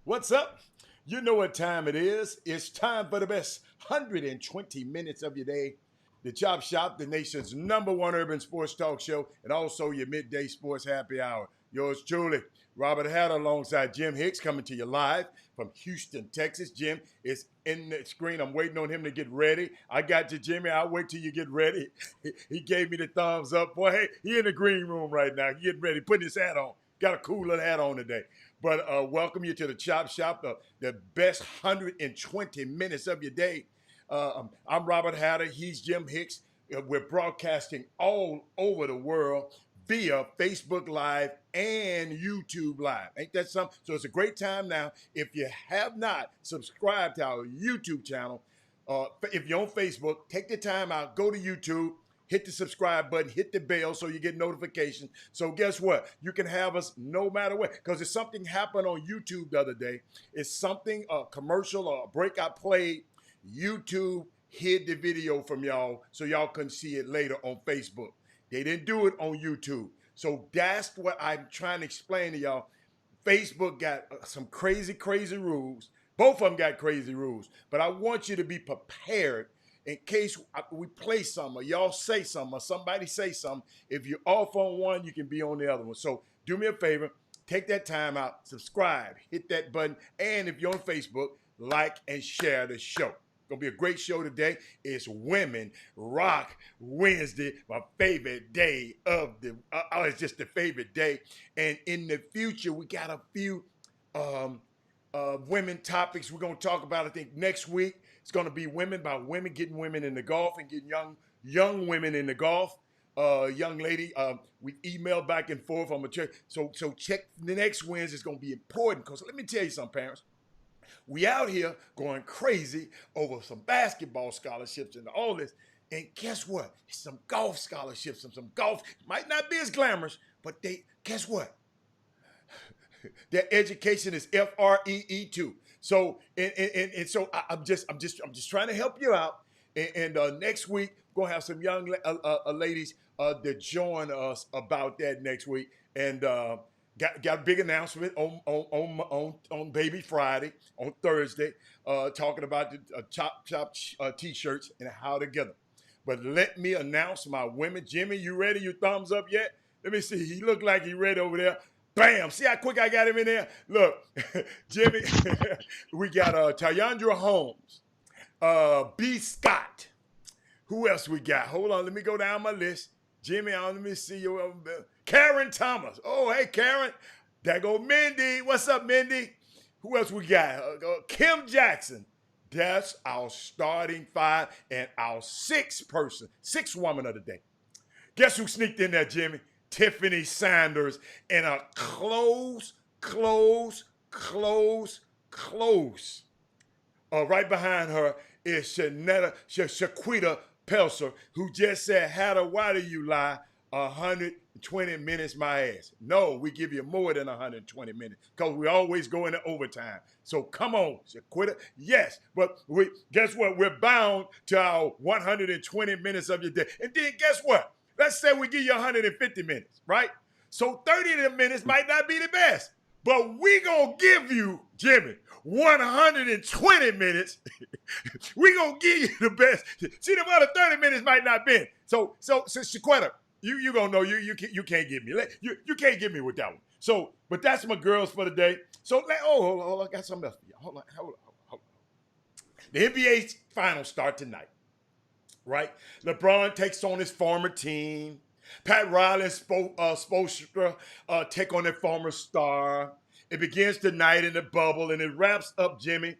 What's up? You know what time it is. It's time for the best 120 minutes of your day. The Chop Shop, the nation's number one urban sports talk show, and also your midday sports happy hour. Yours truly, Robert Hatter, alongside Jim Hicks, coming to you live from Houston, Texas. Jim is in the screen. I'm waiting on him to get ready. I got you, Jimmy. I'll wait till you get ready. He gave me the thumbs up. Boy, hey, he in the green room right now. He getting ready, putting his hat on. Got a cool little hat on today. But welcome you to the Chop Shop, the best 120 minutes of your day. I'm Robert Hatter. He's Jim Hicks. We're broadcasting all over the world via Facebook Live and YouTube Live. Ain't that something? So it's a great time now. If you have not subscribed to our YouTube channel, if you're on Facebook, take the time out, go to YouTube, hit the subscribe button, hit the bell so you get notifications. So guess what? You can have us no matter what. Because if something happened on YouTube the other day, it's something, a commercial or a break I played, YouTube hid the video from y'all so y'all couldn't see it later on Facebook. They didn't do it on YouTube. So that's what I'm trying to explain to y'all. Facebook got some crazy, crazy rules. Both of them got crazy rules. But I want you to be prepared in case we play something or y'all say something or somebody say something. If you're off on one, you can be on the other one. So do me a favor, take that time out, subscribe, hit that button, and if you're on Facebook, like and share the show. Gonna be a great show today. It's Women Rock Wednesday, my favorite day of the. It's just the favorite day. And in the future, we got a few women topics we're gonna talk about. I think next week it's gonna be women by women, getting women in the golf and getting young women in the golf. Young lady, we email back and forth. I'm gonna check. So check the next Wednesday. It's gonna be important because let me tell you something, parents. We out here going crazy over some basketball scholarships and all this. And guess what? It's some golf scholarships and some golf. Might not be as glamorous, but guess what? Their education is FREE too. So and so I'm just trying to help you out. And next week we're gonna have some young ladies that join us about that next week. And got a big announcement on Baby Friday, on Thursday, talking about the Chop t-shirts and how to get them. But let me announce my women. Jimmy, you ready? You thumbs up yet? Let me see. He looked like he ready over there. Bam! See how quick I got him in there? Look, Jimmy, we got Tyandra Holmes, B. Scott. Who else we got? Hold on, let me go down my list. Jimmy, let me see you. Karen Thomas. Oh, hey, Karen. There go Mindy. What's up, Mindy? Who else we got? Kim Jackson. That's our starting five and our sixth woman of the day. Guess who sneaked in there, Jimmy? Tiffany Sanders in a close. Right behind her is Shaquita Pelser, who just said, Hatter, why do you lie? 120 minutes my ass. No, we give you more than 120 minutes because we always go into overtime. So come on, Shaquita. Yes, but guess what? We're bound to our 120 minutes of your day. And then guess what? Let's say we give you 150 minutes, right? So 30 of them minutes might not be the best. But we gonna give you, Jimmy, 120 minutes. We gonna give you the best. See, the other 30 minutes might not be. So Shaquetta, you gonna know you can't get me. You can't get me with that one. So, but that's my girls for the day. So hold on, I got something else for you. Hold on. The NBA finals start tonight, right? LeBron takes on his former team. Pat Riley and Spoelstra take on their former star. It begins tonight in the bubble, and it wraps up, Jimmy,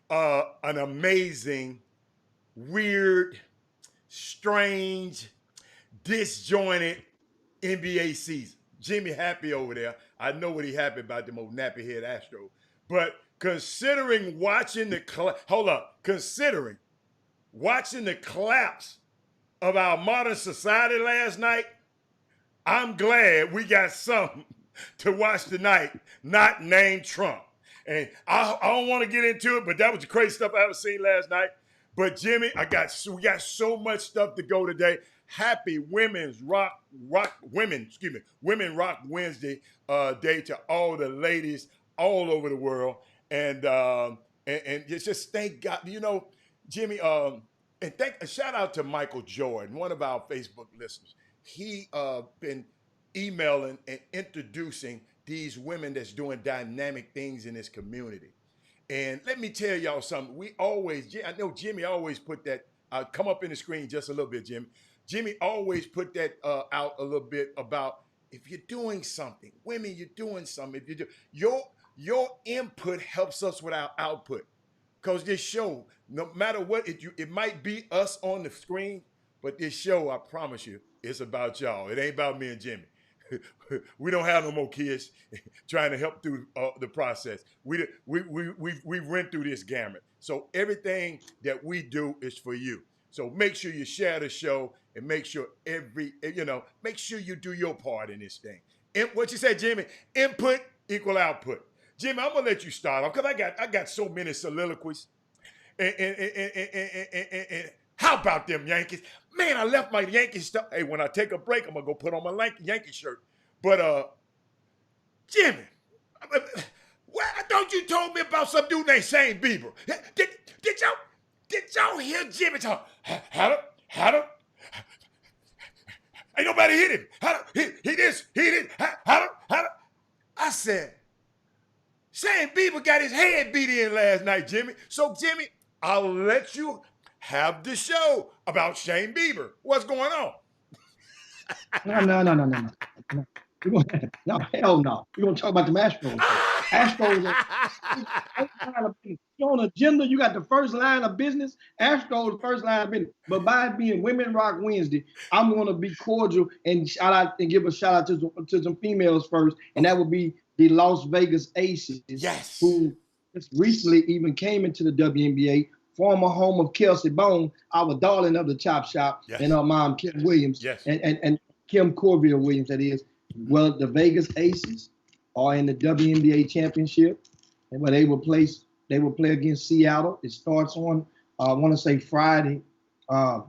an amazing, weird, strange, disjointed NBA season. Jimmy happy over there. I know what he happy about, them old nappy head Astro. But considering watching considering watching the collapse of our modern society last night, I'm glad we got something to watch tonight, not named Trump. And I don't want to get into it, but that was the crazy stuff I ever seen last night. But Jimmy, we got so much stuff to go today. Happy Women Rock Wednesday day to all the ladies all over the world, and just thank God. Jimmy, and a shout out to Michael Jordan, one of our Facebook listeners. He been emailing and introducing these women that's doing dynamic things in this community. And let me tell y'all something. I know Jimmy always put that, come up in the screen just a little bit, Jimmy. Jimmy always put that out a little bit about if you're doing something, women, you're doing something. If you do, your input helps us with our output. Because this show, no matter what, it might be us on the screen, but this show, I promise you, it's about y'all. It ain't about me and Jimmy. We don't have no more kids trying to help through the process. We went through this gamut. So everything that we do is for you. So make sure you share the show and make sure make sure you do your part in this thing. And what you said, Jimmy, input equal output. Jimmy, I'm gonna let you start off because I got so many soliloquies. And how about them Yankees? Man, I left my Yankees stuff. Hey, when I take a break, I'm gonna go put on my Yankee shirt. But Jimmy, why don't you told me about some dude named Shane Bieber? Did y'all hear Jimmy talk? Had him. Ain't nobody hit him. He did. Had him. I said, Shane Bieber got his head beat in last night, Jimmy. So, Jimmy, I'll let you have the show about Shane Bieber. What's going on? No. No, hell no. We're going to talk about the Astros. Astros are on agenda. You got the first line of business. Astros, first line of business. But by it being Women Rock Wednesday, I'm going to be cordial and shout out and give a shout out to some females first. And that would be the Las Vegas Aces. Yes. Who just recently even came into the WNBA. Former home of Kelsey Bone, our darling of the Chop Shop, yes. And her mom, Kim Williams, yes. and Kim Corville Williams, that is. Well, the Vegas Aces are in the WNBA championship, and where they will play against Seattle. It starts on, I want to say Friday, and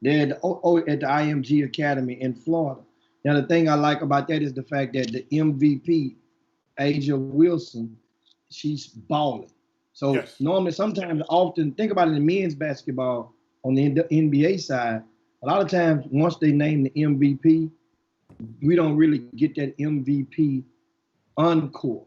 they're at the IMG Academy in Florida. Now, the thing I like about that is the fact that the MVP, A'ja Wilson, she's balling. So yes. Normally, often, think about it in men's basketball on the NBA side, a lot of times once they name the MVP, we don't really get that MVP encore.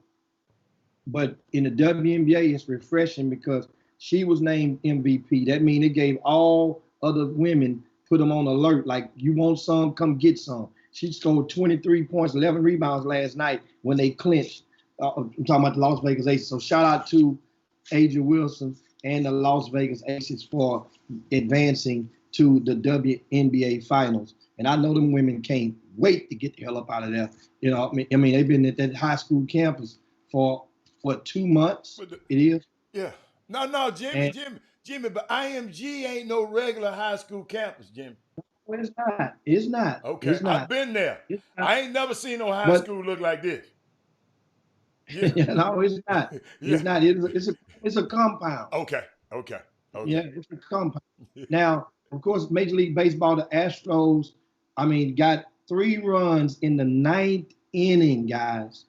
But in the WNBA, it's refreshing because she was named MVP. That means it gave all other women, put them on alert, like you want some, come get some. She scored 23 points, 11 rebounds last night when they clinched. I'm talking about the Las Vegas Aces. So shout out to A'ja Wilson and the Las Vegas Aces for advancing to the WNBA finals. And I know them women can't wait to get the hell up out of there. I mean, they've been at that high school campus for, what, 2 months? It is? Yeah. No, Jimmy, but IMG ain't no regular high school campus, Jimmy. Well, it's not. Okay, it's not. I've been there. I ain't never seen no high school look like this. Yeah. No, it's not. Yeah. It's not. It's a compound. Okay. Yeah, it's a compound. Now, of course, Major League Baseball, the Astros, got 3 runs in the 9th inning, guys,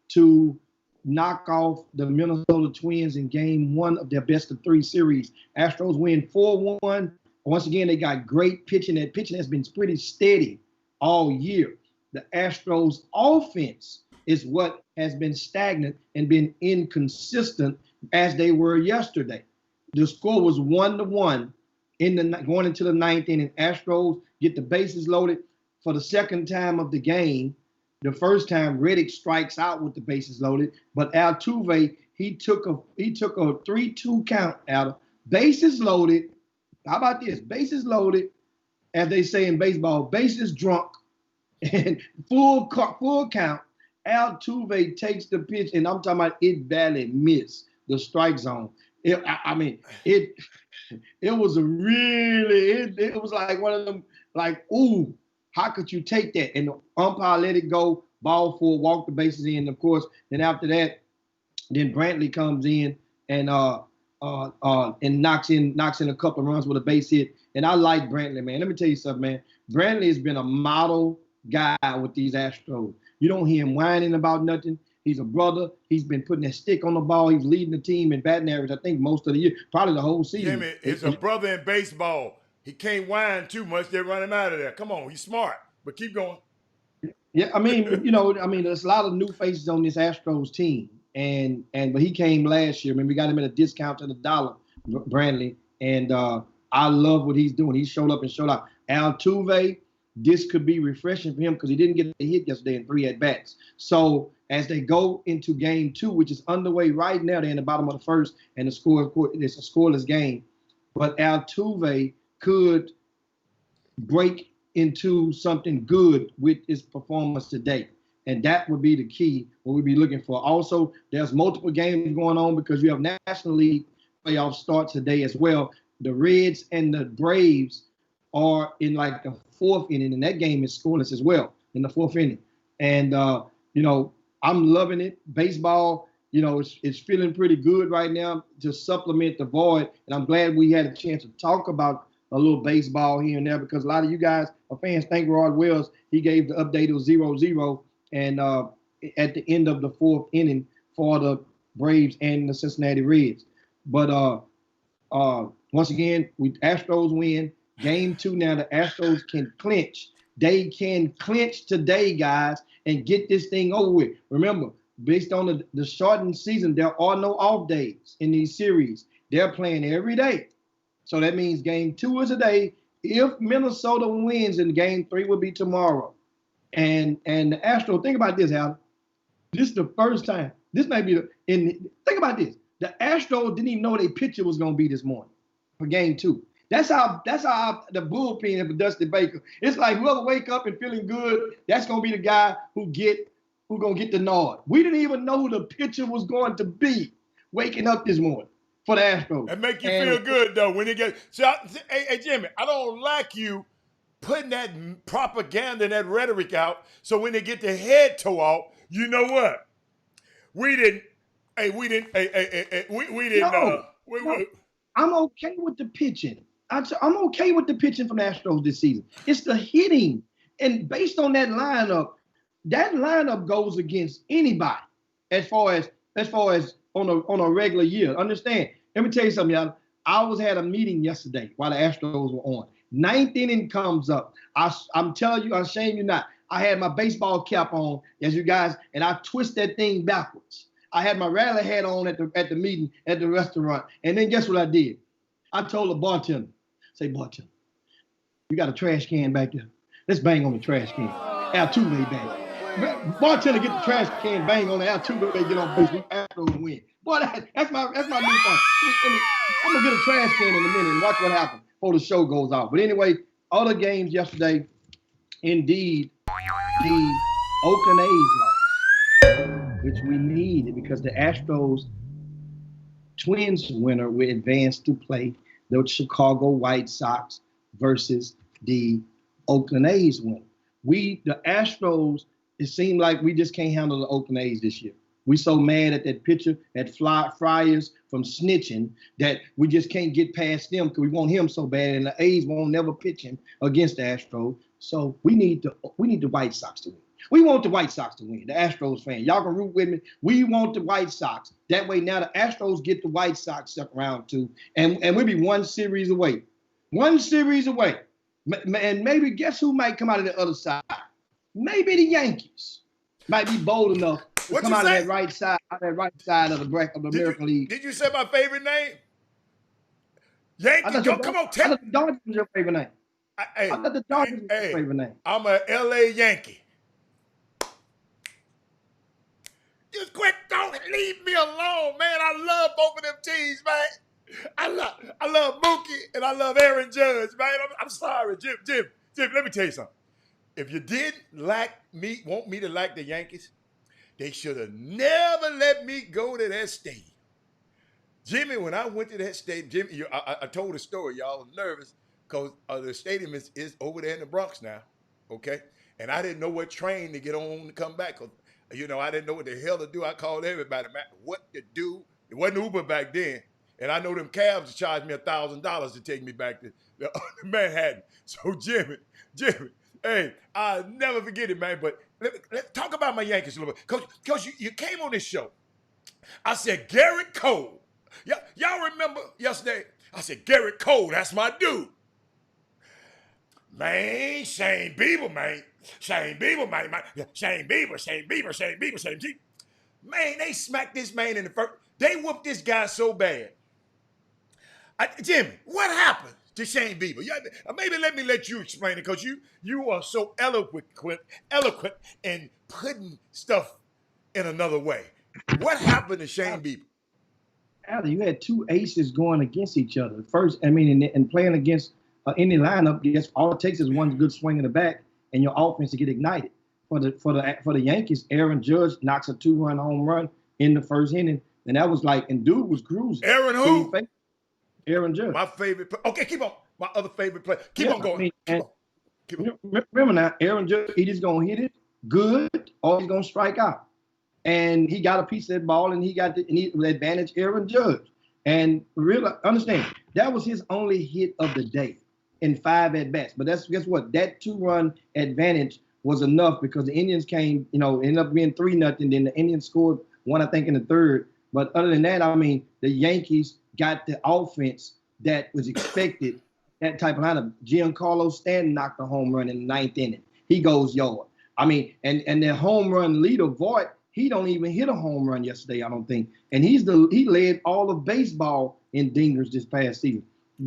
to knock off the Minnesota Twins in game 1 of their best-of-3 series. Astros win 4-1. Once again, they got great pitching. That pitching has been pretty steady all year. The Astros offense is what has been stagnant and been inconsistent as they were yesterday. The score was 1-1 going into the 9th inning. Astros get the bases loaded for the second time of the game. The first time Reddick strikes out with the bases loaded, but Altuve, he took a 3-2 count out of bases loaded. How about this? Bases loaded, as they say in baseball, bases drunk, and full count. Altuve takes the pitch, and I'm talking about it barely missed the strike zone. It was it was like one of them, like, ooh, how could you take that? And the umpire let it go, ball full, walk the bases in. Of course, then after that, then Brantley comes in and knocks in a couple of runs with a base hit. And I like Brantley, man. Let me tell you something, man. Brantley has been a model guy with these Astros. You don't hear him whining about nothing. He's a brother. He's been putting that stick on the ball. He's leading the team in batting average, I think, most of the year, probably the whole season. Jimmy is a brother in baseball. He can't whine too much. They run him out of there. Come on, he's smart. But keep going. Yeah, I mean, there's a lot of new faces on this Astros team, but he came last year. I mean, we got him at a discount to the dollar, Brantley, and I love what he's doing. He showed up and showed out. Altuve, this could be refreshing for him because he didn't get a hit yesterday in 3 at-bats. So as they go into game 2, which is underway right now, they're in the bottom of the first, and it's a scoreless game. But Altuve could break into something good with his performance today. And that would be the key, what we'd be looking for. Also, there's multiple games going on because you have National League playoff starts today as well. The Reds and the Braves are in like the 4th inning, and that game is scoreless as well in the 4th inning. And, I'm loving it. Baseball, it's feeling pretty good right now to supplement the void. And I'm glad we had a chance to talk about a little baseball here and there because a lot of you guys are fans. Thank Rod Wells. He gave the update. It was 0-0. And at the end of the 4th inning for the Braves and the Cincinnati Reds. But once again, Astros win. Game 2 now, the Astros can clinch. They can clinch today, guys, and get this thing over with. Remember, based on the shortened season, there are no off days in these series. They're playing every day. So that means game 2 is today. If Minnesota wins, then game 3 will be tomorrow. And the Astros, think about this, Alan. This is the first time. This may be think about this. The Astros didn't even know their pitcher was going to be this morning for game 2. That's how the bullpen for Dusty Baker. It's like whoever wake up and feeling good, that's gonna be the guy who gonna get the nod. We didn't even know who the pitcher was going to be waking up this morning for the Astros. And make you feel good though when you get. Hey Jimmy, I don't like you putting that propaganda and that rhetoric out. So when they get their head toe off, you know what? We didn't. We didn't. No. I'm okay with the pitching. I'm okay with the pitching from the Astros this season. It's the hitting. And based on that lineup goes against anybody as far as on a regular year. Understand? Let me tell you something, y'all. I had a meeting yesterday while the Astros were on. 9th inning comes up. I'm telling you, I shame you not. I had my baseball cap on, as you guys, and I twist that thing backwards. I had my rally hat on at the meeting at the restaurant. And then guess what I did? I told the bartender, bartender, you got a trash can back there? Let's bang on the trash can. Altuve bang. Bartender get the trash can, bang on the Altuve, get on base, Astros and win. Boy, that's my new thing. I'm gonna get a trash can in a minute and watch what happens before the show goes off. But anyway, other games yesterday, indeed, the Oakland A's lost, which we needed because the Astros Twins winner will advance to play the Chicago White Sox versus the Oakland A's winner. The Astros, it seemed like we just can't handle the Oakland A's this year. We so mad at that pitcher, at Friars from snitching, that we just can't get past them because we want him so bad, and the A's won't never pitch him against the Astros. So we need the White Sox to win. We want the White Sox to win, the Astros fan. Y'all can root with me. We want the White Sox. That way now the Astros get the White Sox second round too, and we'll be one series away. One series away. And maybe guess who might come out of the other side? Maybe the Yankees might be bold enough to come out of that right side of the American League. Did you say my favorite name? Yankees. Come on, tell me. I thought the Dodgers was your favorite name. I thought the Dodgers was your favorite name. I'm a LA Yankee. Just quit, don't leave me alone, man. I love both of them teams, man. I love Mookie and I love Aaron Judge, man. I'm sorry, Jim, let me tell you something. If you didn't want me to like the Yankees, they should have never let me go to that stadium. Jimmy, when I went to that stadium, Jimmy, I told a story. Y'all was nervous because the stadium is over there in the Bronx now, okay? And I didn't know what train to get on to come back. I didn't know what the hell to do. I called everybody, man, what to do. It wasn't Uber back then. And I know them cabs charged me $1,000 to take me back to Manhattan. So Jimmy, hey, I'll never forget it, man. But let's talk about my Yankees a little bit. Because you came on this show. I said, Garrett Cole. Y'all remember yesterday? I said, Garrett Cole, that's my dude. Man, Shane Bieber, man. Shane Bieber, man. Shane Bieber. Man, they smacked this man in the first. They whooped this guy so bad. Jimmy, what happened to Shane Bieber? Maybe let you explain it, because you are so eloquent in putting stuff in another way. What happened to Shane Bieber? Allie, you had two aces going against each other. First, I mean, and playing against any lineup, yes, all it takes is one good swing in the back, and your offense to get ignited. For the Yankees, Aaron Judge knocks a 2-run home run in the first inning, and that was like, and dude was cruising. Aaron who? Aaron Judge. My favorite player. Okay, keep on. My other favorite player. Keep on going. Keep on. Remember now, Aaron Judge, he just gonna hit it good, or he's gonna strike out. And he got a piece of that ball, and he advantage Aaron Judge. And really understand, that was his only hit of the day in 5 at-bats. But guess what? That 2-run advantage was enough, because the Indians came, ended up being 3-0. Then the Indians scored one, I think, in the third. But other than that, I mean, the Yankees got the offense that was expected, that type of lineup. Giancarlo Stanton knocked a home run in the 9th inning. He goes yard. I mean, and the home run leader, Voit, he don't even hit a home run yesterday, I don't think. And he led all of baseball in dingers this past season.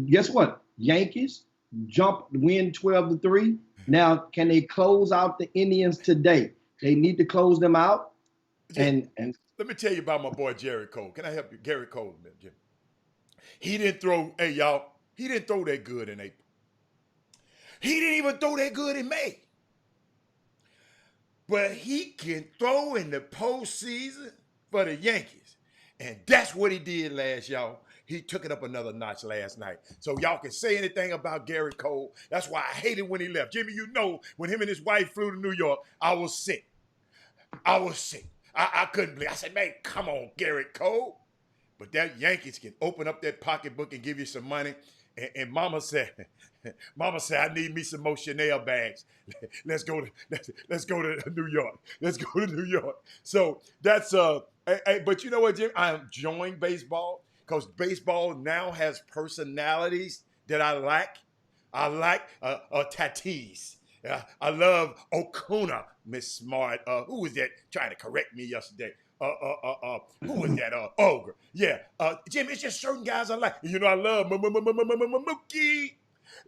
Guess what? Yankees win 12-3. Now, can they close out the Indians today? They need to close them out. And let me tell you about my boy Garrett Cole. Can I help you? Garrett Cole, Jim. He didn't throw, hey y'all, he didn't throw that good in April. He didn't even throw that good in May. But he can throw in the postseason for the Yankees. And that's what he did y'all. He took it up another notch last night. So y'all can say anything about Garrett Cole. That's why I hated when he left. Jimmy, when him and his wife flew to New York, I was sick. I couldn't believe. I said, man, come on, Garrett Cole. But that Yankees can open up that pocketbook and give you some money. And Mama said, I need me some more Chanel bags. Let's go to New York. Let's go to New York. So that's but you know what, Jim? I'm enjoying baseball, because baseball now has personalities that I like. I like Tatis. I love Okuna, Miss Smart. Who was that trying to correct me yesterday? Who was that? Ogre. Yeah. Jim, it's just certain guys I like. I love Mookie,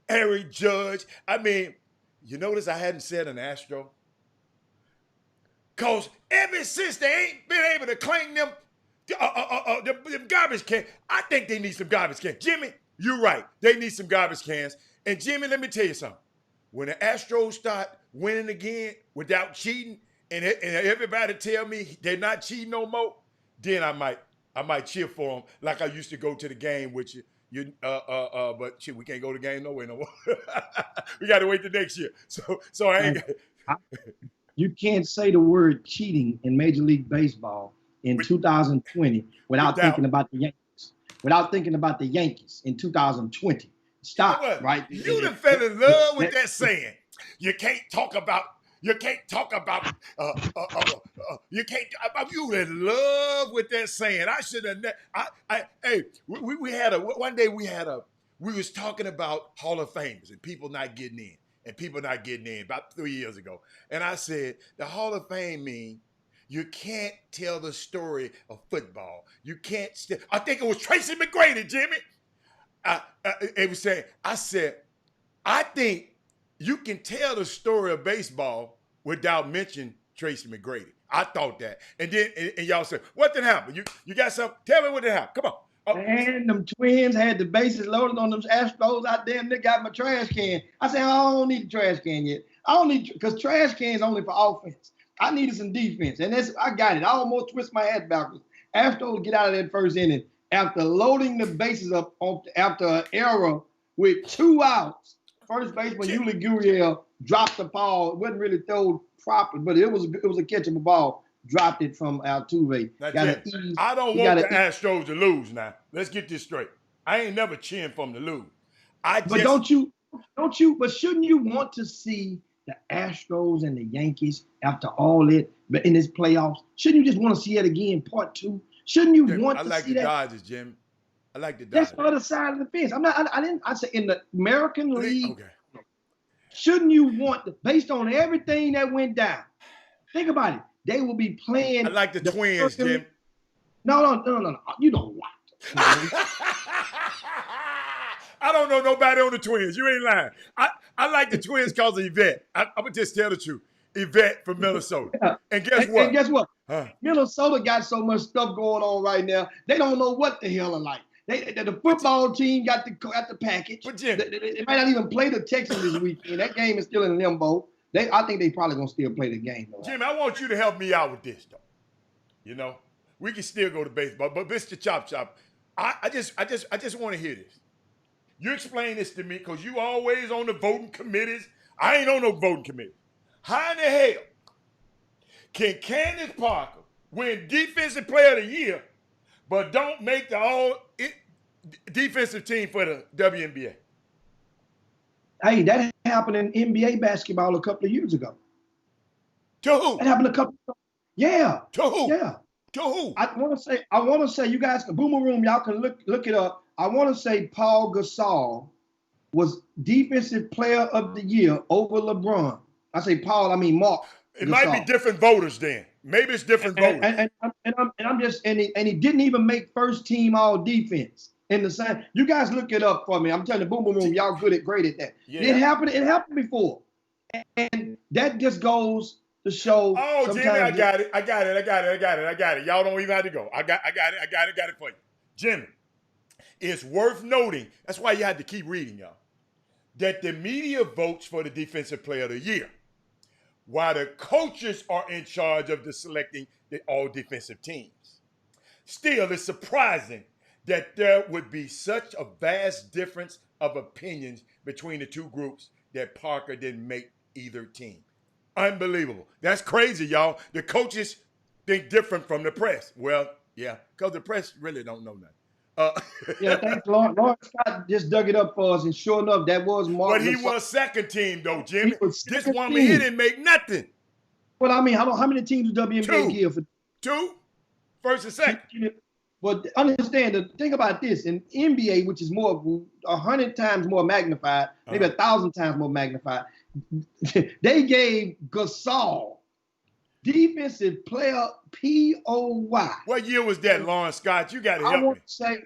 Aaron Judge. I mean, you notice I hadn't said an Astro? Because ever since they ain't been able to claim them garbage cans, I think they need some garbage cans. Jimmy, you're right. They need some garbage cans. And Jimmy, let me tell you something. When the Astros start winning again without cheating, and everybody tell me they're not cheating no more, then I might cheer for them like I used to go to the game with you. But shit, we can't go to the game nowhere no more. We got to wait the next year. So I ain't. You can't say the word cheating in Major League Baseball in 2020 without thinking about the Yankees. Without thinking about the Yankees in 2020. Stop, right? You done fell in love with that saying. You can't talk about. You in love with that saying. I should have. We was talking about Hall of Famers and people not getting in about 3 years ago. And I said, the Hall of Fame means you can't tell the story of football. You can't. I think it was Tracy McGrady, Jimmy. It was saying, I said, I think you can tell the story of baseball without mentioning Tracy McGrady. I thought that. And then and y'all said, what did happen? You got something? Tell me what did happen. Come on. And them Twins had the bases loaded on them Astros. I damn near got my trash can. I said, I don't need the trash can yet. I don't need, because trash cans only for offense. I needed some defense. And I got it. I almost twist my head backwards. Astros get out of that first inning after loading the bases up after an error with 2 outs. First baseman Yuli Gurriel dropped the ball. It wasn't really thrown proper, but it was a catchable ball. Dropped it from Altuve. I don't want the Astros to lose now. Let's get this straight. I ain't never cheering for them to lose. But shouldn't you want to see the Astros and the Yankees after all it, but in this playoffs, shouldn't you just want to see it again, part 2? Shouldn't you Jim, want I to like see the that? Dodgers, Jim. I like the That's Dodgers. the other side of the fence. I say in the American League, Okay. shouldn't you want, based on everything that went down, think about it. They will be playing. I like the Twins, American Jim. League. No. You don't like them. I don't know nobody on the Twins. You ain't lying. I like the Twins because of Yvette. I'm going to just tell the truth. Yvette from Minnesota. Yeah. And guess what? And guess what? Huh? Minnesota got so much stuff going on right now. They don't know what the hell are like. The football team got the package. But Jim, they might not even play the Texans this weekend. That game is still in limbo. I think they probably gonna still play the game though. Jim, I want you to help me out with this though. You know, we can still go to baseball, but Mr. Chop Chop, I just want to hear this. You explain this to me because you always on the voting committees. I ain't on no voting committee. How in the hell can Candace Parker win Defensive Player of the Year, but don't make the all defensive team for the WNBA? Hey, that happened in NBA basketball a couple of years ago. To who? That happened a couple. Yeah. To who? Yeah. To who? I want to say, you guys can Boomer Room. Y'all can look it up. I want to say Paul Gasol was Defensive Player of the Year over LeBron. I say Paul. I mean Mark. It Gasol. might be different voters then. Maybe it's different voters. And I'm just and he didn't even make first team all defense in the same. You guys look it up for me. I'm telling you, Boomer Room, y'all great at that. Yeah. It happened before, and that just goes to show. Oh, Jimmy, I got it. Y'all don't even have to go. I got it for you. Jimmy, it's worth noting. That's why you had to keep reading, y'all. That the media votes for the Defensive Player of the Year, while the coaches are in charge of selecting the all defensive teams. Still, it's surprising that there would be such a vast difference of opinions between the two groups that Parker didn't make either team. Unbelievable. That's crazy, y'all. The coaches think different from the press. Well, yeah, because the press really don't know nothing. Yeah, thanks, Lord. Lord Scott just dug it up for us, and sure enough, that was Mark. But he was second team, though, Jimmy. This woman here didn't make nothing. Well, I mean, how many teams do WNBA give for? 2, first and second. But understand the thing about this in NBA, which is more 100 times more magnified, maybe 1,000 times more magnified. They gave Gasol Defensive Player POY. What year was that, Lawrence Scott? You got to help me.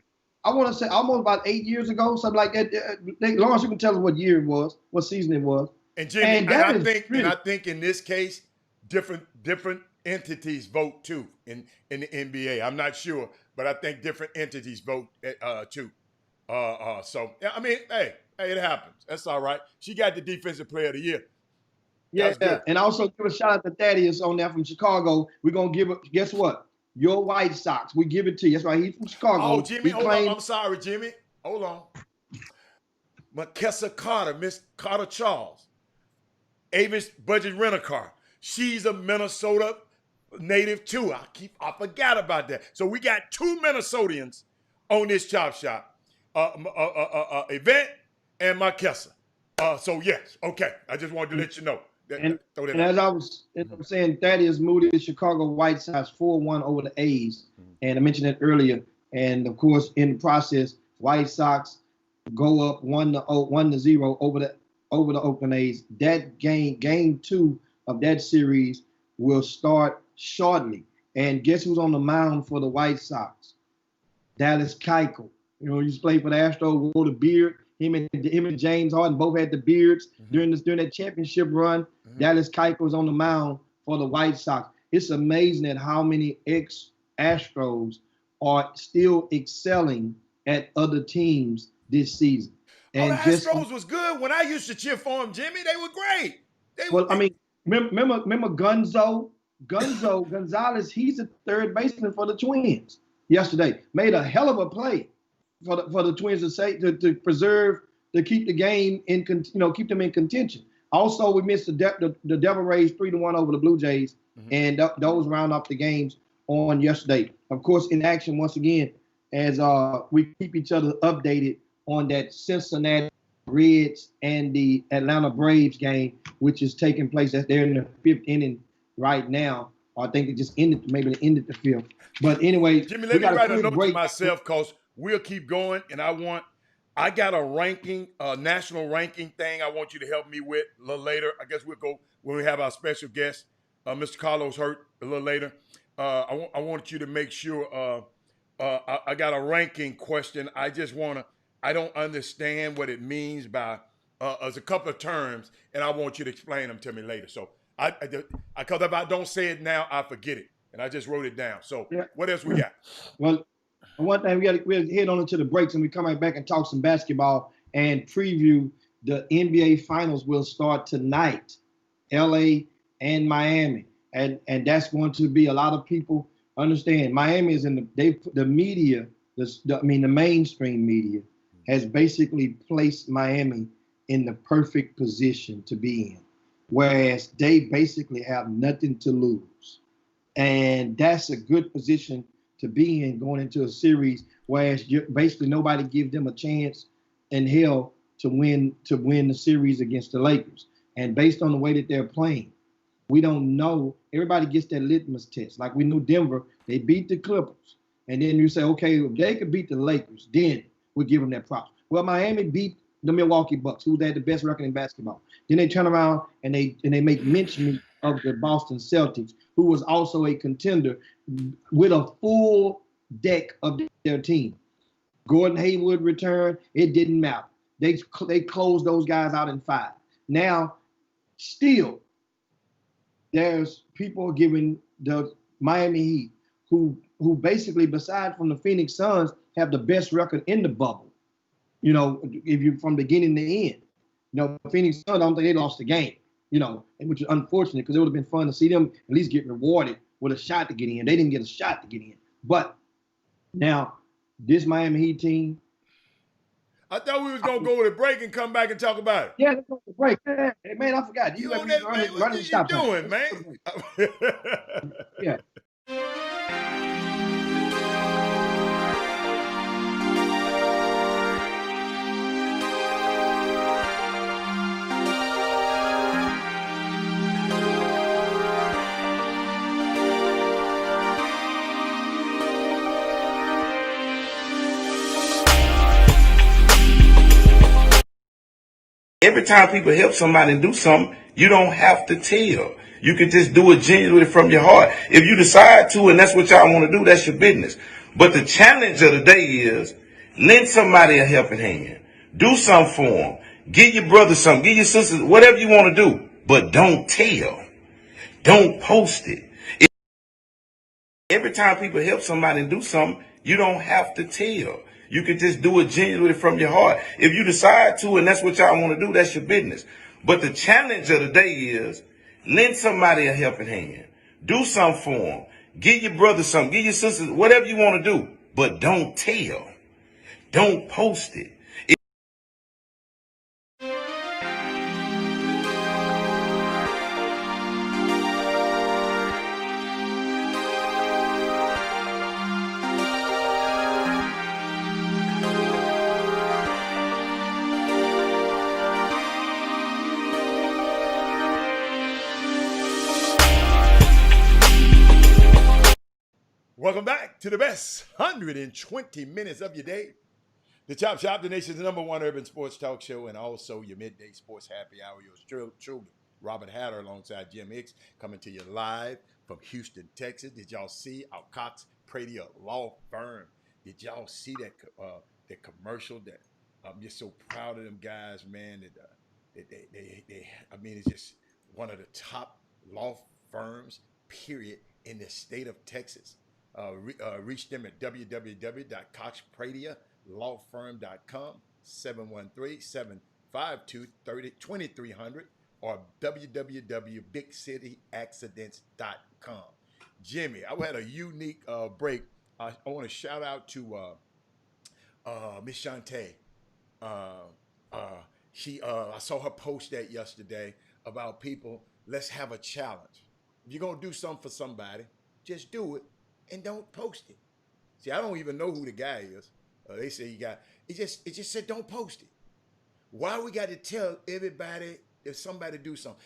I want to say almost about 8 years ago, something like that. Lawrence, you can tell us what year it was, what season it was. And Jimmy, I think in this case, different entities vote too in the NBA. I'm not sure, but I think different entities vote too. So I mean, hey, it happens. That's all right. She got the Defensive Player of the Year. Yeah, and also give a shout out to Thaddeus on there from Chicago. We're gonna give it. Guess what? Your White Sox. We give it to you. That's right. He's from Chicago. Oh, Jimmy, hold on. I'm sorry, Jimmy. Hold on. Makessa Carter, Miss Carter Charles, Avis Budget Rent-A-Car. She's a Minnesota native too. I forgot about that. So we got 2 Minnesotians on this chop shop. Yvette and Makessa. So yes, okay. I just wanted to let you know. And as I was saying, Thaddeus Moody, the Chicago White Sox 4-1 over the A's. And I mentioned it earlier. And of course, in the process, White Sox go up 1-0 over the Oakland A's. That game 2 of that series will start shortly. And guess who's on the mound for the White Sox? Dallas Keuchel. You know, he used to play for the Astros, wore the beard. Him and James Harden both had the beards during that championship run. Dallas Keuchel was on the mound for the White Sox. It's amazing at how many ex-Astros are still excelling at other teams this season. And the Astros was good when I used to cheer for them, Jimmy. They were great. I mean, remember Gonzalez? He's a third baseman for the Twins yesterday. Made a hell of a play for the Twins to preserve, to keep the game keep them in contention. Also, we missed the Devil Rays 3-1 over the Blue Jays, and those round off the games on yesterday. Of course, in action once again, as we keep each other updated on that Cincinnati Reds and the Atlanta Braves game, which is taking place as they're in the fifth inning right now. Or I think it just ended, maybe they ended the fifth. But anyway, Jimmy, we let me got a write a quick note to break. myself because we'll keep going. And I got a ranking, a national ranking thing I want you to help me with a little later. I guess we'll go when we have our special guest, Mr. Carlos Hurt, a little later. I want you to make sure I got a ranking question. I don't understand what it means by, there's a couple of terms, and I want you to explain them to me later. So because if I don't say it now, I forget it. And I just wrote it down. So Yeah. what else we got? Well, one thing we'll head on into the breaks and we come right back and talk some basketball and preview the NBA Finals will start tonight, LA and Miami, and that's going to be a lot of people understand. Miami is in the media, the mainstream media has basically placed Miami in the perfect position to be in, whereas they basically have nothing to lose. And that's a good position to be in going into a series, whereas basically nobody gives them a chance in hell to win the series against the Lakers. And based on the way that they're playing, we don't know. Everybody gets that litmus test. Like we knew Denver, they beat the Clippers. And then you say, okay, if they could beat the Lakers, then we give them that props. Well, Miami beat the Milwaukee Bucks, who had the best record in basketball. Then they turn around and they make mention of the Boston Celtics, who was also a contender with a full deck of their team. Gordon Hayward returned. It didn't matter. They closed those guys out in 5. Now, still, there's people giving the Miami Heat, who basically, beside from the Phoenix Suns, have the best record in the bubble. You know, if you from beginning to end. You know, Phoenix Suns, I don't think they lost the game. You know, which is unfortunate because it would have been fun to see them at least get rewarded with a shot to get in. They didn't get a shot to get in. But now, this Miami Heat team. I thought we was gonna go to break and come back and talk about it. Yeah, let's go to break. Hey, man, I forgot. You let on me that, man? What run you stop doing, man? Yeah. Every time people help somebody and do something, you don't have to tell. You can just do it genuinely from your heart. If you decide to, and that's what y'all want to do, that's your business. But the challenge of the day is lend somebody a helping hand. Do something for them. Give your brother something. Give your sisters, whatever you want to do. But don't tell. Don't post it. Every time people help somebody and do something, you don't have to tell. You can just do it genuinely from your heart. If you decide to, and that's what y'all want to do, that's your business. But the challenge of the day is lend somebody a helping hand. Do something for them. Give your brother something. Give your sisters, whatever you want to do. But don't tell. Don't post it. Welcome back to the best 120 minutes of your day. The Chop Shop, the nation's #1 urban sports talk show, and also your midday sports happy hour. Yours truly, Robert Hatter, alongside Jim Hicks, coming to you live from Houston, Texas. Did y'all see our Cox Pradia law firm? Did y'all see that commercial? That I'm just so proud of them guys, man. I mean, it's just one of the top law firms, period, in the state of Texas. Reach them at www.coxpradialawfirm.com, 713-752-2300, or www.bigcityaccidents.com. Jimmy, I had a unique break. I want to shout out to Miss Shantae. I saw her post that yesterday about people. Let's have a challenge. If you're gonna do something for somebody, just do it and don't post it. See, I don't even know who the guy is. They say he got. It just said don't post it. why we got to tell everybody if somebody do something?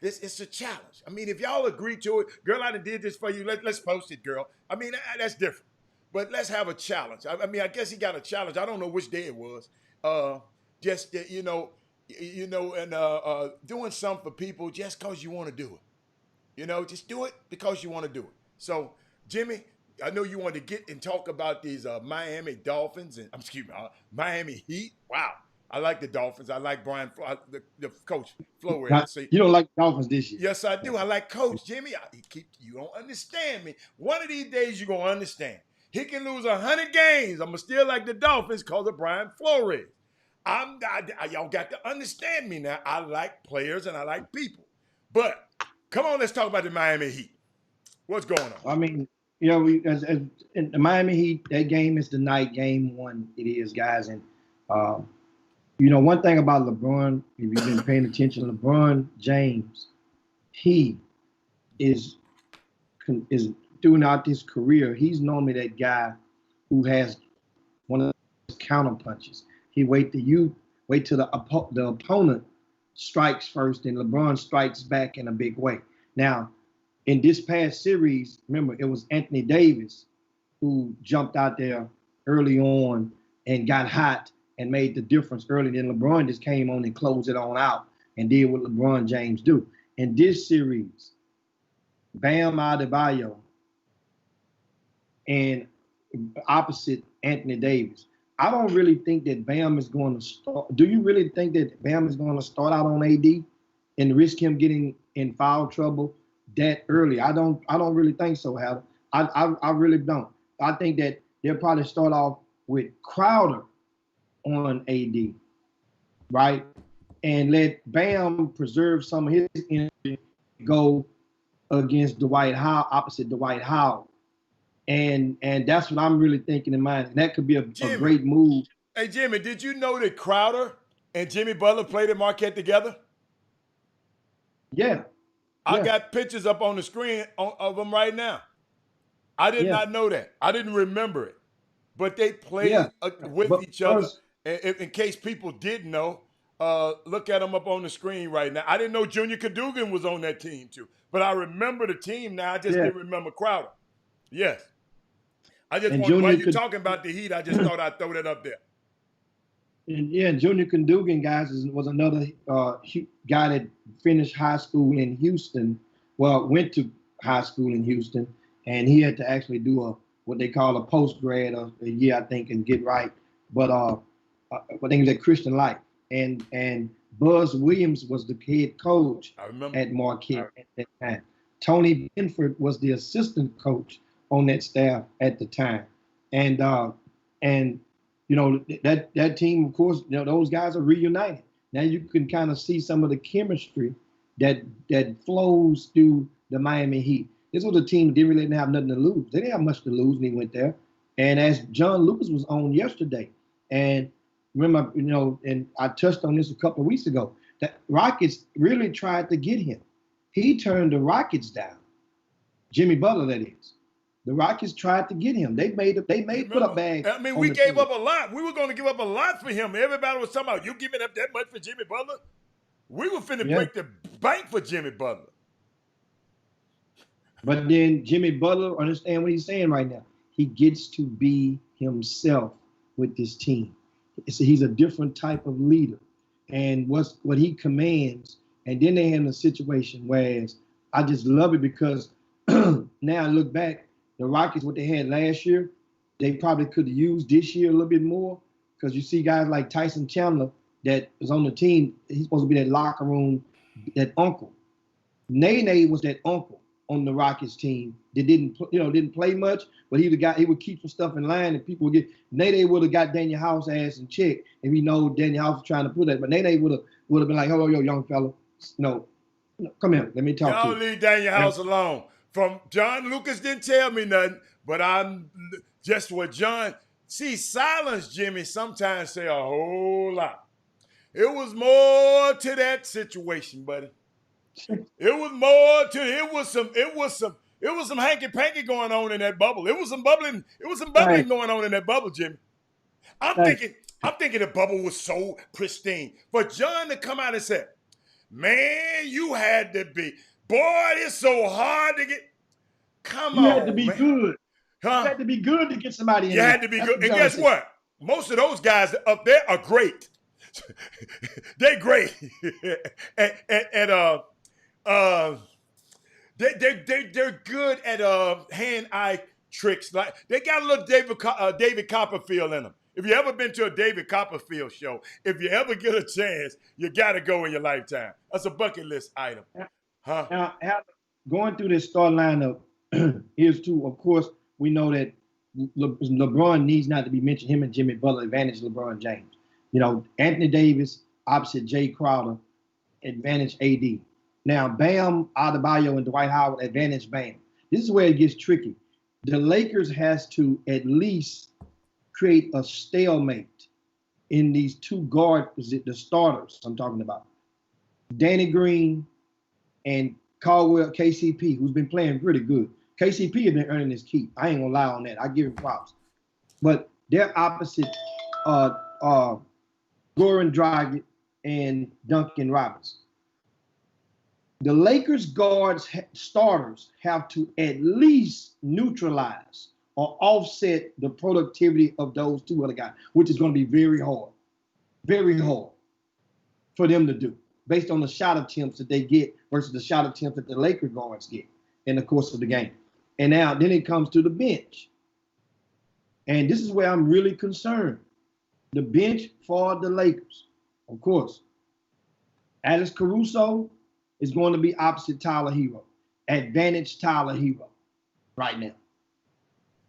It's a challenge. I mean, if y'all agree to it, girl, I done did this for you. Let's post it, girl. I mean, that's different. But let's have a challenge. I mean, I guess he got a challenge. I don't know which day it was. Just and doing something for people just because you want to do it. Just do it because you want to do it. So, Jimmy, I know you want to get and talk about these Miami Dolphins and Miami Heat. Wow, I like the Dolphins. I like the coach Flores. See, You don't like the Dolphins this year. yes, I do. I like Coach Jimmy. You don't understand me. One of these days you're gonna understand. He can lose 100 games. I'm gonna still like the Dolphins because of Brian Flores. Y'all got to understand me now. I like players and I like people. But come on, let's talk about the Miami Heat. What's going on? I mean, as in the Miami Heat, that game is the night game one. It is, guys. And one thing about LeBron, if you've been paying attention, LeBron James, he is throughout his career, he's normally that guy who has one of those counter punches. He wait till the opponent strikes first, and LeBron strikes back in a big way. Now, in this past series, remember, it was Anthony Davis who jumped out there early on and got hot and made the difference early. Then LeBron just came on and closed it on out and did what LeBron James do. In this series, Bam Adebayo and opposite Anthony Davis. I don't really think that Bam is going to start. Do you really think that Bam is going to start out on AD and risk him getting in foul trouble that early? I don't really think so, Hal. I really don't. I think that they'll probably start off with Crowder on AD, right? And let Bam preserve some of his energy, go against opposite Dwight Howard. And that's what I'm really thinking in mind. And that could be a great move. Hey, Jimmy, did you know that Crowder and Jimmy Butler played at Marquette together? Yeah. I got pictures up on the screen of them right now. I did not know that. I didn't remember it. But they played with each other. In case people didn't know, look at them up on the screen right now. I didn't know Junior Cadogan was on that team too. But I remember the team now. I just didn't remember Crowder. Yes. I just wanted, while you're talking about the Heat, I just thought I'd throw that up there. And Junior Cadogan, guys, was another guy that finished high school in Houston. Well, went to high school in Houston, and he had to actually do what they call a post-grad a year, I think, and get right. But I think it was at Christian Life. And Buzz Williams was the head coach at Marquette at that time. Tony Benford was the assistant coach on that staff at the time. And that team, of course, those guys are reunited. Now you can kind of see some of the chemistry that flows through the Miami Heat. This was a team that didn't really have nothing to lose. They didn't have much to lose when they went there. And as John Lucas was on yesterday, and remember, and I touched on this a couple of weeks ago, that Rockets really tried to get him. He turned the Rockets down. Jimmy Butler, that is. The Rockets tried to get him. They put up bags. I mean, we gave up a lot. We were going to give up a lot for him. Everybody was talking about, you giving up that much for Jimmy Butler? We were finna break the bank for Jimmy Butler. But then Jimmy Butler, understand what he's saying right now. He gets to be himself with this team. So he's a different type of leader. And what he commands, and then they had a situation where I just love it because now I look back, the Rockets, what they had last year, they probably could have used this year a little bit more because you see guys like Tyson Chandler that was on the team. He's supposed to be that locker room, that uncle. Nene was that uncle on the Rockets team that didn't play much, but he would keep some stuff in line and people would get. Nene would have got Daniel House ass in check if he know Daniel House was trying to put that, but Nene would have been like, "Oh, yo, young fella, no, come here, let me talk to you." Y'all leave Daniel House alone. From John Lucas didn't tell me nothing, but I'm just what John. See, silence, Jimmy, sometimes say a whole lot. It was more to that situation, buddy. It was more to it was some hanky-panky going on in that bubble. It was some bubbling going on in that bubble, Jimmy. I'm thinking, I'm thinking the bubble was so pristine. For John to come out and say, man, you had to be. Boy, it's so hard to get. Come You had to on, be man. good. You Huh? had to be good to get somebody in You there. had to be That's good. what And John guess said. what? Most of those guys up there are great. They're great. and they're good at hand-eye tricks. Like they got a little David Copperfield in them. If you ever been to a David Copperfield show, if you ever get a chance, you got to go in your lifetime. That's a bucket list item. Huh? Now, going through this start lineup, here's two. Of course, we know that LeBron needs not to be mentioned. Him and Jimmy Butler advantage LeBron James. You know, Anthony Davis opposite Jay Crowder, advantage AD. Now, Bam Adebayo and Dwight Howard advantage Bam. This is where it gets tricky. The Lakers has to at least create a stalemate in these two guard the starters I'm talking about. Danny Green and Caldwell KCP, who's been playing really good. KCP has been earning his keep. I ain't gonna lie on that. I give him props. But they're opposite Goran Dragic and Duncan Robinson. The Lakers guards starters have to at least neutralize or offset the productivity of those two other guys, which is going to be very hard for them to do based on the shot attempts that they get versus the shot attempts that the Lakers guards get in the course of the game. And now then it comes to the bench. And this is where I'm really concerned. The bench for the Lakers, of course, Alex Caruso is going to be opposite Tyler Hero. Advantage Tyler Hero right now.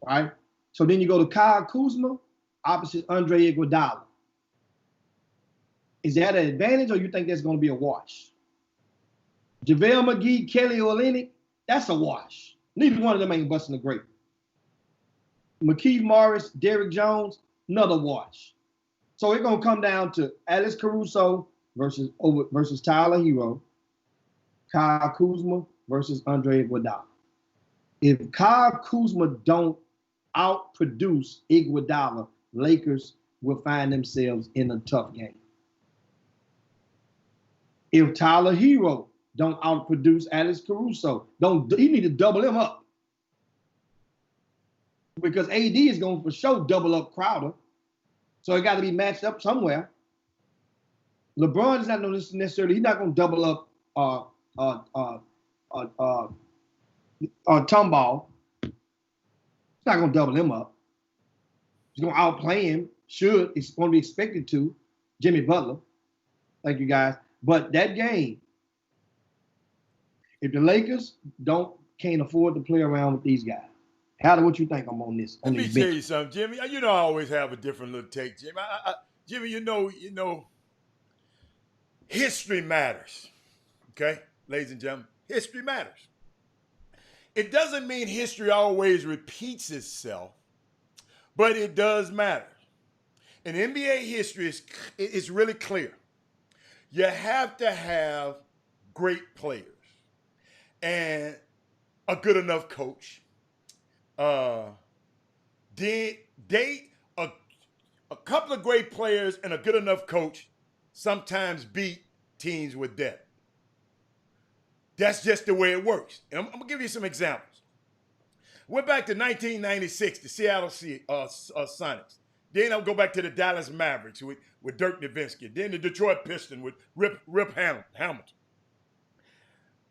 Right? So then you go to Kyle Kuzma opposite Andre Iguodala. Is that an advantage or you think that's going to be a wash? JaVale McGee, Kelly Olynyk, that's a wash. Neither one of them ain't busting a grape. Markieff Morris, Derrick Jones, another wash. So it's going to come down to Alex Caruso versus Tyler Hero, Kyle Kuzma versus Andre Iguodala. If Kyle Kuzma don't outproduce Iguodala, Lakers will find themselves in a tough game. If Tyler Hero don't outproduce Alex Caruso, he need to double him up. Because AD is going to for sure double up Crowder. So it got to be matched up somewhere. LeBron is not necessarily, he's not going to double up Tomball. He's not going to double him up. He's going to outplay him. It's going to be expected to. Jimmy Butler. Thank you, guys. But that game, if the Lakers can't afford to play around with these guys, what you think I'm on this? Let me tell you something, Jimmy. You know I always have a different little take, Jimmy. Jimmy, you know, history matters. Okay, ladies and gentlemen, history matters. It doesn't mean history always repeats itself, but it does matter. And NBA history is really clear. You have to have great players and a good enough coach. A couple of great players and a good enough coach sometimes beat teams with depth. That's just the way it works. And I'm gonna give you some examples. Went back to 1996, the Seattle Sonics. Then I'll go back to the Dallas Mavericks with Dirk Nowitzki. Then the Detroit Pistons with Rip Hamilton.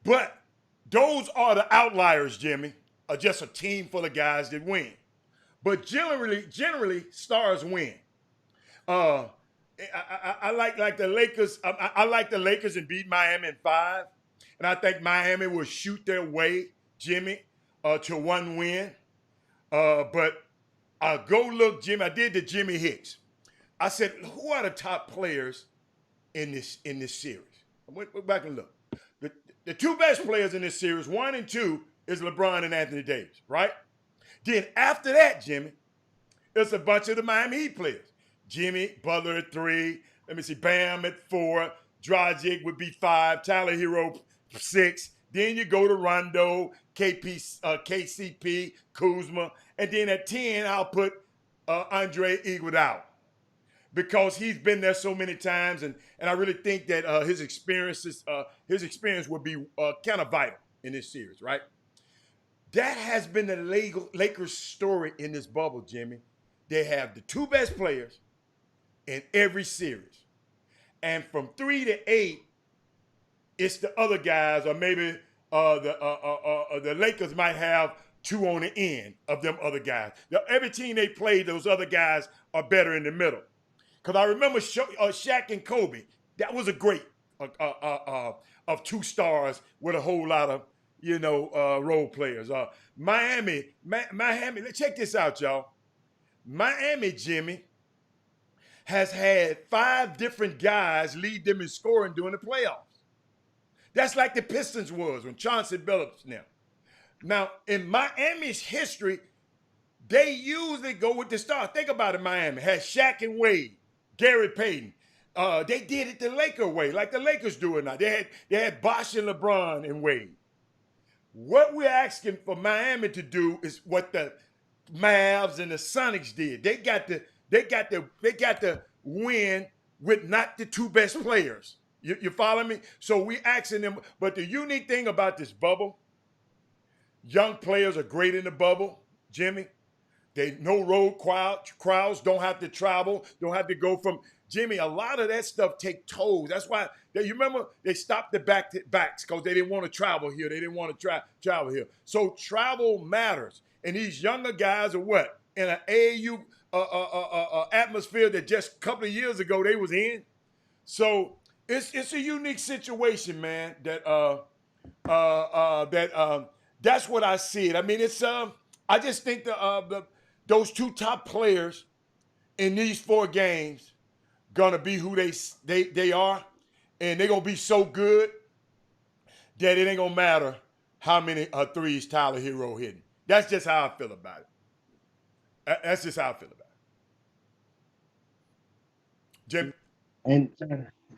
But those are the outliers, Jimmy. Are just a team full of guys that win. But generally, stars win. I like the Lakers. I like the Lakers and beat Miami in 5. And I think Miami will shoot their way, Jimmy, to one win. But go look, Jimmy. I did the Jimmy Hicks. I said, who are the top players in this series? I went back and looked. The two best players in this series, 1 and 2, is LeBron and Anthony Davis, right? Then after that, Jimmy, it's a bunch of the Miami Heat players. Jimmy Butler at 3. Let me see, Bam at 4. Dragic would be 5. Tyler Hero 6. Then you go to Rondo, KCP, Kuzma. And then at 10, I'll put Andre Iguodala. because he's been there so many times, and I really think that his experience would be kind of vital in this series, right? That has been the Lakers story in this bubble, Jimmy. They have the two best players in every series. And from 3 to 8, it's the other guys, or maybe the Lakers might have two on the end of them other guys. Every team they play, those other guys are better in the middle. Because I remember Shaq and Kobe. That was a great of two stars with a whole lot of role players. Miami. Check this out, y'all. Miami, Jimmy, has had 5 different guys lead them in scoring during the playoffs. That's like the Pistons was when Chauncey Billups now. Now, in Miami's history, they usually go with the stars. Think about it, Miami had Shaq and Wade, Gary Payton. They did it the Laker way, like the Lakers do it now. They had Bosh and LeBron and Wade. What we're asking for Miami to do is what the Mavs and the Sonics did. They got to win with not the two best players. You follow me? So we asking them. But the unique thing about this bubble, young players are great in the bubble, Jimmy. They no road crowds, don't have to travel, don't have to go from Jimmy. A lot of that stuff take tolls. That's why you remember they stopped the backs because they didn't want to travel here. They didn't want to travel here. So travel matters. And these younger guys are what? In an AAU atmosphere that just a couple of years ago they was in. So it's a unique situation, man. That's what I see it. I mean, it's I just think those two top players in these 4 games gonna be who they are, and they're gonna be so good that it ain't gonna matter how many threes Tyler Hero hitting. That's just how I feel about it. That's just how I feel about it. Jim? And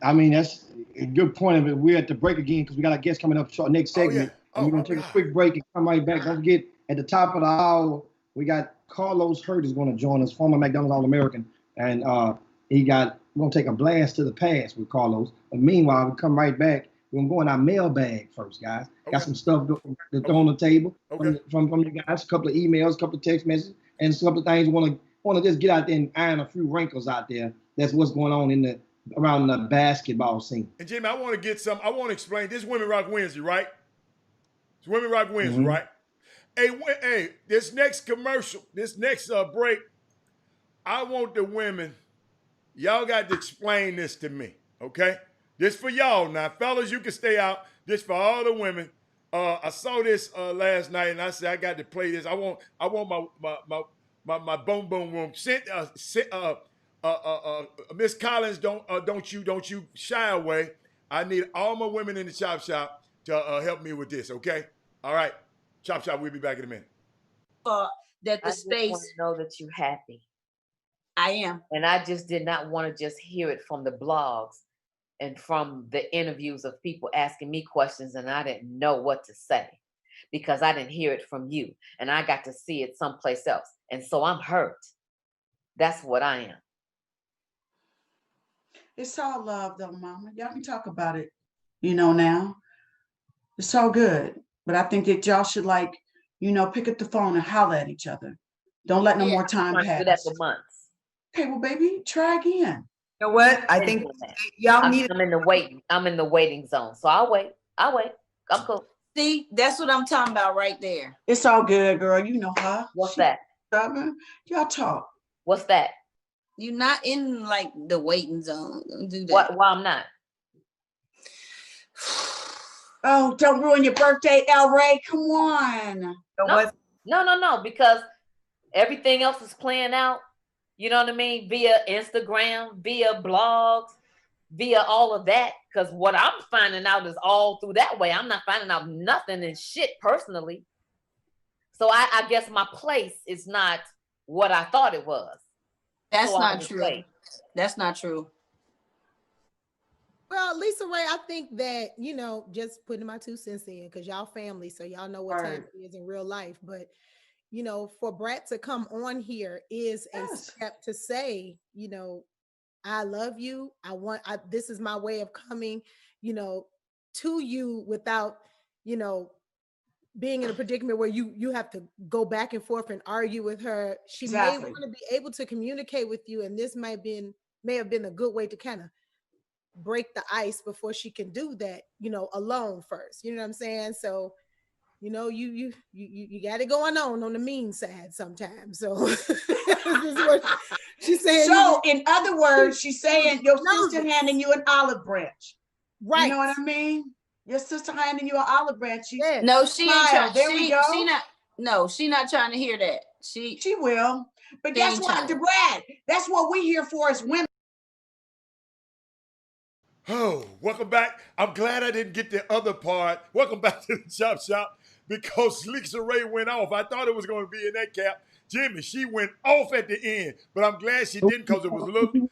I mean, that's a good point of it. We're at the break again because we got our guest coming up short next segment. And we're going to take a quick break and come right back. Don't forget, at the top of the hour, we got Carlos Hurt is going to join us, former McDonald's All-American. And we're going to take a blast to the past with Carlos. But meanwhile, we come right back. We're going to go in our mailbag first, guys. Okay. Got some stuff to throw on the table from the guys, a couple of emails, a couple of text messages, and a couple of things we want to just get out there and iron a few wrinkles out there. That's what's going on around the basketball scene. And Jimmy, I want to explain. This Women Rock Wednesday, right? It's Women Rock Wednesday, right? Hey, this next commercial, this next break, I want the women, y'all got to explain this to me, okay? This for y'all now. Fellas, you can stay out. This for all the women. I saw this last night, and I said, I got to play this. I want my boom boom room. Miss Collins, don't you shy away. I need all my women in the chop shop to help me with this, okay? All right. Chop shop, we'll be back in a minute. That the space. Want to know that you're happy. I am. And I just did not want to just hear it from the blogs and from the interviews of people asking me questions, and I didn't know what to say because I didn't hear it from you. And I got to see it someplace else. And so I'm hurt. That's what I am. It's all love, though, Mama. Y'all can talk about it, now. It's all good. But I think that y'all should, pick up the phone and holler at each other. Don't let no more time pass. Do that for months. Okay, well, baby, try again. You know what? I think y'all need. I'm in the waiting zone. So I'll wait. I'm cool. See, that's what I'm talking about right there. It's all good, girl. You know her. What's that? Stubborn. Y'all talk. What's that? You're not in the waiting zone. Don't do that. Why I'm not? Oh, don't ruin your birthday, El Ray. Come on. No, because everything else is playing out, you know what I mean? Via Instagram, via blogs, via all of that. Because what I'm finding out is all through that way. I'm not finding out nothing and shit personally. So I guess my place is not what I thought it was. That's not true. That's not true. Well, Lisa Ray, I think that, just putting my 2 cents in, because y'all family, so y'all know what time it is in real life. But, for Brat to come on here is a step to say, I love you. This is my way of coming, to you without, you know, being in a predicament where you have to go back and forth and argue with her. She may Exactly. want to be able to communicate with you, and this may have been a good way to kind of break the ice before she can do that, alone first. You know what I'm saying? So, you got it going on the mean side sometimes. So this is what she's saying. So, in other words, she's saying your sister nervous. handing you an olive branch. Right. You know what I mean? Your sister handing you an olive branch. Yes. No, she ain't Smile. trying. There we go. She not trying to hear that. She will. But She guess ain't what, trying. DeBrad? That's what we here for as women. Oh, welcome back. I'm glad I didn't get the other part. Welcome back to the Chop Shop, because Lisa Ray went off. I thought it was going to be in that cap. Jimmy, she went off at the end, but I'm glad she didn't, because it was a little.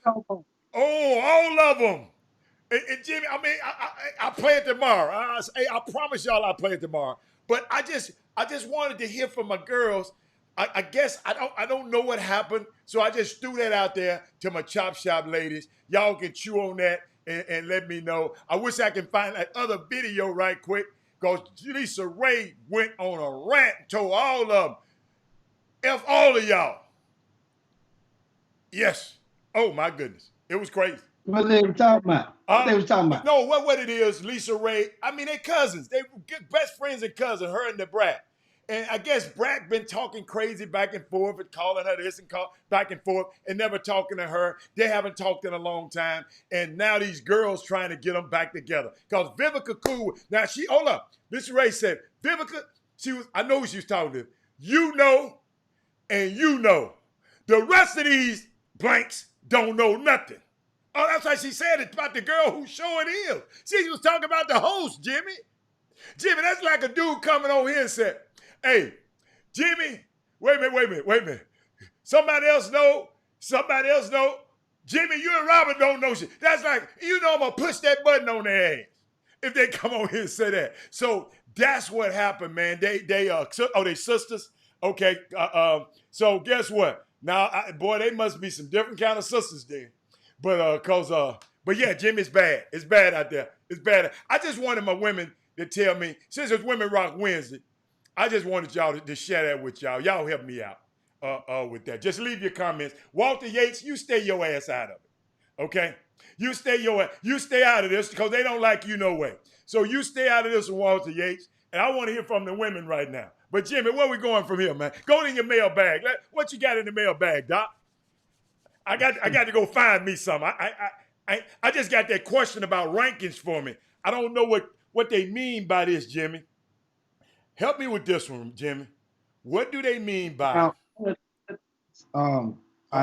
Oh, all of them. And Jimmy, I mean, I play it tomorrow. I promise y'all I'll play it tomorrow. But I just wanted to hear from my girls. I guess I don't know what happened, so I just threw that out there to my Chop Shop ladies. Y'all can chew on that and let me know. I wish I can find that other video right quick, because Lisa Ray went on a rant, told all of them, F all of y'all. Yes. Oh my goodness. It was crazy. What they were talking about? What they was talking about? No, what it is, Lisa Ray, I mean, they're cousins. They were good best friends and cousins, her and the Brat. And I guess Brat been talking crazy back and forth and calling her this and back and forth and never talking to her. They haven't talked in a long time. And now these girls trying to get them back together. Because Vivica Cool, now hold up. Lisa Ray said, Vivica, I know who she was talking to. You know, and you know. The rest of these blanks don't know nothing. Oh, that's why she said it about the girl whose show it is. She was talking about the host, Jimmy. Jimmy, that's like a dude coming over here and said, hey, Jimmy, wait a minute. Somebody else know. Jimmy, you and Robert don't know shit. That's like, I'm going to push that button on their ass if they come over here and say that. So that's what happened, man. They sisters? Okay, so guess what? Now, boy, they must be some different kind of sisters there. But yeah, Jimmy, it's bad. It's bad out there. It's bad. I just wanted my women to tell me, since it's Women Rock Wednesday, I just wanted y'all to share that with y'all. Y'all help me out with that. Just leave your comments. Walter Yates, you stay your ass out of it. Okay? You stay out of this, because they don't like you no way. So you stay out of this with Walter Yates. And I want to hear from the women right now. But Jimmy, where we going from here, man? Go in your mailbag. What you got in the mailbag, Doc? I got to go find me some. I just got that question about rankings for me. I don't know what they mean by this, Jimmy. Help me with this one, Jimmy. What do they mean by? I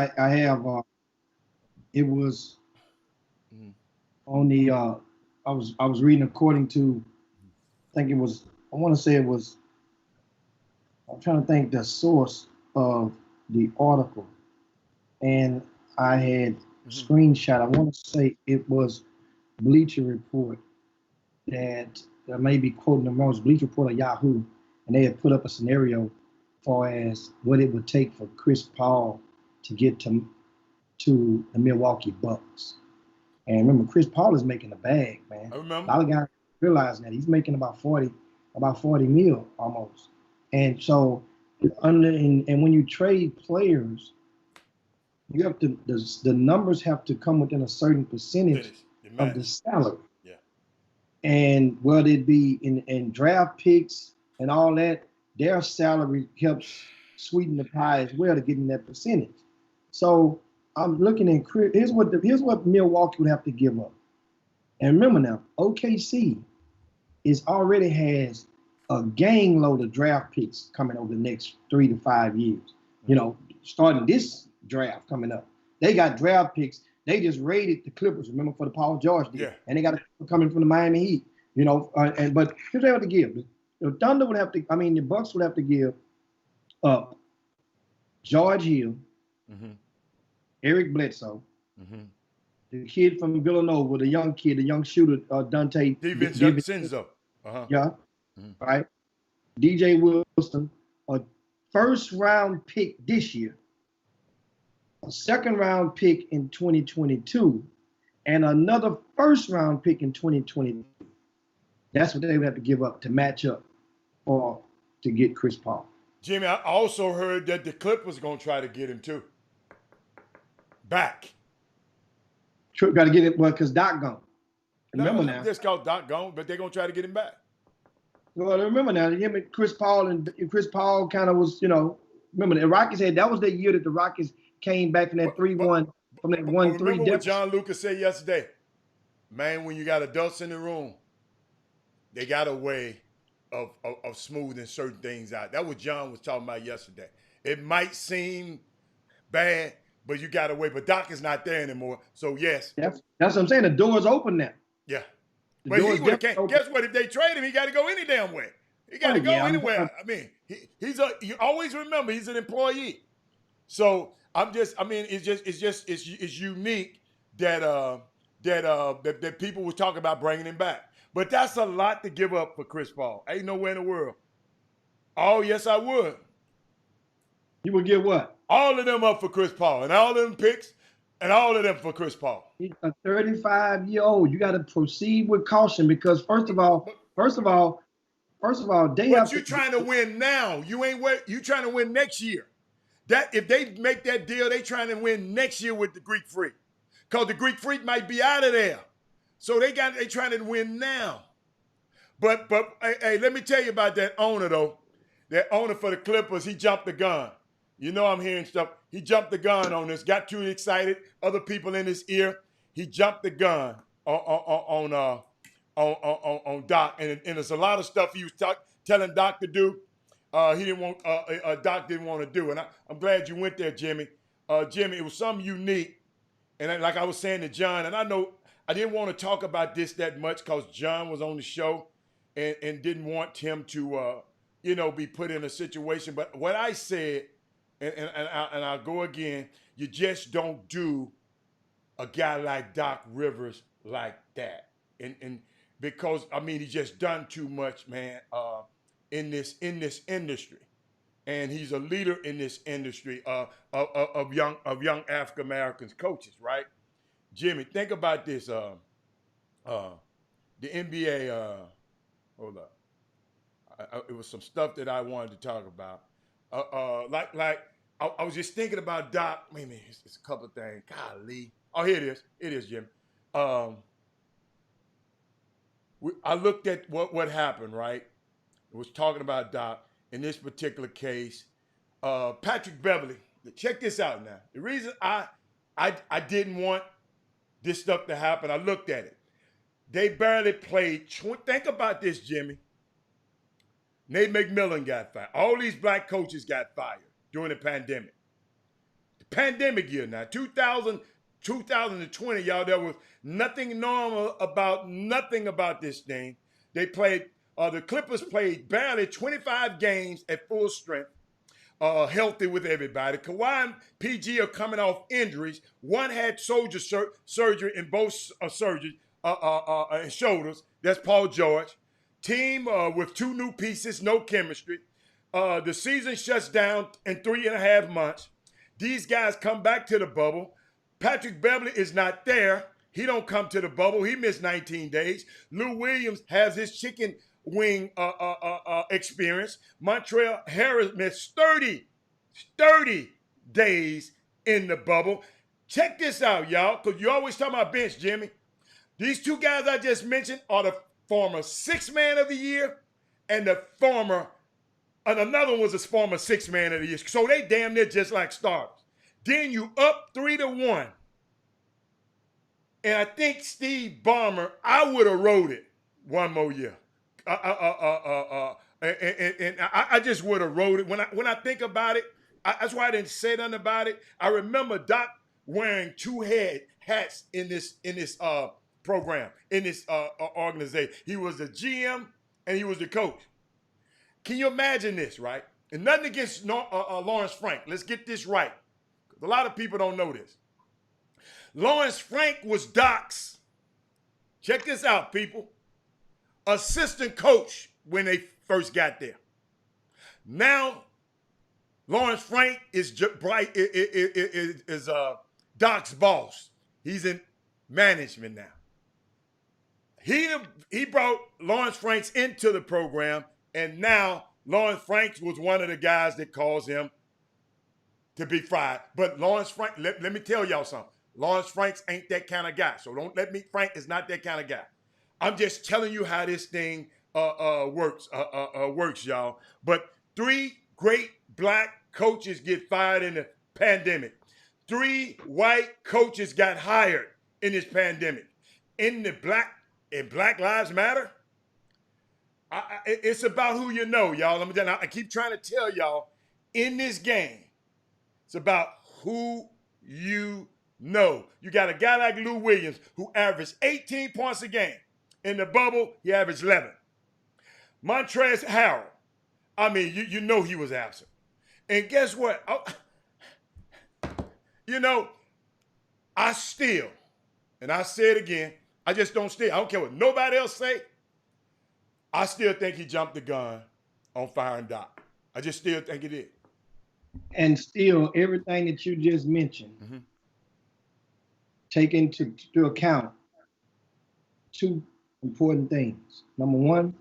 have. It was on the. I was reading according to. I think it was. I want to say it was. I'm trying to think the source of the article, and I had screenshot. I want to say it was Bleacher Report that I may be quoting them wrong. It was Bleacher Report or Yahoo, and they had put up a scenario far as what it would take for Chris Paul to get to the Milwaukee Bucks. And remember, Chris Paul is making a bag, man. I remember. A lot of guys realizing that he's making about 40 mil almost. And so, and when you trade players, you have to the numbers have to come within a certain percentage of the salary. Yeah. And whether it be in draft picks and all that, their salary helps sweeten the pie as well to get in that percentage. So I'm looking at here's what Milwaukee would have to give up. And remember now, OKC already has a gang load of draft picks coming over the next 3 to 5 years. Starting this draft coming up, they got draft picks. They just raided the Clippers, remember, for the Paul George deal. Yeah. And they got a coming from the Miami Heat. But here's what they have to give. The Thunder would have to. I mean, the Bucks would have to give up George Hill, Eric Bledsoe, the kid from Villanova, the young shooter, Dante DiVincenzo. Yeah, right. DJ Wilson, a first round pick this year, a second round pick in 2022, and another first round pick in 2020. That's what they would have to give up to match up or to get Chris Paul. Jimmy, I also heard that the Clippers going to try to get him too. Back. Got to get it, well, because Doc gone. Remember no, now. Just called Doc gone, but they're going to try to get him back. Well, remember now, him and Chris Paul kind of was, remember the Rockets had, that was the year that the Rockets came back from that 3-1, from that 1-3 Remember what deficit. John Lucas said yesterday? Man, when you got adults in the room, they got a way of smoothing certain things out. That was John was talking about yesterday. It might seem bad, but you got a way. But Doc is not there anymore. So, yes. That's what I'm saying. The door's open now. Yeah. The But he door's would have definitely came. open. Guess what? If they trade him, he got to go any damn way. He got to go anywhere. I mean, you always remember he's an employee. So it's unique that people were talking about bringing him back. But that's a lot to give up for Chris Paul. Ain't nowhere in the world. Oh, yes, I would. You would get what? All of them up for Chris Paul, and all of them picks, and all of them for Chris Paul. He's a 35-year-old. You got to proceed with caution because first of all, they have. But you're trying to win now. You trying to win next year. That if they make that deal, they trying to win next year with the Greek Freak, because the Greek Freak might be out of there. So they trying to win now. But hey, let me tell you about that owner though. That owner for the Clippers, he jumped the gun. You know I'm hearing stuff. He jumped the gun on this. Got too excited. Other people in his ear. He jumped the gun on Doc, and there's a lot of stuff he was telling Doc to do. He didn't want. Doc didn't want to do, and I'm glad you went there, Jimmy. Jimmy, it was something unique, and like I was saying to John, and I know I didn't want to talk about this that much because John was on the show, and didn't want him to, be put in a situation. But what I said, and I'll go again, you just don't do a guy like Doc Rivers like that, and because he just done too much, man, in this industry, and he's a leader in this industry of young African Americans coaches, right? Jimmy, think about this. The NBA. Hold up. It was some stuff that I wanted to talk about. I was just thinking about Doc. Maybe it's a couple of things. Golly. Oh, here it is. It is, Jim. I looked at what happened, right? It was talking about Doc in this particular case. Patrick Beverley. Check this out now. The reason I didn't want this stuff to happen, I looked at it. They barely played. Think about this, Jimmy. Nate McMillan got fired. All these black coaches got fired during the pandemic. The pandemic year now, 2020, y'all, there was nothing normal about this thing. They played, the Clippers played barely 25 games at full strength, healthy with everybody. Kawhi and PG are coming off injuries. One had surgery in both shoulders. That's Paul George. Team with 2 new pieces, no chemistry. The season shuts down in 3.5 months. These guys come back to the bubble. Patrick Beverley is not there. He don't come to the bubble. He missed 19 days. Lou Williams has his chicken wing experience. Montreal Harris missed 30 days in the bubble. Check this out, y'all, because you always talk about bench, Jimmy. These 2 guys I just mentioned are the former 6th man of the year, and another one was a former 6th man of the year. So they damn near just like starters. Then you up 3-1. And I think Steve Ballmer, I would have rode it one more year. And I just would have rode it. When I think about it, that's why I didn't say nothing about it. I remember Doc wearing 2 hats in this program, in this organization. He was the GM and he was the coach. Can you imagine this, right? And nothing against Lawrence Frank. Let's get this right. A lot of people don't know this. Lawrence Frank was Doc's, check this out, people, assistant coach when they first got there. Now, Lawrence Frank is Doc's boss. He's in management now. He brought Lawrence Franks into the program, and now Lawrence Franks was one of the guys that caused him to be fired. But Lawrence Frank, let me tell y'all something. Lawrence Franks ain't that kind of guy. So don't let me, Frank is not that kind of guy. I'm just telling you how this thing works, y'all. But 3 great black coaches get fired in the pandemic. 3 white coaches got hired in this pandemic. In Black Lives Matter, it's about who you know, y'all. I keep trying to tell y'all, in this game, it's about who you know. You got a guy like Lou Williams who averaged 18 points a game. In the bubble, he averaged 11. Montrezl Harrell, I mean, you know he was absent. And guess what? I still, and I say it again, I just don't still. I don't care what nobody else say. I still think he jumped the gun on firing Doc. I just still think he did. And still, everything that you just mentioned, take into account 2 important things. Number 1,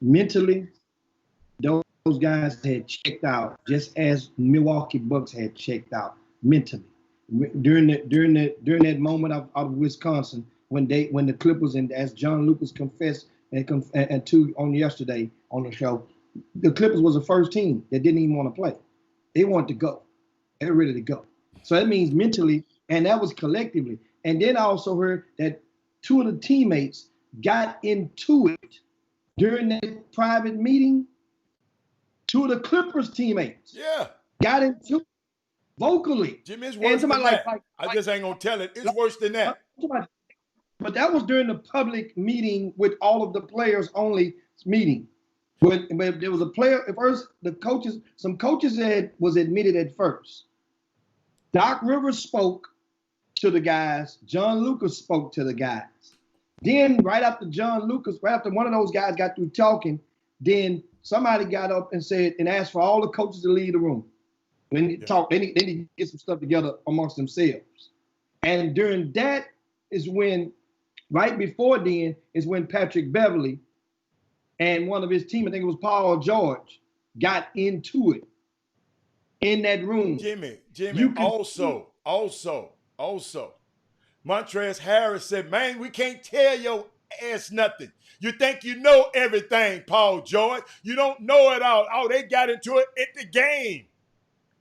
mentally, those guys had checked out, just as Milwaukee Bucks had checked out mentally. During that moment of Wisconsin, when the Clippers, and as John Lucas confessed and on yesterday on the show, the Clippers was the first team that didn't even want to play. They wanted to go. They were ready to go. So that means mentally, and that was collectively. And then I also heard that 2 of the teammates got into it during that private meeting. 2 of the Clippers teammates got into it vocally. Jimmy, it's worse than that. I just ain't gonna tell it. It's worse than that. But that was during the public meeting with all of the players only meeting. When there was a player at first, some coaches was admitted at first. Doc Rivers spoke to the guys. John Lucas spoke to the guys. Then right after one of those guys got through talking, then somebody got up and said and asked for all the coaches to leave the room. When they talk, they need to get some stuff together amongst themselves. And during that is when, right before then, is when Patrick Beverly and one of his team, I think it was Paul George, got into it in that room. Jimmy, also, Montrezl Harrell said, man, we can't tell your ass nothing. You think you know everything, Paul George. You don't know it all. Oh, they got into it at the game.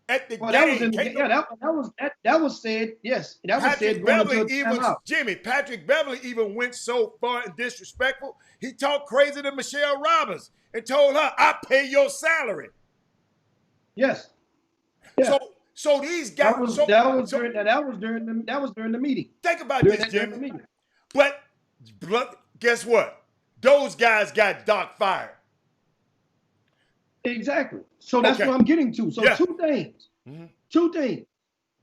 That was said. Yes, that was said. Patrick Beverly even went so far and disrespectful. He talked crazy to Michelle Robbins and told her, "I pay your salary." Yes. Yeah. So these guys. That was during the meeting. Think about this, Jimmy. But guess what? Those guys got Doc fired. Exactly. So that's what I'm getting to. So 2 things. 2 things.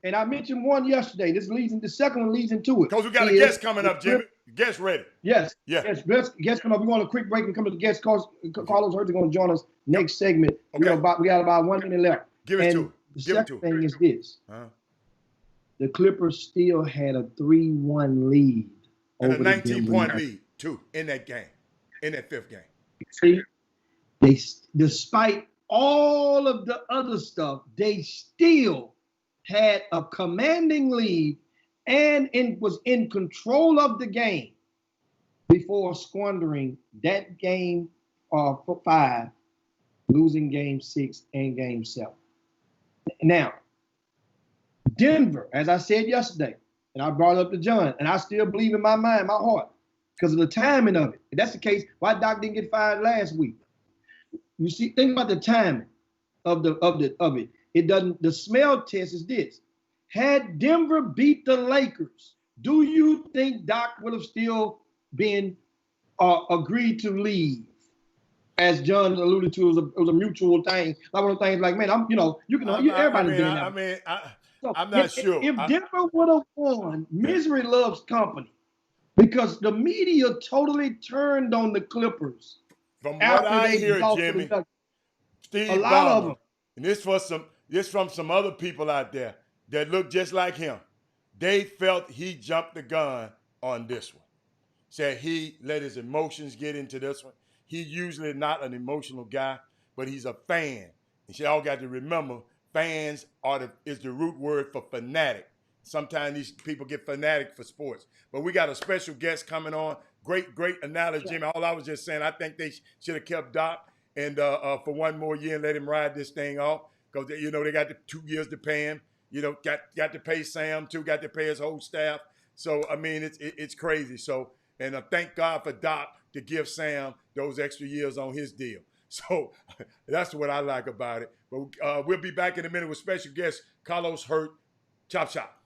And I mentioned one yesterday. The second one leads into it. Because we got a guest coming up, Jimmy. Guest ready. Yes. Yeah. Yes. Guest coming up. We're going on a quick break and come to the guest. Carlos Hurts is going to join us next segment. Okay. We got about 1 minute left. Give it to him. The second thing is this. The Clippers still had a 3-1 lead. And a 19-point lead, too, in that game. In that 5th game. See? Despite all of the other stuff, they still had a commanding lead and was in control of the game before squandering that game for 5, losing game 6 and game 7. Now, Denver, as I said yesterday, and I brought it up to John, and I still believe in my mind, my heart, because of the timing of it. If that's the case, why Doc didn't get fired last week? You see, think about the timing of it. It doesn't. The smell test is this: had Denver beat the Lakers, do you think Doc would have still been agreed to leave? As John alluded to, it was a mutual thing. Like one of the things, like, man, everybody's doing that. I'm not sure. If Denver would have won, misery loves company, because the media totally turned on the Clippers. From what I hear, Jimmy, a lot of them. and this from some other people out there that look just like him. They felt he jumped the gun on this one. Said he let his emotions get into this one. He usually not an emotional guy, but he's a fan. And y'all got to remember, fans is the root word for fanatic. Sometimes these people get fanatic for sports. But we got a special guest coming on. Great analogy, Jimmy. All I was just saying, I think they should have kept Doc and for one more year and let him ride this thing off, because they got the 2 years to pay him. Got to pay Sam too. Got to pay his whole staff. So I mean, it's crazy. So and thank God for Doc to give Sam those extra years on his deal. So that's what I like about it. But we'll be back in a minute with special guest Carlos Hurt, Chop Shop.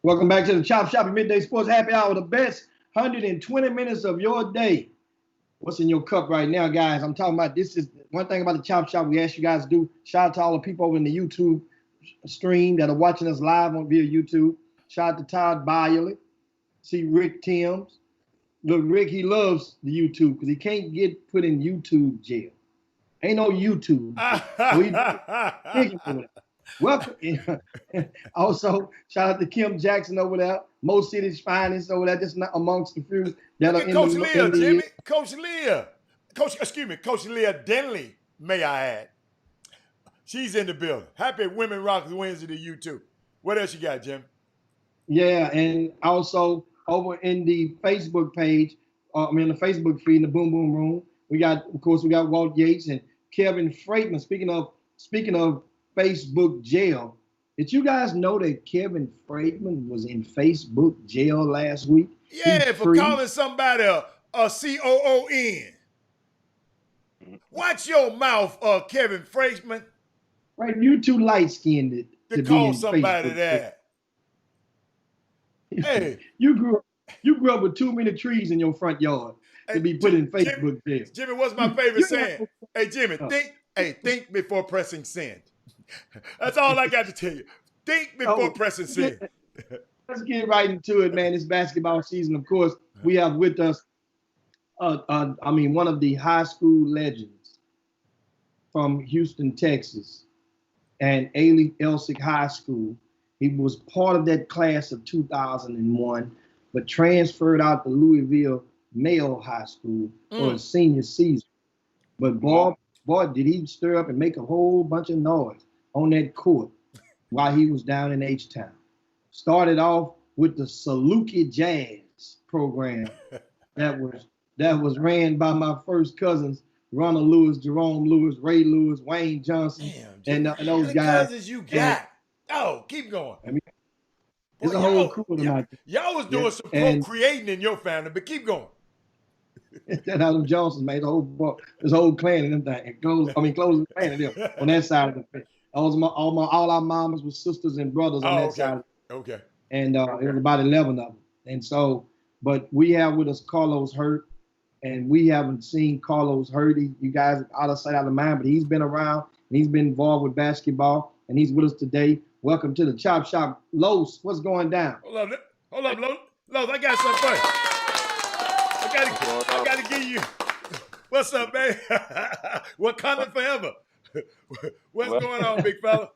Welcome back to the Chop Shop Midday Sports Happy Hour, the best 120 minutes of your day. What's in your cup right now, guys? I'm talking about, this is one thing about the Chop Shop we ask you guys to do. Shout out to all the people over in the YouTube stream that are watching us live via YouTube. Shout out to Todd Byerly. See Rick Timms. Look, Rick, he loves the YouTube because he can't get put in YouTube jail. Ain't no YouTube. So welcome. Also, shout out to Kim Jackson over there, Mo City's finest over there, just not amongst the few that are in Coach the Leah, Jimmy. Coach Leah Denley, may I add. She's in the building. Happy Women Rock Wednesday to you too. What else you got, Jim? Yeah, and also over in the Facebook page, the Facebook feed in the Boom Boom Room, we got Walt Yates and Kevin Freightman. Speaking of Facebook jail, did you guys know that Kevin Freightman was in Facebook jail last week? Yeah, for calling somebody a COON. Watch your mouth, Kevin Freightman. Right, you too light-skinned to call somebody that. Hey, you grew up with too many trees in your front yard to be put in Facebook jail. Jimmy, what's my favorite saying? Hey, Jimmy, think before pressing send. That's all I got to tell you. Think before pressing send. Let's get right into it, man. It's basketball season. Of course, we have with us, one of the high school legends from Houston, Texas, and Ailey Elsick High School. He was part of that class of 2001, but transferred out to Louisville Male High School for his senior season. But boy, did he stir up and make a whole bunch of noise on that court while he was down in H-Town. Started off with the Saluki Jazz program that was ran by my first cousins, Ronald Lewis, Jerome Lewis, Ray Lewis, Wayne Johnson, and those guys. Cousins you got. Keep going. I mean, there's a whole crew of them out there. Y'all was doing some procreating in your family, but keep going. That Adam Johnson made this whole clan of them things. Close the clan of them on that side of the fence. All our mamas were sisters and brothers on that side. Okay. And there was about 11 of them. And so, but we have with us Carlos Hurt, and we haven't seen Carlos Hurt. You guys out of sight, out of mind, but he's been around and he's been involved with basketball, and he's with us today. Welcome to the Chop Shop. Los, what's going down? Hold up, Los, I got something for you. I gotta give you. What's up, man? Wakanda forever. What's going on, big fella?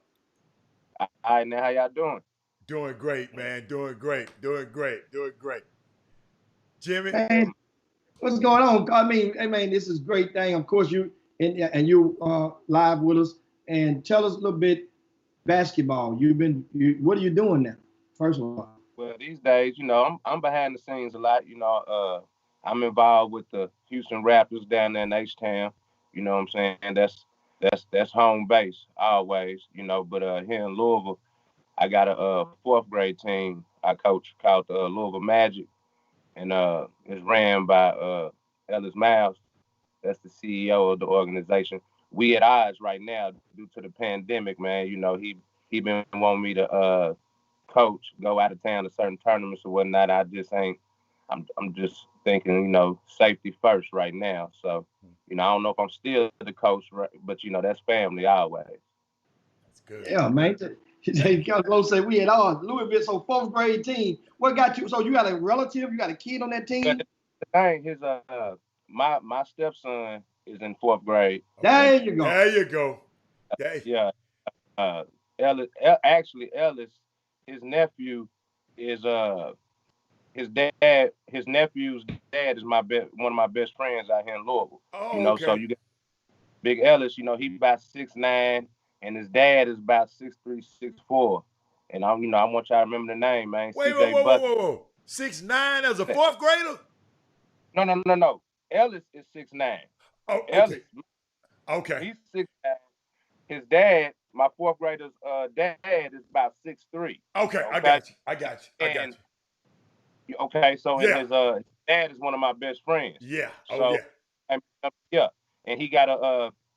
All right, now how y'all doing? Doing great, man. Doing great. Jimmy, man, what's going on? I mean, this is a great thing. Of course, you live with us, and tell us a little bit basketball. What are you doing now? First of all. Well, these days, I'm behind the scenes a lot. I'm involved with the Houston Raptors down there in H-Town. You know what I'm saying? That's home base always. But here in Louisville, I got a fourth grade team I coach called the Louisville Magic, and it's ran by Ellis Miles. That's the CEO of the organization. We at odds right now due to the pandemic, man. He been wanting me to coach go out of town to certain tournaments or whatnot. I just ain't. I'm just thinking, you know, safety first right now. So, you know, I don't know if I'm still the coach, right? But you know, that's family always. That's good. Yeah, man. Carlos said we had ours. Louisville, so fourth grade team. What got you? So you got a relative? You got a kid on that team? But the thing, my stepson is in fourth grade. There you go. There you go. There. Yeah, Ellis. Actually, Ellis, his nephew is his dad. His nephew's dad is one of my best friends out here in Louisville. Oh, You know, okay. so you got Big Ellis. You know, he about 6'9", and his dad is about 6'3", 6'4". And I want y'all to remember the name, man. Wait, CJ whoa. Bucket. 6'9" as a fourth grader? No. Ellis is 6'9". Oh, okay. Ellis, Okay. he's 6'9". His dad, my fourth grader's dad, is about 6'3". Okay, I got you. Okay, so Yeah. his dad is one of my best friends. Yeah. So Oh, yeah. yeah, and he got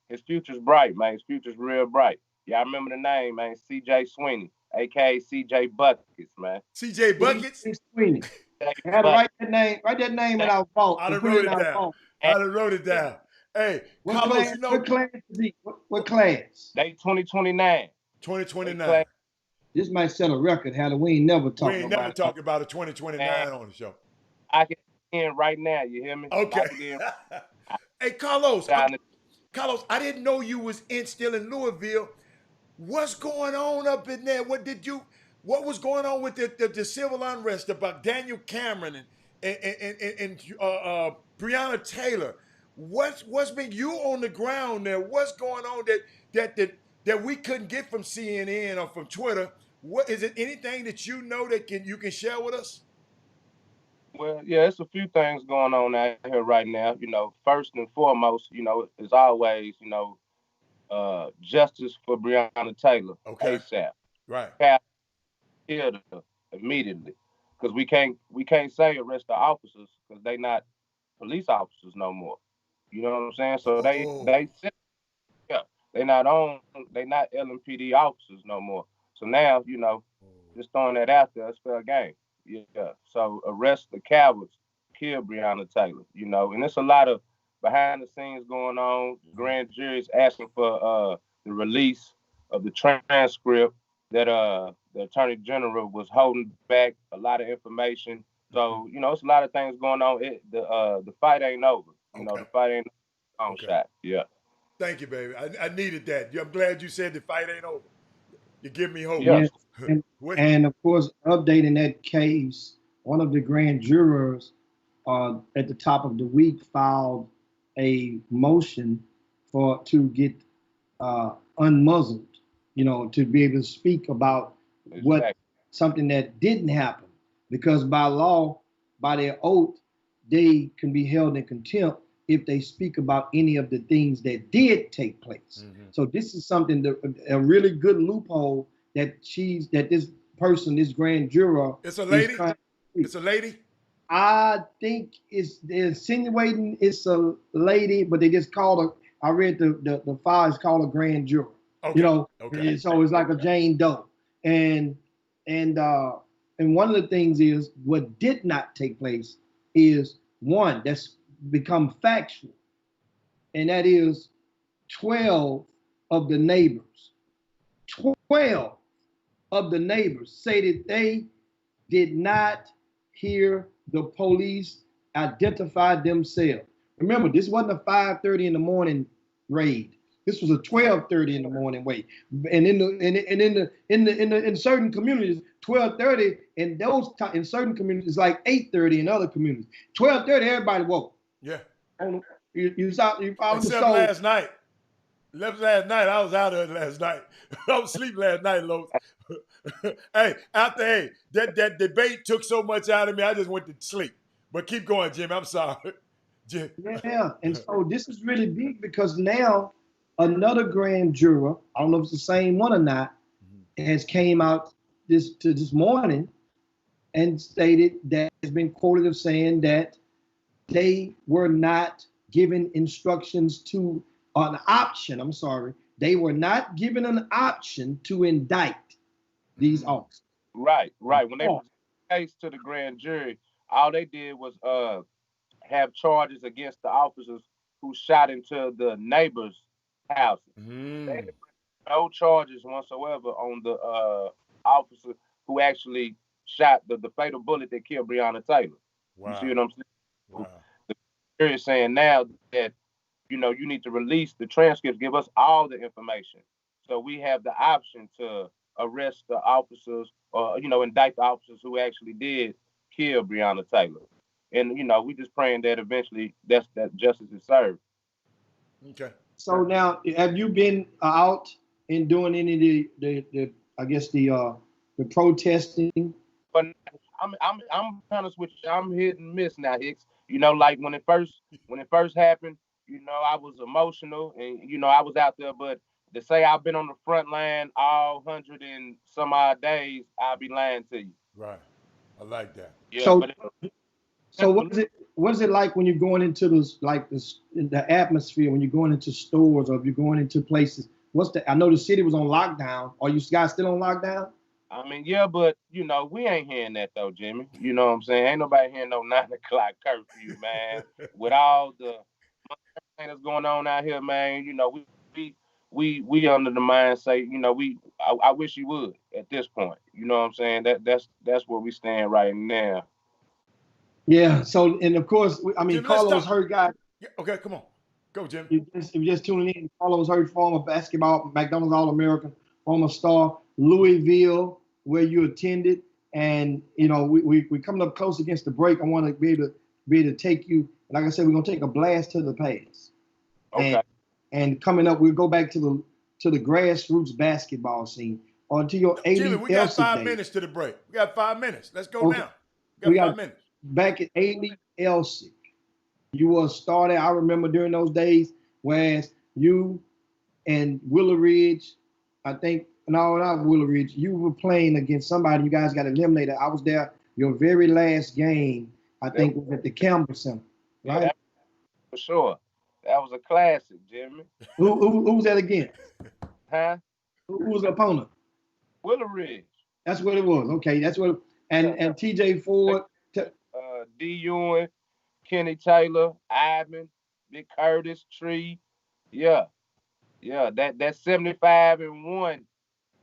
his future's bright, man. His future's real bright. Y'all remember the name, man? CJ Sweeney, aka CJ Buckets, man. CJ Buckets? Sweeney. I had to write that name. Write that name in our vault. I done wrote it down. Hey, What Carlos, class? you know. What class is he? What class? They 2029. 2029. This might set a record. Halloween never talk We ain't about never it. talk about a 2029 on the show. I can in right now. You hear me? Okay. Hey, Carlos, I didn't know you was still in Louisville. What's going on up in there? What was going on with the civil unrest about Daniel Cameron and Breonna Taylor? What's been you on the ground there? What's going on that we couldn't get from CNN or from Twitter? What is it? Anything that you know that you can share with us? Well, yeah, it's a few things going on out here right now. You know, first and foremost, you know, as always, you know, justice for Breonna Taylor. Okay. ASAP. Right. Killed her immediately. Because we can't say arrest the officers because they not police officers no more. You know what I'm saying? So they not LMPD officers no more. So now, you know, just throwing that out there, it's fair game. Yeah. So arrest the cowards, kill Breonna Taylor, you know, and it's a lot of behind the scenes going on. The grand jury's asking for the release of the transcript that the attorney general was holding back a lot of information. So, you know, it's a lot of things going on. The fight ain't over. You know, the fight ain't on shot. Yeah. Thank you, baby. I needed that. I'm glad you said the fight ain't over. You give me hope. Yes. And of course, updating that case, one of the grand jurors at the top of the week filed a motion to get unmuzzled, you know, to be able to speak about something that didn't happen, because by law, by their oath, they can be held in contempt if they speak about any of the things that did take place. So this is something a really good loophole that this person, this grand juror, it's a lady. It's a lady. I think they're insinuating it's a lady, but they just called her. I read the file is called a grand juror. Okay. You know, okay. So it's like a Jane Doe. And one of the things is what did not take place is one that's become factual, and that is 12 of the neighbors. 12 of the neighbors say that they did not hear the police identify themselves. Remember, this wasn't a 5:30 in the morning raid. This was a 12:30 in the morning raid. And in certain communities, 12:30 in certain communities, like 8:30 in other communities. 12:30, everybody woke. Yeah. You followed the show. Last night. I was out of it last night. I was asleep last night, Los. That debate took so much out of me, I just went to sleep. But keep going, Jim. I'm sorry. Jim. Yeah, and so this is really big because now another grand juror, I don't know if it's the same one or not, has came out this morning and stated that has been quoted as saying that they were not given instructions to an option. They were not given an option to indict these officers. Right. When they Oh, presented the case to the grand jury, all they did was have charges against the officers who shot into the neighbors' houses. They Mm. didn't bring no charges whatsoever on the officer who actually shot the fatal bullet that killed Breonna Taylor. You see Wow. what I'm saying? So Wow. the jury is saying now that you need to release the transcripts, give us all the information, so we have the option to arrest the officers or indict the officers who actually did kill Breonna Taylor. And we just praying that eventually that justice is served. Okay. so now, have you been out and doing any of the I guess the protesting? But I'm honest with you, I'm hit and miss now, Hicks. Like when it first happened, I was emotional and I was out there, but to say I've been on the front line all 100 and some odd days, I'll be lying to you. Right. I like that. Yeah, So but so what is it like when you're going into the atmosphere when you're going into stores or if you're going into places? I know the city was on lockdown. Are you guys still on lockdown? I mean, yeah, but we ain't hearing that though, Jimmy. You know what I'm saying? Ain't nobody hearing no 9 o'clock curfew, man. With all the thing that's going on out here, man, we under the mindset, I wish you would at this point. You know what I'm saying? That's where we stand right now. Yeah. So and of course, I mean Jimmy, let's Carlos stop. Hurd guy. Yeah, okay, come on. Go, Jimmy. If you're just tuning in, Carlos Hurd, former basketball McDonald's All-American, former star, Louisville, where you attended, and we coming up close against the break. I want to be able to take you. Like I said, we're gonna take a blast to the past. Okay. And coming up, we'll go back to the grassroots basketball scene or to your Jimmy, Ailey we got Elsie 5 days. minutes to the break. We got 5 minutes. Let's go Okay. now. We We got got 5 minutes. back at Ailey Elsie. You were a starter. I remember during those days, whereas you and Willow Ridge, I think, no, not Willow Ridge, you were playing against somebody. You guys got eliminated. I was there. Your very last game, I think, was at the Campbell Center, right? Yeah, for sure. That was a classic, Jimmy. Who was that against? Huh? Who was the opponent? Willow Ridge. That's what it was. Okay, that's what. And TJ Ford. D. Ewing, Kenny Taylor, Ivan, Big Curtis, Tree. Yeah. That 75-1,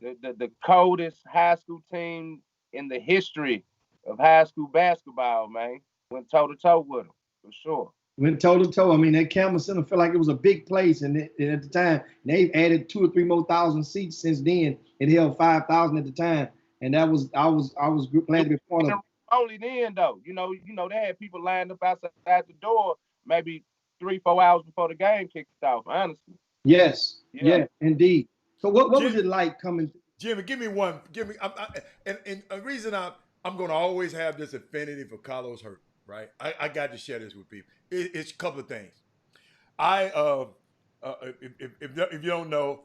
the coldest high school team in the history of high school basketball, man. Went toe to toe with them, for sure. Went toe to toe. I mean, that Campbell Center felt like it was a big place, and at the time, they've added 2 or 3 more thousand seats since then. It held 5,000 at the time, and I was glad to be part of it. Only then, though, they had people lined up outside the door maybe 3-4 hours before the game kicked off. Honestly. Yes. Yeah. Yeah, indeed. So what was it like coming? Jimmy, give me one. And a reason I'm going to always have this affinity for Carlos Hurd, right? I got to share this with people. It's a couple of things. If you don't know,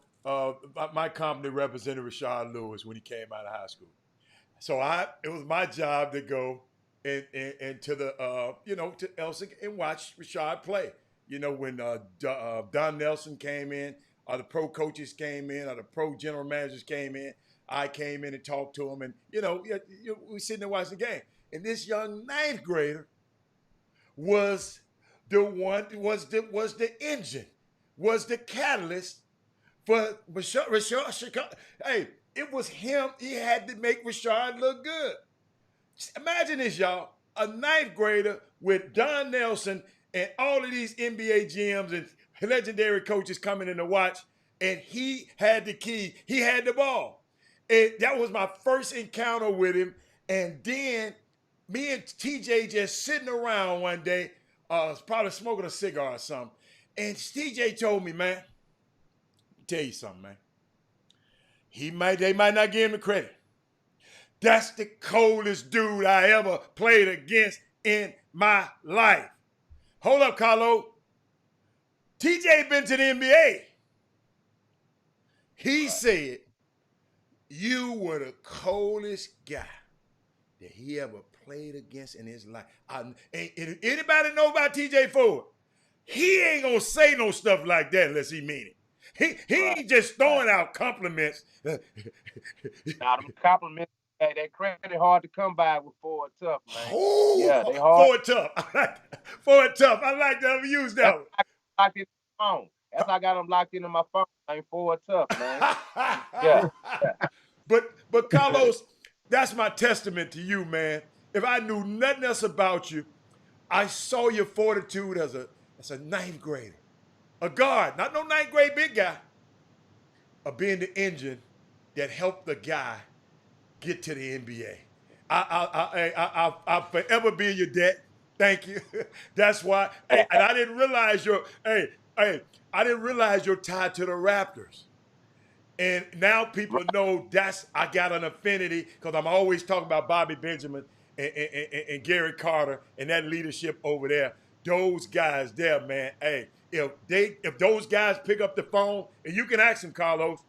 my company represented Rashard Lewis when he came out of high school. So it was my job to go into the to Elsik and watch Rashard play. When Don Nelson came in, or the pro coaches came in, or the pro general managers came in, I came in and talked to them, and we sitting there watching the game. And this young 9th grader was the engine, was the catalyst for Rashard. Hey, it was him. He had to make Rashard look good. Imagine this, y'all. A 9th grader with Don Nelson and all of these NBA GMs and legendary coaches coming in to watch, and he had the key. He had the ball. And that was my first encounter with him. And then me and TJ just sitting around one day, probably smoking a cigar or something. And TJ told me, man, tell you something, man. They might not give him the credit. That's the coldest dude I ever played against in my life. Hold up, Carlo. TJ been to the NBA. He said, you were the coldest guy that he ever played against in his life. Anybody know about TJ Ford? He ain't gonna say no stuff like that unless he mean it. He ain't just throwing out compliments. Now, them compliments Hey, that credit hard to come by with Ford Tough, man. Oh, Yeah, they hard. Forward tough. I like that. Forward tough. I like that. I'm gonna use that That's one. how I locked in my phone. That's how I got them locked into my phone. Ain't Ford Tough, man. Yeah. but Carlos, that's my testament to you, man. If I knew nothing else about you, I saw your fortitude as a ninth grader, a guard, not no ninth grade big guy, of being the engine that helped the guy get to the NBA. I'll forever be in your debt. Thank you. That's why. Hey, and I didn't realize I didn't realize you're tied to the Raptors. And now people know I got an affinity because I'm always talking about Bobby Benjamin and Gary Carter and that leadership over there. Those guys there, man. Hey, if those guys pick up the phone, and you can ask them, Carlos,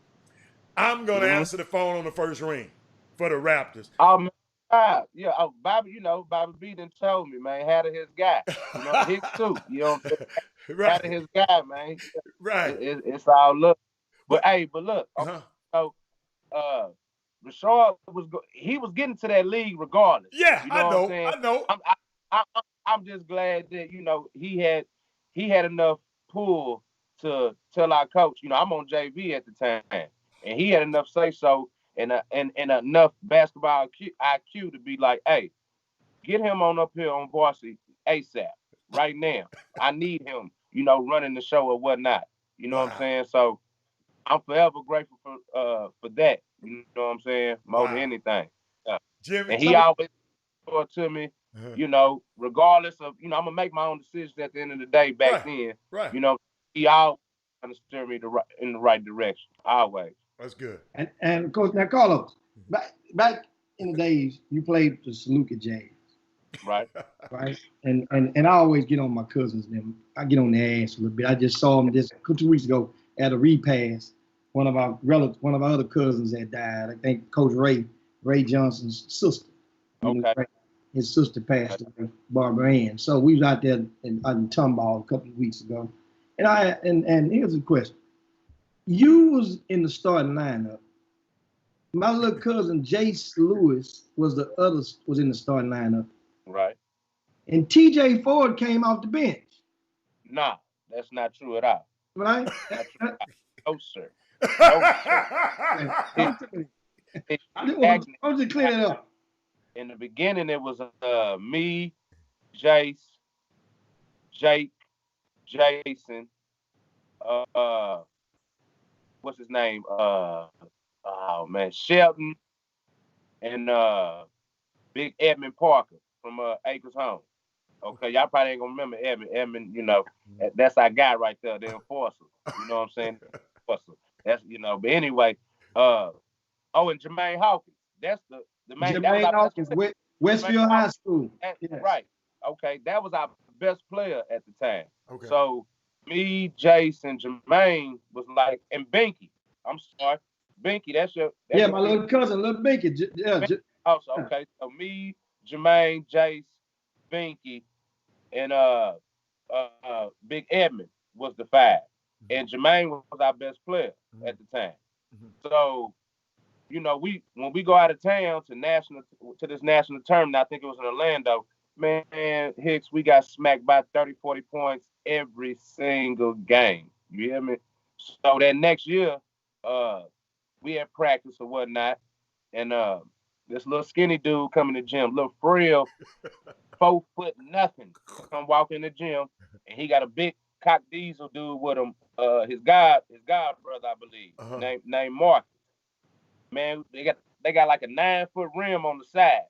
I'm gonna answer the phone on the first ring for the Raptors. Yeah, Bobby, Bobby B done told me, man, had his guy. His too. Right. Had his guy, man. Right. It's all look. But look, so Rashard he was getting to that league regardless. Yeah, you know what I'm saying? I know. I'm just glad that he had enough pull to tell our coach. I'm on JV at the time, and he had enough say so and enough basketball IQ to be like, hey, get him on up here on varsity ASAP right now. I need him, running the show or whatnot. You know what I'm saying? So I'm forever grateful for that. You know what I'm saying? More than anything. Jimmy, and he always talked to me, regardless of, I'm gonna make my own decisions at the end of the day. Back then, he always trying to steer me in the right direction. Always. That's good. And of course, now Carlos, back in the days, you played the Saluka Jazz. Right. Right. And I always get on my cousins and them. I get on their ass a little bit. I just saw them just 2 weeks ago at a repass. One of our other cousins had died. I think Coach Ray Johnson's sister. Okay. His sister passed away, Barbara Ann. So we was out there in Tomball a couple of weeks ago. And here's a question. You was in the starting lineup. My little cousin Jace Lewis was in the starting lineup. Right. And TJ Ford came off the bench. Nah, that's not true at all. Right? No, sir. I was just clear it up. In the beginning, it was me, Jace, Jake, Jason, what's his name? Shelton, and Big Edmund Parker from Acres Home. Okay, y'all probably ain't gonna remember Edmund. Edmund, that's our guy right there, the enforcer. You know what I'm saying? Enforcer. That's but anyway, and Jermaine Hawkins. That's the main. Jermaine Hawkins, Westfield High School. Yes. Right. Okay, that was our best player at the time. Okay. So me, Jace, and Jermaine was like, and Binky. I'm sorry, Binky. That's my little cousin, little Binky. Also, okay. So me, Jermaine, Jace, Binky, and Big Edmund was the 5, and Jermaine was our best player at the time. So, when we go out of town to this national tournament, I think it was in Orlando, man, Hicks, we got smacked by 30, 40 points every single game. You hear me? So that next year, we had practice or whatnot, and this little skinny dude come in the gym, little frail, 4 foot nothing, come walk in the gym, and he got a big cock diesel dude with him, his god brother, I believe, named Marcus. Man, they got like a 9-foot rim on the side.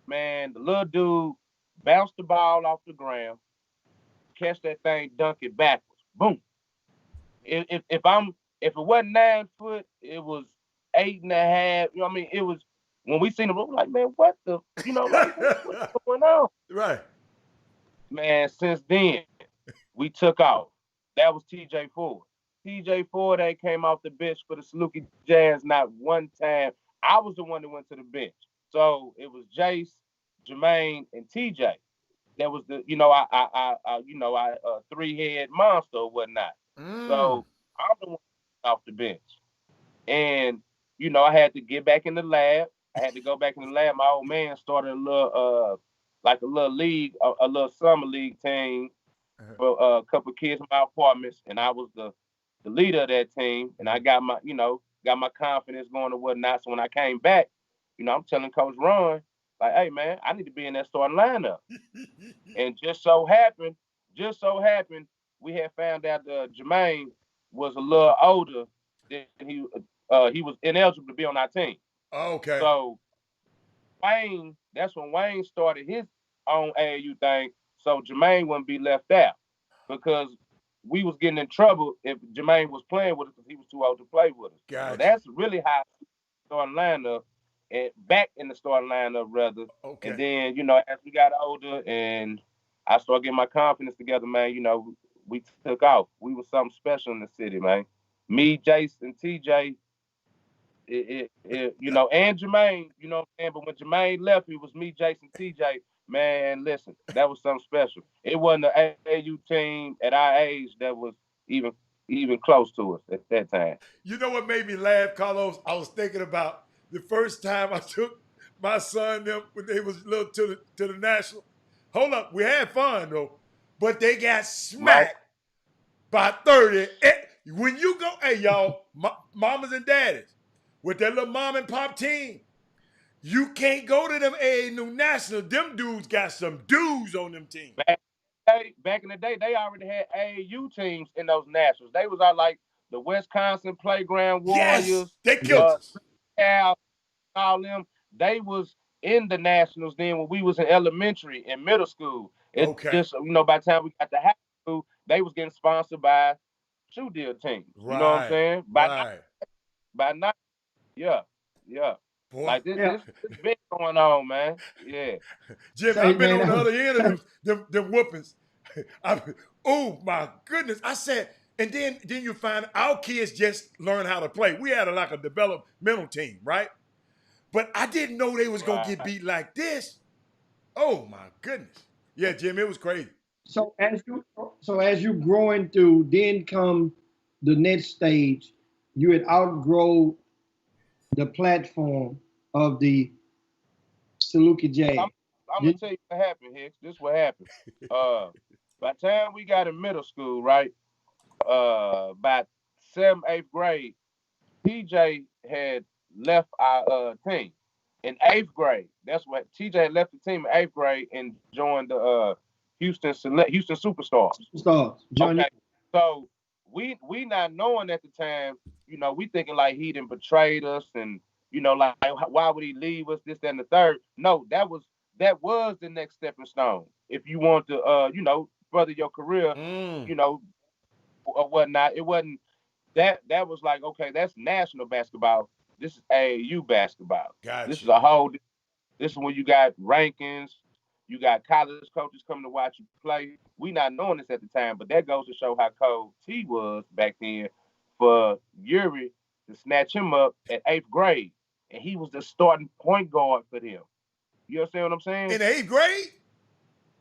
Man, the little dude bounced the ball off the ground, catch that thing, dunk it backwards. Boom. If it wasn't 9 foot, it was 8.5. You know what I mean? It was, when we seen him, we were like, man, what the, what's going on? Right. Man, since then, we took off. That was TJ Ford. TJ Ford ain't came off the bench for the Saluka Jazz not one time. I was the one that went to the bench. So it was Jace, Jermaine, and TJ. That was the, I 3-head monster or whatnot. So I'm the one off the bench. And, I had to get back in the lab, I had to go back in the lab. My old man started a little like a little league, a little summer league team for a couple of kids in my apartments, and I was the leader of that team, and I got my got my confidence going and whatnot. So when I came back, I'm telling Coach Ron, like, hey man, I need to be in that starting lineup. And just so happened, we had found out Jermaine was a little older than he was ineligible to be on our team. Okay. So Wayne, that's when Wayne started his own AAU thing, so Jermaine wouldn't be left out because we was getting in trouble if Jermaine was playing with us because he was too old to play with us. Gotcha. So that's really how I started lineup and back in the starting lineup rather. Okay. And then, as we got older and I started getting my confidence together, man, we took off. We was something special in the city, man. Me, Jason, TJ, and Jermaine, you know what I'm saying? But when Jermaine left, it was me, Jason, TJ. Man, listen, that was something special. It wasn't an AAU team at our age that was even close to us at that time. You know what made me laugh, Carlos? I was thinking about the first time I took my son them when they was little to the national. Hold up, we had fun though, but they got smacked by 30. When you go, hey y'all, mamas and daddies, with that little mom and pop team, you can't go to them AAU national. Them dudes got some dudes on them teams. Back in the day, they already had AAU teams in those nationals. They was out like the Wisconsin Playground Warriors. Yes, they killed us. All them. They was in the nationals then when we was in elementary and middle school. It's just by the time we got to high school, they was getting sponsored by shoe deal teams. Right. You know what I'm saying? By night, yeah. Boy. Like this big going on, man. Yeah. Jimmy, I've been on the other end of them whoopings. Oh my goodness. I said, and then you find our kids just learn how to play. We had like a developmental team, right? But I didn't know they was gonna get beat like this. Oh my goodness. Yeah, Jim, it was crazy. So as you growing through, then come the next stage, you had outgrow the platform of the Saluki J. I'm gonna tell you what happened, Hicks. This is what happened. By the time we got in middle school, right? By 7th, 8th grade, TJ had left our team. In 8th grade, that's what TJ had left the team in 8th grade and joined the Houston Superstars. Okay. So we not knowing at the time, we thinking like he done betrayed us and like why would he leave us, this, that, and the third. No, that was the next stepping stone. If you want to further your career, or whatnot. It wasn't that was like, okay, that's national basketball. This is AAU basketball. Gotcha. This is a whole this is when you got rankings, you got college coaches coming to watch you play. We not knowing this at the time, but that goes to show how cold T was back then for Yuri to snatch him up at 8th grade. And he was the starting point guard for them. You understand what I'm saying? In 8th grade?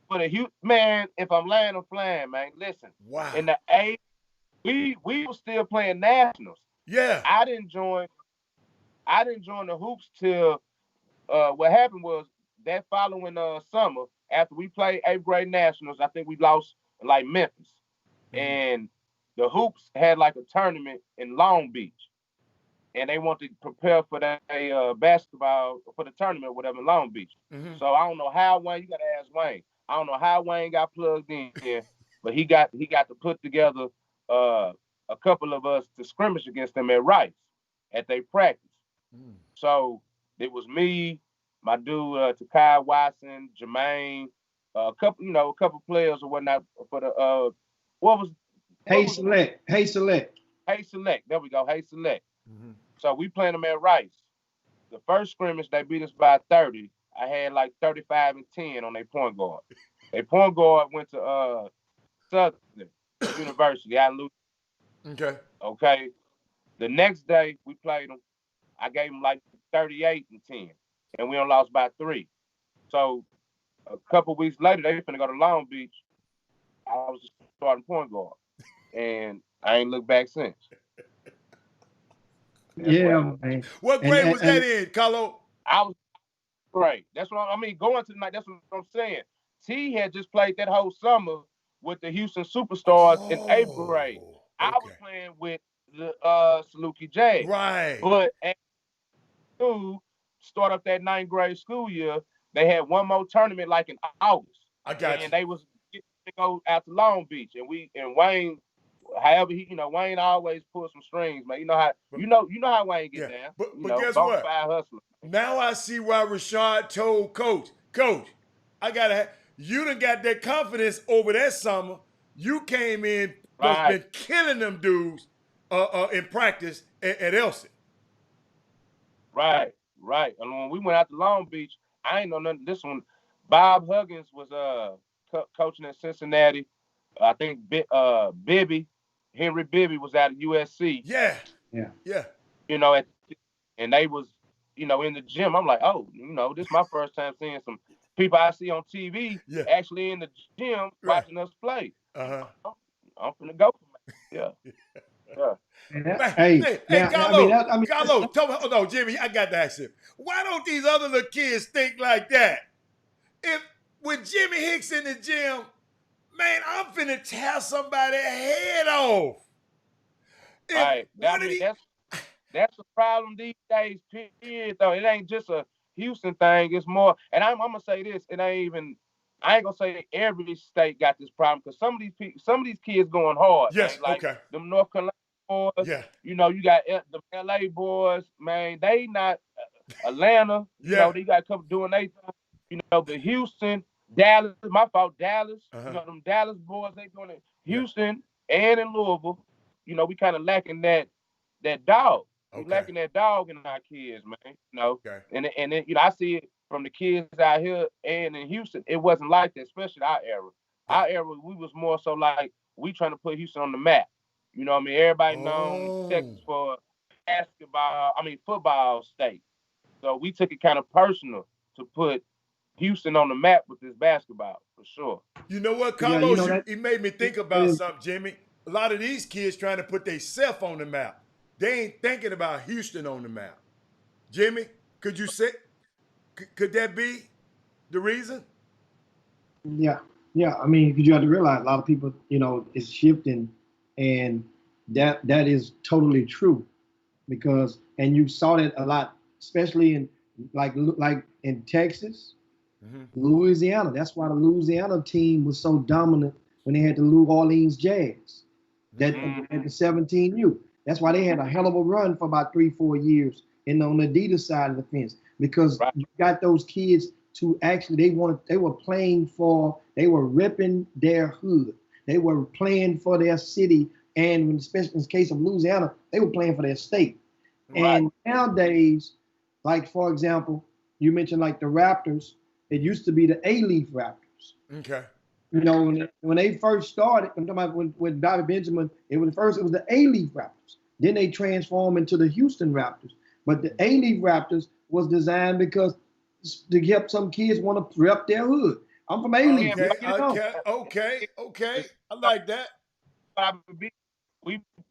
For the man, if I'm lying, I'm flying, man. Listen. Wow. In the 8th, we were still playing nationals. Yeah. I didn't join the hoops till what happened was that following summer, after we played 8th grade nationals, I think we lost like Memphis. Mm-hmm. And the hoops had like a tournament in Long Beach. And they wanted to prepare for that basketball for the tournament or whatever in Long Beach. Mm-hmm. So I don't know how Wayne, you gotta ask Wayne. I don't know how Wayne got plugged in here, but he got to put together a couple of us to scrimmage against them at Rice at their practice. Mm. So it was me, my dude Takai Watson, Jermaine, a couple players or whatnot for the Hey Select. There we go. Hey Select. Mm-hmm. So we playing them at Rice. The first scrimmage they beat us by 30. I had like 35 and 10 on their point guard. Their point guard went to Southern University out in Louisiana. Okay. The next day we played them. I gave them like 38 and 10, and we only lost by 3. So a couple weeks later, they finna go to Long Beach. I was just starting point guard, and I ain't looked back since. Yeah, man. What grade was that in, Carlo? I was great. That's what I mean. Going to the night. That's what I'm saying. T had just played that whole summer with the Houston Superstars in 8th grade. I was Okay. playing with the Saluki Jazz. Right. But at school, start up that 9th grade school year, they had one more tournament like in August. I got And you. they was getting to go out to Long Beach. And Wayne, however Wayne always pulls some strings, man. You know how Wayne get Yeah. down. But guess bona what? fide hustler. Now I see why Rashad told Coach, I gotta you done got that confidence over that summer. You came in, Right. been killing them dudes in practice at Elsie. Right. And when we went out to Long Beach, I ain't know nothing. This one, Bob Huggins was coaching at Cincinnati. I think Henry Bibby was out of USC. Yeah. And they was, in the gym. I'm like, oh, this is my first time seeing some people I see on TV actually in the gym watching us play. Uh-huh. I'm finna go for it. Yeah. Hey, Carlo, tell me, no, Jimmy, I got to ask him. Why don't these other little kids think like that? With Jimmy Hicks in the gym, man, I'm finna tear somebody's head off. Right. That's the problem these days, period, though. It ain't just a Houston thing. It's more, and I'm gonna say this, I ain't gonna say every state got this problem, because some of these kids going hard. Yes, man. Like okay. Them North Carolina boys. Yeah. You got the LA boys, man. They not Atlanta. They got a couple doing their thing. But Houston, Dallas, my fault, Dallas. Them Dallas boys, they doing it. Houston and in Louisville, we kind of lacking that dog. We lacking that dog in our kids, man. Okay. And I see it from the kids out here and in Houston. It wasn't like that, especially our era. Yeah. Our era, we was more so like we trying to put Houston on the map. You know what I mean? Everybody known Texas for football state. So we took it kind of personal to put Houston on the map with this basketball, for sure. You know what, Carlos? It made me think about something, Jimmy. A lot of these kids trying to put themselves on the map. They ain't thinking about Houston on the map. Jimmy, could you say, could that be the reason? Yeah. I mean, because you have to realize a lot of people, is shifting, and that is totally true, because and you saw that a lot, especially in like in Texas, Louisiana. That's why the Louisiana team was so dominant when they had the New Orleans Jazz, that at the 17U. That's why they had a hell of a run for about 3-4 years on the Adidas side of the fence, because you got those kids to actually, they were ripping their hood. They were playing for their city, and especially in the case of Louisiana, they were playing for their state. Right. And nowadays, like for example, you mentioned like the Raptors. It used to be the A-Leaf Raptors. Okay. When they first started, I'm talking about with Bobby Benjamin, it was the A-Leaf Raptors. Then they transformed into the Houston Raptors. But the A-Leaf Raptors was designed because to get some kids want to rep their hood. I'm from A-Leaf. Okay. I like that.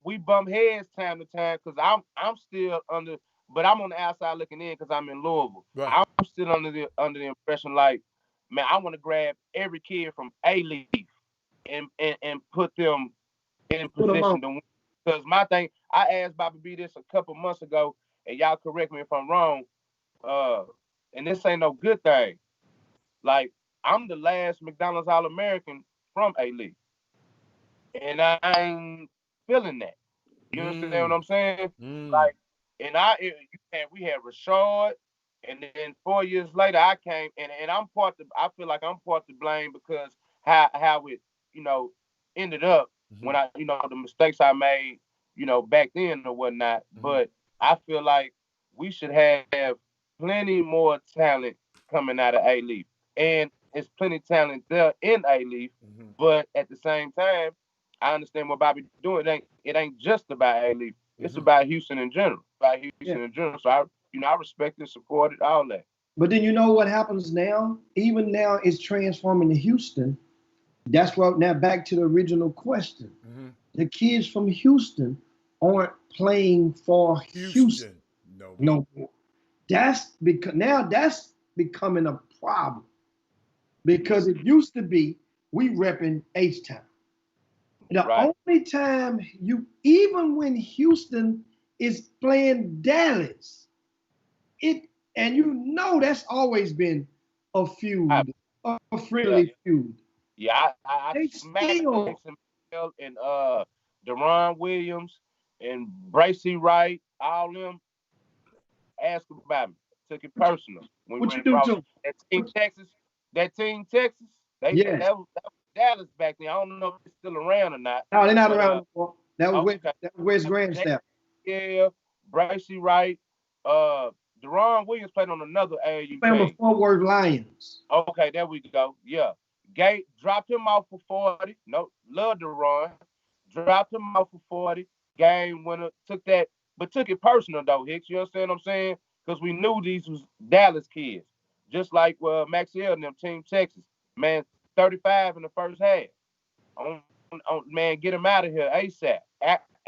We bump heads time to time, because I'm still under, but I'm on the outside looking in because I'm in Louisville. Right. I'm still under the impression like, man, I want to grab every kid from A-Leaf and put them in position to win. Because my thing, I asked Bobby B this a couple months ago, and y'all correct me if I'm wrong. And this ain't no good thing. Like, I'm the last McDonald's All-American from A-Leaf, and I ain't feeling that. You understand what I'm saying? Like, and we had Rashad, and then 4 years later I came, and I feel like I'm part to blame, because how it ended up when I the mistakes I made back then or whatnot. But I feel like we should have plenty more talent coming out of A-Leaf, and it's plenty of talent there in A-Leaf. But at the same time, I understand what Bobby doing. It ain't just about A-Leaf. It's about Houston in general. So I respect it, support it, all that. But then you know what happens now? Even now, it's transforming to Houston. That's what, now back to the original question. The kids from Houston aren't playing for Houston no more. That's because now that's becoming a problem because it used to be we repping H-Town. The Right. only time even when Houston is playing Dallas, and that's always been a I, feud, a yeah, friendly feud. I They smacked still, Jason Bell and Deron Williams and Bracy Wright, all them asked about me. Took it personal when we what went you do across to that team Texas. That team Texas, yes. that was Dallas back then. I don't know if it's still around or not. No, they're not But around no more. That was okay. West Grandstaff. Yeah, Bracy Wright, Deron Williams played on another AAU Playing the team. Fort Worth Lions. Okay, there we go. Yeah. Gate dropped him off for 40. No, love Deron. Dropped him off for 40. Game winner. Took it personal though, Hicks. You understand what I'm saying? Because we knew these was Dallas kids. Just like Maxiell and them, Team Texas. Man, 35 in the first half. Man, get him out of here ASAP.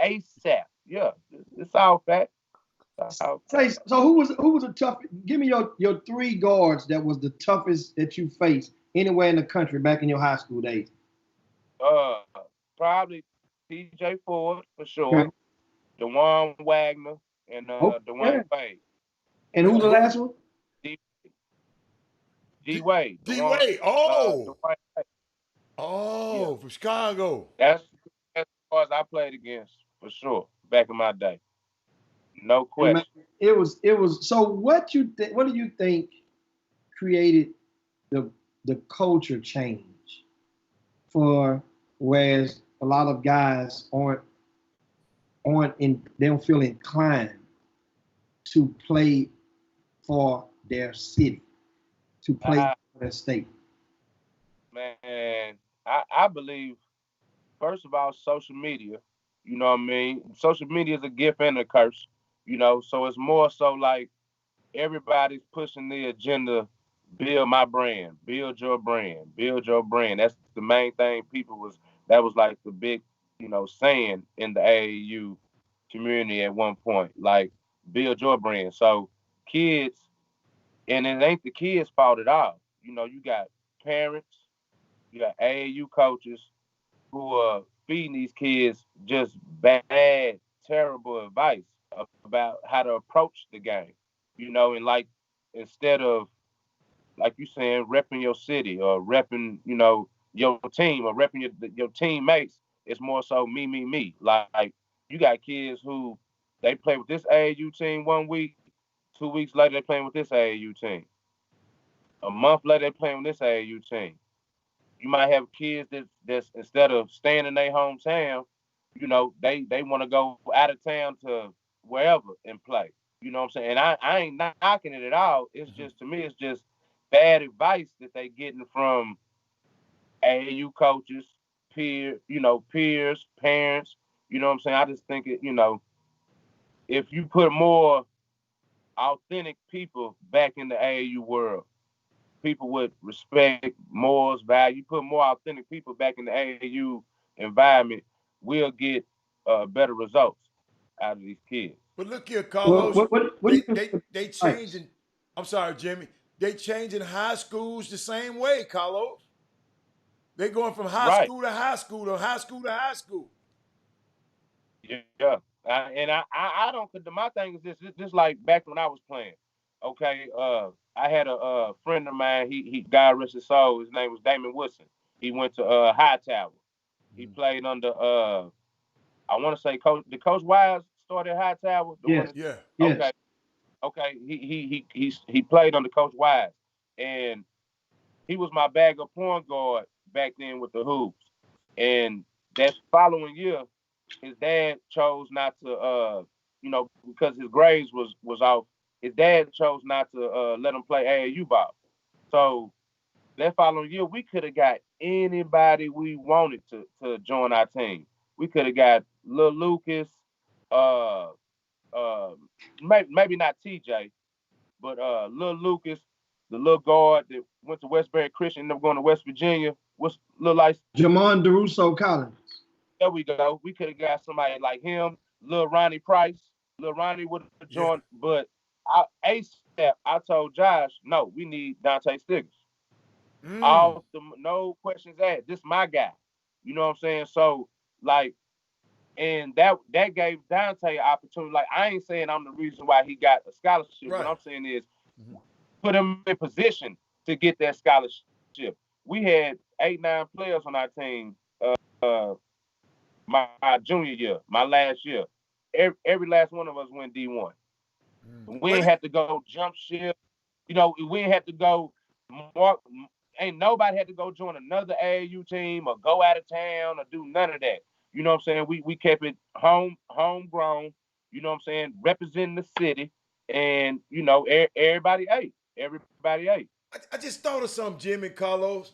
ASAP. Yeah, it's all fact. So who was a tough? Give me your three guards that was the toughest that you faced anywhere in the country back in your high school days. Probably TJ Ford for sure. Okay. DeJuan Wagner and Okay. Dwayne Wade. And who's the last one? D Wade. D Wade. Oh. Dwayne Wade. Oh, Yeah. from Chicago. That's as far as I played against for sure back in my day. No question. It was. So what do you think created the culture change for whereas a lot of guys they don't feel inclined to play for their city, to play for their state? Man, I believe first of all social media. You know what I mean? Social media is a gift and a curse. You know, so it's more so like everybody's pushing the agenda, build my brand, build your brand, build your brand. That's the main thing that was like the big, saying in the AAU community at one point, like build your brand. So kids, and it ain't the kids' fault at all. You got parents, you got AAU coaches who are feeding these kids just bad, terrible advice about how to approach the game. And like instead of like you saying repping your city or repping your team or repping your teammates, it's more so me. Like you got kids who they play with this AAU team 1 week, 2 weeks later they playing with this AAU team. A month later they playing with this AAU team. You might have kids that's instead of staying in their hometown, they want to go out of town to wherever and play. You know what I'm saying? And I ain't not knocking it at all. It's just to me, it's just bad advice that they getting from AAU coaches, peers, parents. You know what I'm saying? I just think if you put more authentic people back in the AAU world, people would respect morals, value. Put more authentic people back in the AAU environment, we'll get better results out of these kids. But look here, Carlos. What do you think? They changing. I'm sorry, Jimmy. They changing high schools the same way, Carlos. They going from high school to high school to high school to high school. Yeah, and I don't. My thing is this like back when I was playing. Okay, I had a friend of mine. He God rest his soul. His name was Damon Woodson. He went to Hightower. He played under I want to say Coach Wise started at Hightower. Yes. Yeah. Yes. Okay. He played under Coach Wise, and he was my backup point guard back then with the Hoops. And that following year, his dad chose not to, because his grades was off. His dad chose not to let him play AAU ball. So that following year, we could have got anybody we wanted to join our team. We could have got Lil Lucas, maybe not TJ, but Lil Lucas, the little guard that went to Westbury Christian, ended up going to West Virginia. What's Lil like? Jamon DeRusso Collins. There we go. We could have got somebody like him, Lil Ronnie Price. Lil Ronnie would have joined, but I told Josh, no, we need Dante Stiggers. Mm. No questions asked. This my guy. You know what I'm saying? So like, and that gave Dante an opportunity. Like, I ain't saying I'm the reason why he got a scholarship. What Right. I'm saying is Mhm. put him in position to get that scholarship. We had 8-9 players on our team. My junior year, my last year. Every last one of us went D1. Mm. We ain't had to go jump ship. You know, we ain't had to go mark. Ain't nobody had to go join another AAU team or go out of town or do none of that. You know what I'm saying? We kept it homegrown. You know what I'm saying? Representing the city, and you know, everybody ate. Everybody ate. I just thought of something, Jimmy Carlos.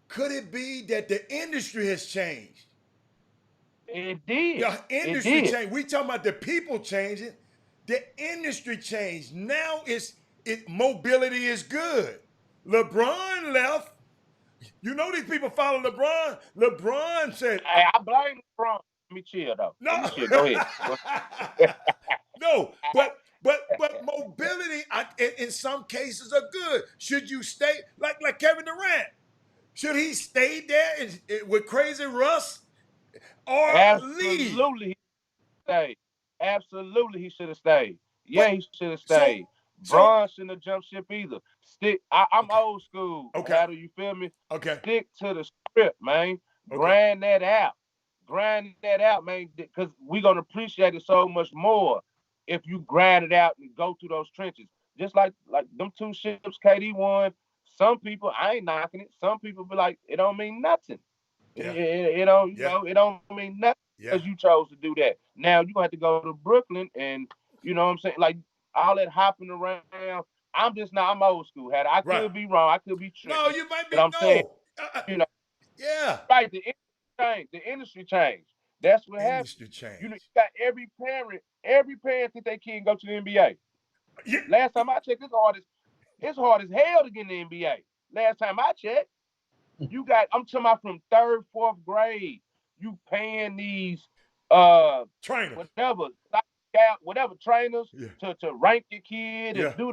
Could it be that the industry has changed? It did. The It industry did. changed. We talking about the people changing. The industry changed. Now mobility is good. LeBron left. You know these people follow LeBron. LeBron said, I blame LeBron. Let me chill though. no. Let me chill. Go ahead. No, but mobility in some cases are good. Should you stay like Kevin Durant? Should he stay there with Crazy Russ or leave? Absolutely, he stayed. Absolutely, he should have stayed. But Yeah, he should have so stayed. so Braun shouldn't have jumped ship either. I'm okay, old school. okay, How do you feel me? okay, Stick to the script, man. okay. Grind that out. Grind that out, man. Because we're gonna appreciate it so much more if you grind it out and go through those trenches. Just like them 2 ships KD won. Some people, I ain't knocking it. Some people be like, it don't mean nothing. Yeah, It don't, yeah, it don't mean nothing yeah. because you chose to do that. Now you have to go to Brooklyn, and you know what I'm saying, like all that hopping around. I'm old school. I Right. could be wrong, I could be No, tripping, you might but be I'm saying, no. you know, Yeah. right? The industry changed. The industry changed. That's what happened. Industry You know, change. you got every parent think they kid can go to the NBA. Yeah. Last time I checked, it's hard as hell to get in the NBA. Last time I checked. I'm talking about from 3rd, 4th grade. You paying these Trainers. whatever trainers Yeah. to rank your kid Yeah. and do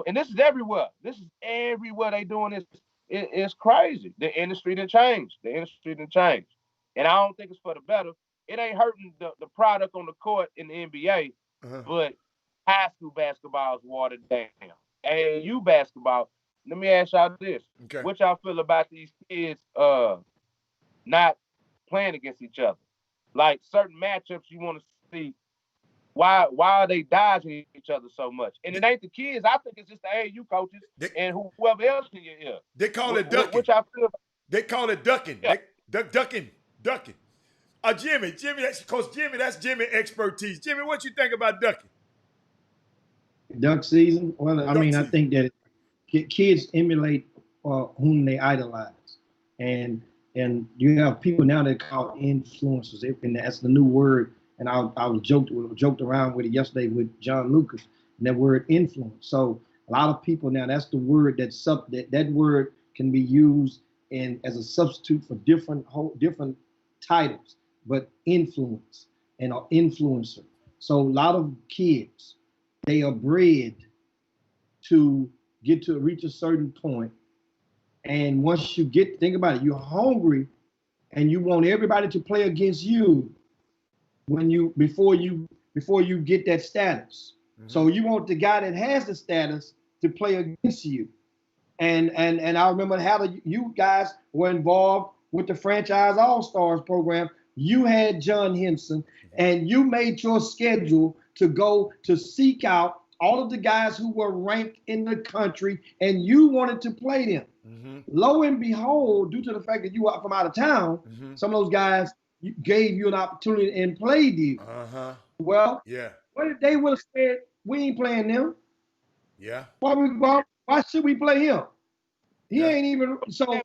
and this is everywhere. This is everywhere they doing this. It's crazy. The industry didn't change. The industry didn't change. And I don't think it's for the better. It ain't hurting the product on the court in the NBA, Uh-huh. but high school basketball is watered down. AAU basketball. Let me ask y'all this: Okay. what y'all feel about these kids not playing against each other? Like certain matchups you want to see. Why are they dodging each other so much? And it ain't the kids. I think it's just the AAU coaches They, and whoever else in your ear. they call it ducking. What y'all feel about? They call it ducking. Yeah. Ducking. Jimmy, that's Jimmy expertise. Jimmy, what you think about ducking? Duck season. Well, I Duck mean, I season. think that kids emulate whom they idolize, and you have people now that call influencers, and that's the new word. And I was joked around with it yesterday with John Lucas, and that word influence. So a lot of people now, that's the word that word can be used as a substitute for different titles, but influence and an influencer. So a lot of kids, they are bred to reach a certain point. And once you think about it, you're hungry and you want everybody to play against you before you get that status. Mm-hmm. So you want the guy that has the status to play against you. And I remember how you guys were involved with the Franchise All-Stars program. You had John Henson, and you made your schedule to go to seek out all of the guys who were ranked in the country, and you wanted to play them. Mm-hmm. Lo and behold, due to the fact that you were from out of town, mm-hmm. some of those guys gave you an opportunity and played you. Uh-huh. Well, yeah. What if they would have said, we ain't playing them? Yeah. Why should we play him? He ain't even so.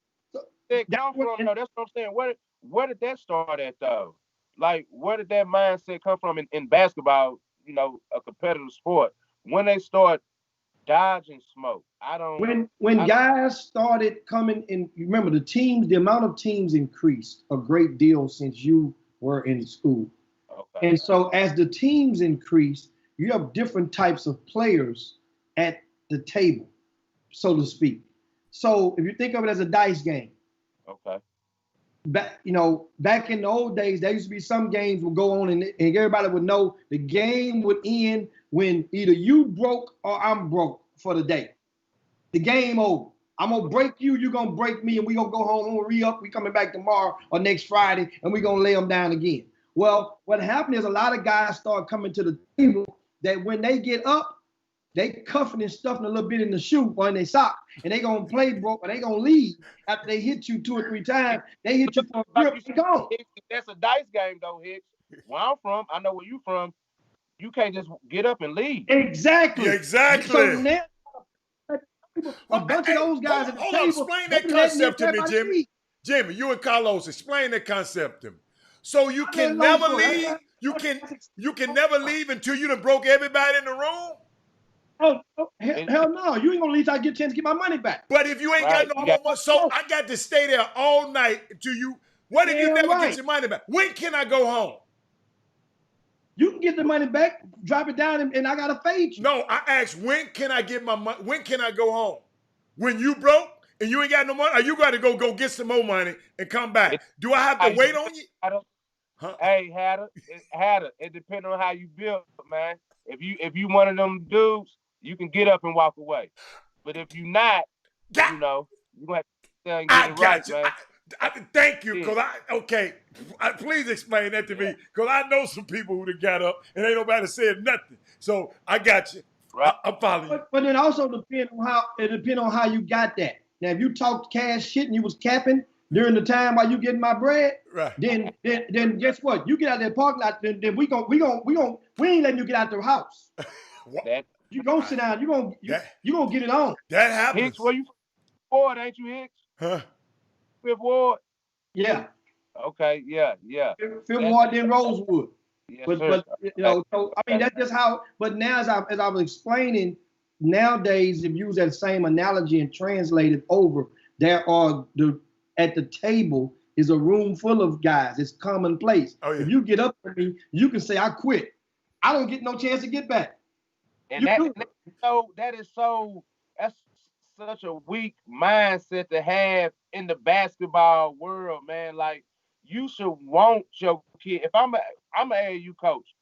That's what I'm saying. Where did that start at though? Like, where did that mindset come from in basketball? You know, a competitive sport. When they start dodging smoke, When guys started coming in, remember the amount of teams increased a great deal since you were in school. Okay. And so as the teams increased, you have different types of players at the table, so to speak. So if you think of it as a dice game, Okay. back in the old days, there used to be some games would go on and everybody would know the game would end when either you broke or I'm broke for the day. The game over. I'm gonna break you, you're gonna break me, and we gonna go home and re-up. We coming back tomorrow or next Friday, and we gonna lay them down again. Well, what happened is a lot of guys start coming to the table that when they get up, they cuffing and stuffing a little bit in the shoe or in their sock, and they gonna play broke, or they gonna leave after they hit you 2 or 3 times. They hit you for a grip and go. That's a dice game, though, Hicks. Where I'm from, I know where you from. You can't just get up and leave. Exactly. Yeah, exactly. So now, a bunch of those guys at the Hold on, table. explain that concept to me, Jimmy. Jimmy, you and Carlos, explain that concept to me. So you can never leave. You can never leave until you done broke everybody in the room. Oh, hell no. You ain't gonna leave till I get a chance to get my money back. But if you ain't got no more money, so I got to stay there all night until you. What if you never get your money back? When can I go home? You can get the money back, drop it down, and I gotta fade you. No, I asked, when can I get my money? When can I go home? When you broke and you ain't got no money, or you got to go get some more money and come back? Do I have to wait on you? Huh? Hey, Hatter, it depends on how you build, man. If you one of them dudes, you can get up and walk away. But if you not, you gonna have to get it right, man. Thank you, because please explain that to me, because I know some people who done got up and ain't nobody said nothing. So I got you. Right. I'm following you. But it also depends on how you got that. Now, if you talked cash shit and you was capping during the time while you getting my bread, right? Then guess what? You get out of that parking lot, then we ain't letting you get out the house. You gonna sit down. You gonna get it on. That happens. Hicks, where you from? Ward, ain't you, Hicks? Huh? Fifth Ward. Yeah. Okay. Yeah. Fifth Ward, then Rosewood. Yes, but so I mean that's just how. But now, as I was explaining, nowadays if you use that same analogy and translate it over, at the table is a room full of guys. It's commonplace. Oh, yeah. If you get up to me, you can say I quit. I don't get no chance to get back. And that's such a weak mindset to have in the basketball world, man. Like, you should want your kid. If I'm an AAU coach,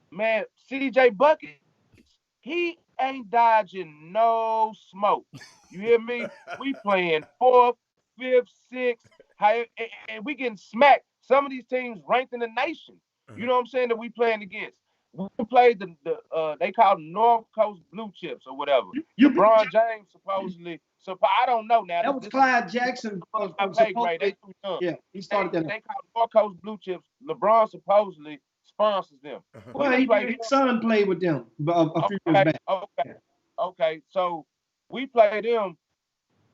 man, CJ Buckets, he ain't dodging no smoke. You hear me? We playing 4th, 5th, 6th, and we getting smacked. Some of these teams ranked in the nation. You know what I'm saying, that we playing against. We played they call them North Coast Blue Chips or whatever. LeBron James supposedly. So I don't know now. That was Clyde Jackson. Yeah, he started that. They call North Coast Blue Chips. LeBron supposedly sponsors them. Well, his son played with them a few years back. Okay. So we played them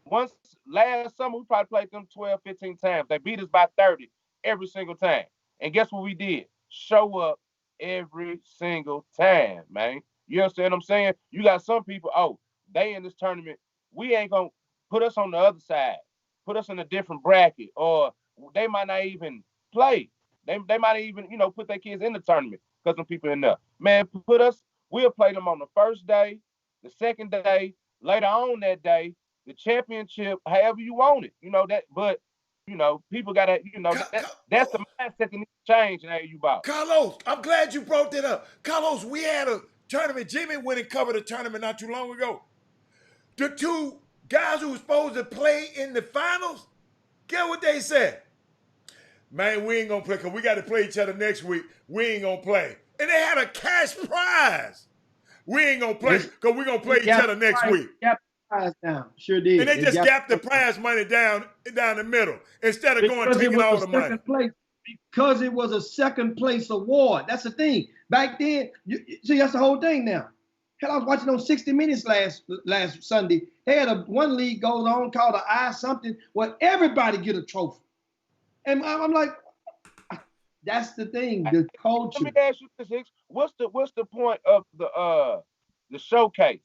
once last summer. We probably played them 12, 15 times. They beat us by 30 every single time. And guess what we did? Show up every single time, man. You understand what I'm saying? You got some people, they in this tournament, we ain't gonna put us on the other side, put us in a different bracket, or they might not even play. They might even, put their kids in the tournament because some people in there. Man, we'll play them on the first day, the second day, later on that day, the championship, however you want it. But people gotta, that's the mindset that needs to change in AAU ball. Carlos, I'm glad you brought that up. Carlos, we had a tournament. Jimmy went and covered a tournament not too long ago. The 2 guys who were supposed to play in the finals, get what they said? Man, we ain't gonna play because we got to play each other next week. We ain't gonna play. And they had a cash prize. We ain't gonna play because we're gonna play each other next week. Down. Sure did. And they just gapped the prize money down the middle instead of going taking all the money. Because it was a second place award. That's the thing. Back then, see, that's the whole thing now. Hell, I was watching on 60 Minutes last Sunday. They had one league goes on called the I something where everybody get a trophy. And I'm like, that's the thing, the culture. Let me ask you this, Hicks. What's the point of the showcase?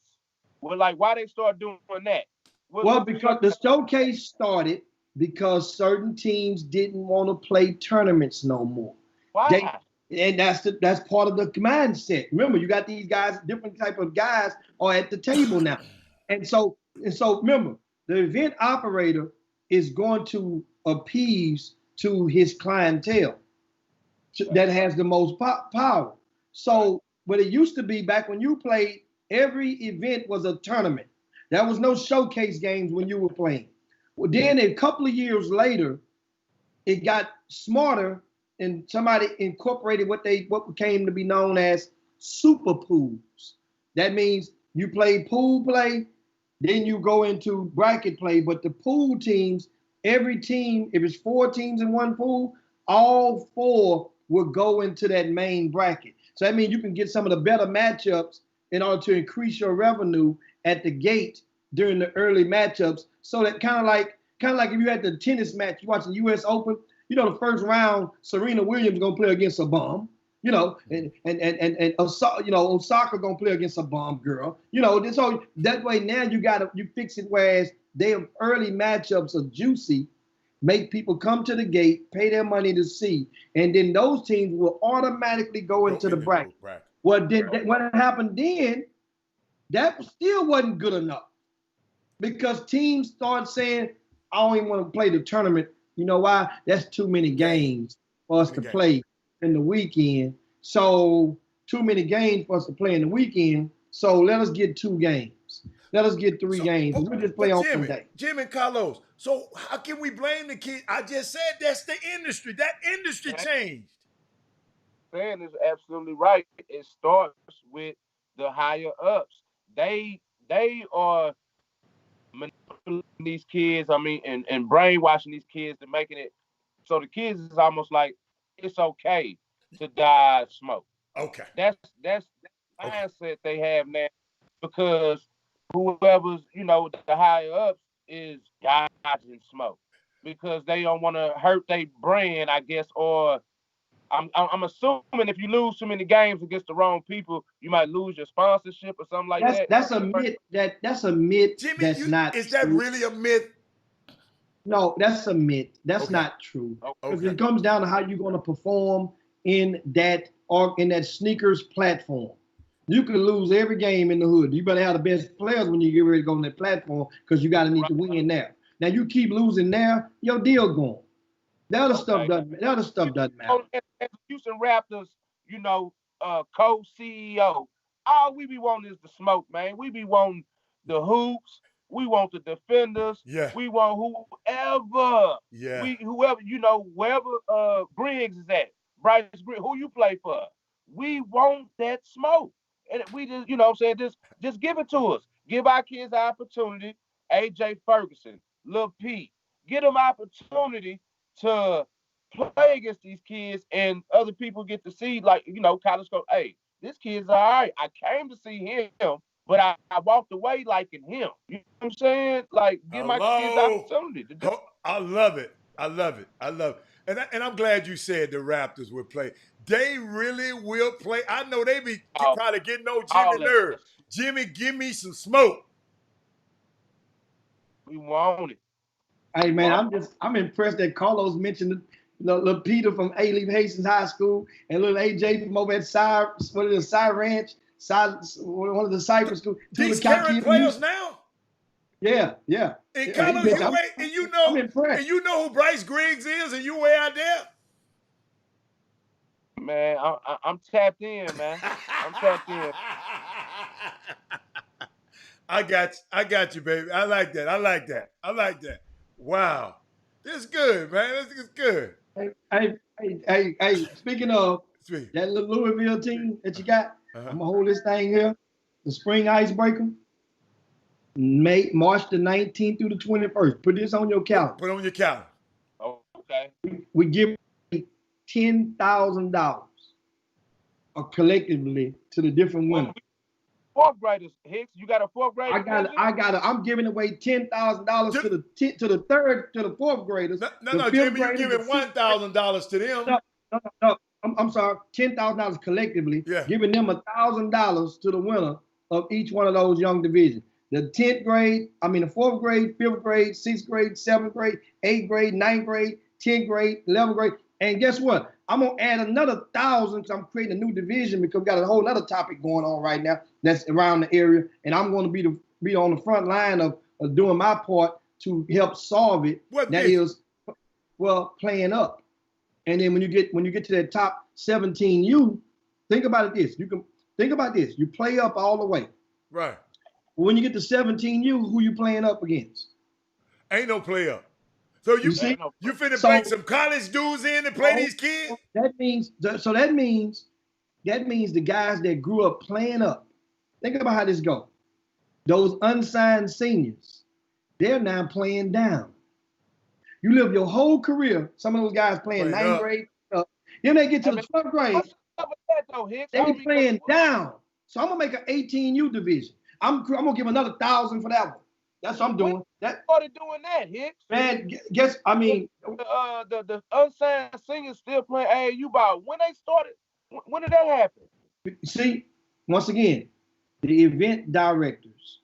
Well, like, why they start doing that? Because the showcase started because certain teams didn't want to play tournaments no more. Why? And that's part of the mindset. Remember, you got these guys, different type of guys are at the table now. And so remember, the event operator is going to appease to his clientele that has the most power. So what it used to be back when you played, every event was a tournament. There was no showcase games when you were playing. Well, then a couple of years later, it got smarter and somebody incorporated what came to be known as super pools. That means you play pool play, then you go into bracket play. But the pool teams, every team, if it's 4 teams in one pool, all 4 will go into that main bracket. So that means you can get some of the better matchups in order to increase your revenue at the gate during the early matchups. So that kind of like if you had the tennis match, you watch the U.S. Open. You know, the first round, Serena Williams gonna play against a bum, you know, and Osaka gonna play against a bum girl, you know. So that way now you fix it whereas their early matchups are juicy, make people come to the gate, pay their money to see, and then those teams will automatically go into the bracket. Well, then what happened then? That still wasn't good enough because teams started saying, "I don't even want to play the tournament." You know why? That's too many games for us to play in the weekend. So too many games for us to play in the weekend. So let us get 2 games. Let us get 3 games. We'll just play on Sunday. Jim and Carlos. So how can we blame the kids? I just said that's the industry. That industry changed. Saying is absolutely right. It starts with the higher ups. They are manipulating these kids, and brainwashing these kids to making it so the kids is almost like it's okay to dodge smoke. Okay. That's the mindset they have now because whoever's, the higher ups is dodging smoke because they don't want to hurt their brand, I guess, or I'm assuming if you lose too many games against the wrong people, you might lose your sponsorship or something like that. That's a myth. That's a myth. Jimmy, not. Is that really a myth? No, that's a myth. That's not true. Because it comes down to how you're going to perform in that sneakers platform. You can lose every game in the hood. You better have the best players when you get ready to go on that platform because you got to need to win there. Now you keep losing there, your deal gone. The other stuff doesn't matter. As Houston Raptors, co-CEO, all we be wanting is the smoke, man. We be wanting the hoops. We want the defenders. Yeah. We want whoever. Yeah. Wherever Briggs is at. Bryce Briggs, who you play for. We want that smoke. And we just, just give it to us. Give our kids the opportunity. AJ Ferguson, Lil Pete. Get them opportunity to play against these kids and other people get to see, college coach, hey, this kid's all right. I came to see him, but I walked away liking him. You know what I'm saying? Like, give my kids the opportunity to do it. I love it. And I'm glad you said the Raptors would play. They really will play. I know they be probably getting on Jimmy nerves. Jimmy, give me some smoke. We want it. Hey man, I'm impressed that Carlos mentioned little Peter from A-Leaf Hastings High School and little AJ from over at Cy Ranch, one of the Cypress schools. These current players now? Yeah. And Carlos, I'm impressed. And you know who Bryce Griggs is, and you way out there? Man, I'm tapped in, man. I'm tapped in. I got you, baby. I like that. Wow. This is good, man. This is good. Hey, speaking of that little Louisville team that you got, I'm going to hold this thing here. The Spring Icebreaker, March the 19th through the 21st. Put this on your calendar. Put it on your calendar. Oh, okay. We give $10,000 collectively to the different winners. 4th graders, Hicks. You got a 4th grader? I'm giving away $10,000 to the 4th graders. No, Jimmy, you're giving $1,000 to them. No. I'm sorry, $10,000 collectively. Yeah. Giving them $1,000 to the winner of each one of those young divisions. The 4th grade, 5th grade, 6th grade, 7th grade, 8th grade, 9th grade, 10th grade, 11th grade. And guess what? I'm gonna add another 1,000 because I'm creating a new division because we got a whole other topic going on right now that's around the area, and I'm going to be on the front line of doing my part to help solve it. That is, well, playing up. And then when you get to that top 17U, think about it this. You can think about this. You play up all the way. Right. When you get to 17U, who you playing up against? Ain't no play up. So you finna bring some college dudes in and play these kids? That means the guys that grew up playing up. Think about how this go. Those unsigned seniors, they're now playing down. You live your whole career. Some of those guys playing ninth grade up. Then they get to the 12th grade. They be playing down. So I'm gonna make an 18U division. I'm gonna give another 1,000 for that one. That's what I'm doing. That started doing that, Hicks. Man, guess I mean the unsigned singers still playing AAU ball. When they started, when did that happen? See, once again, the event directors.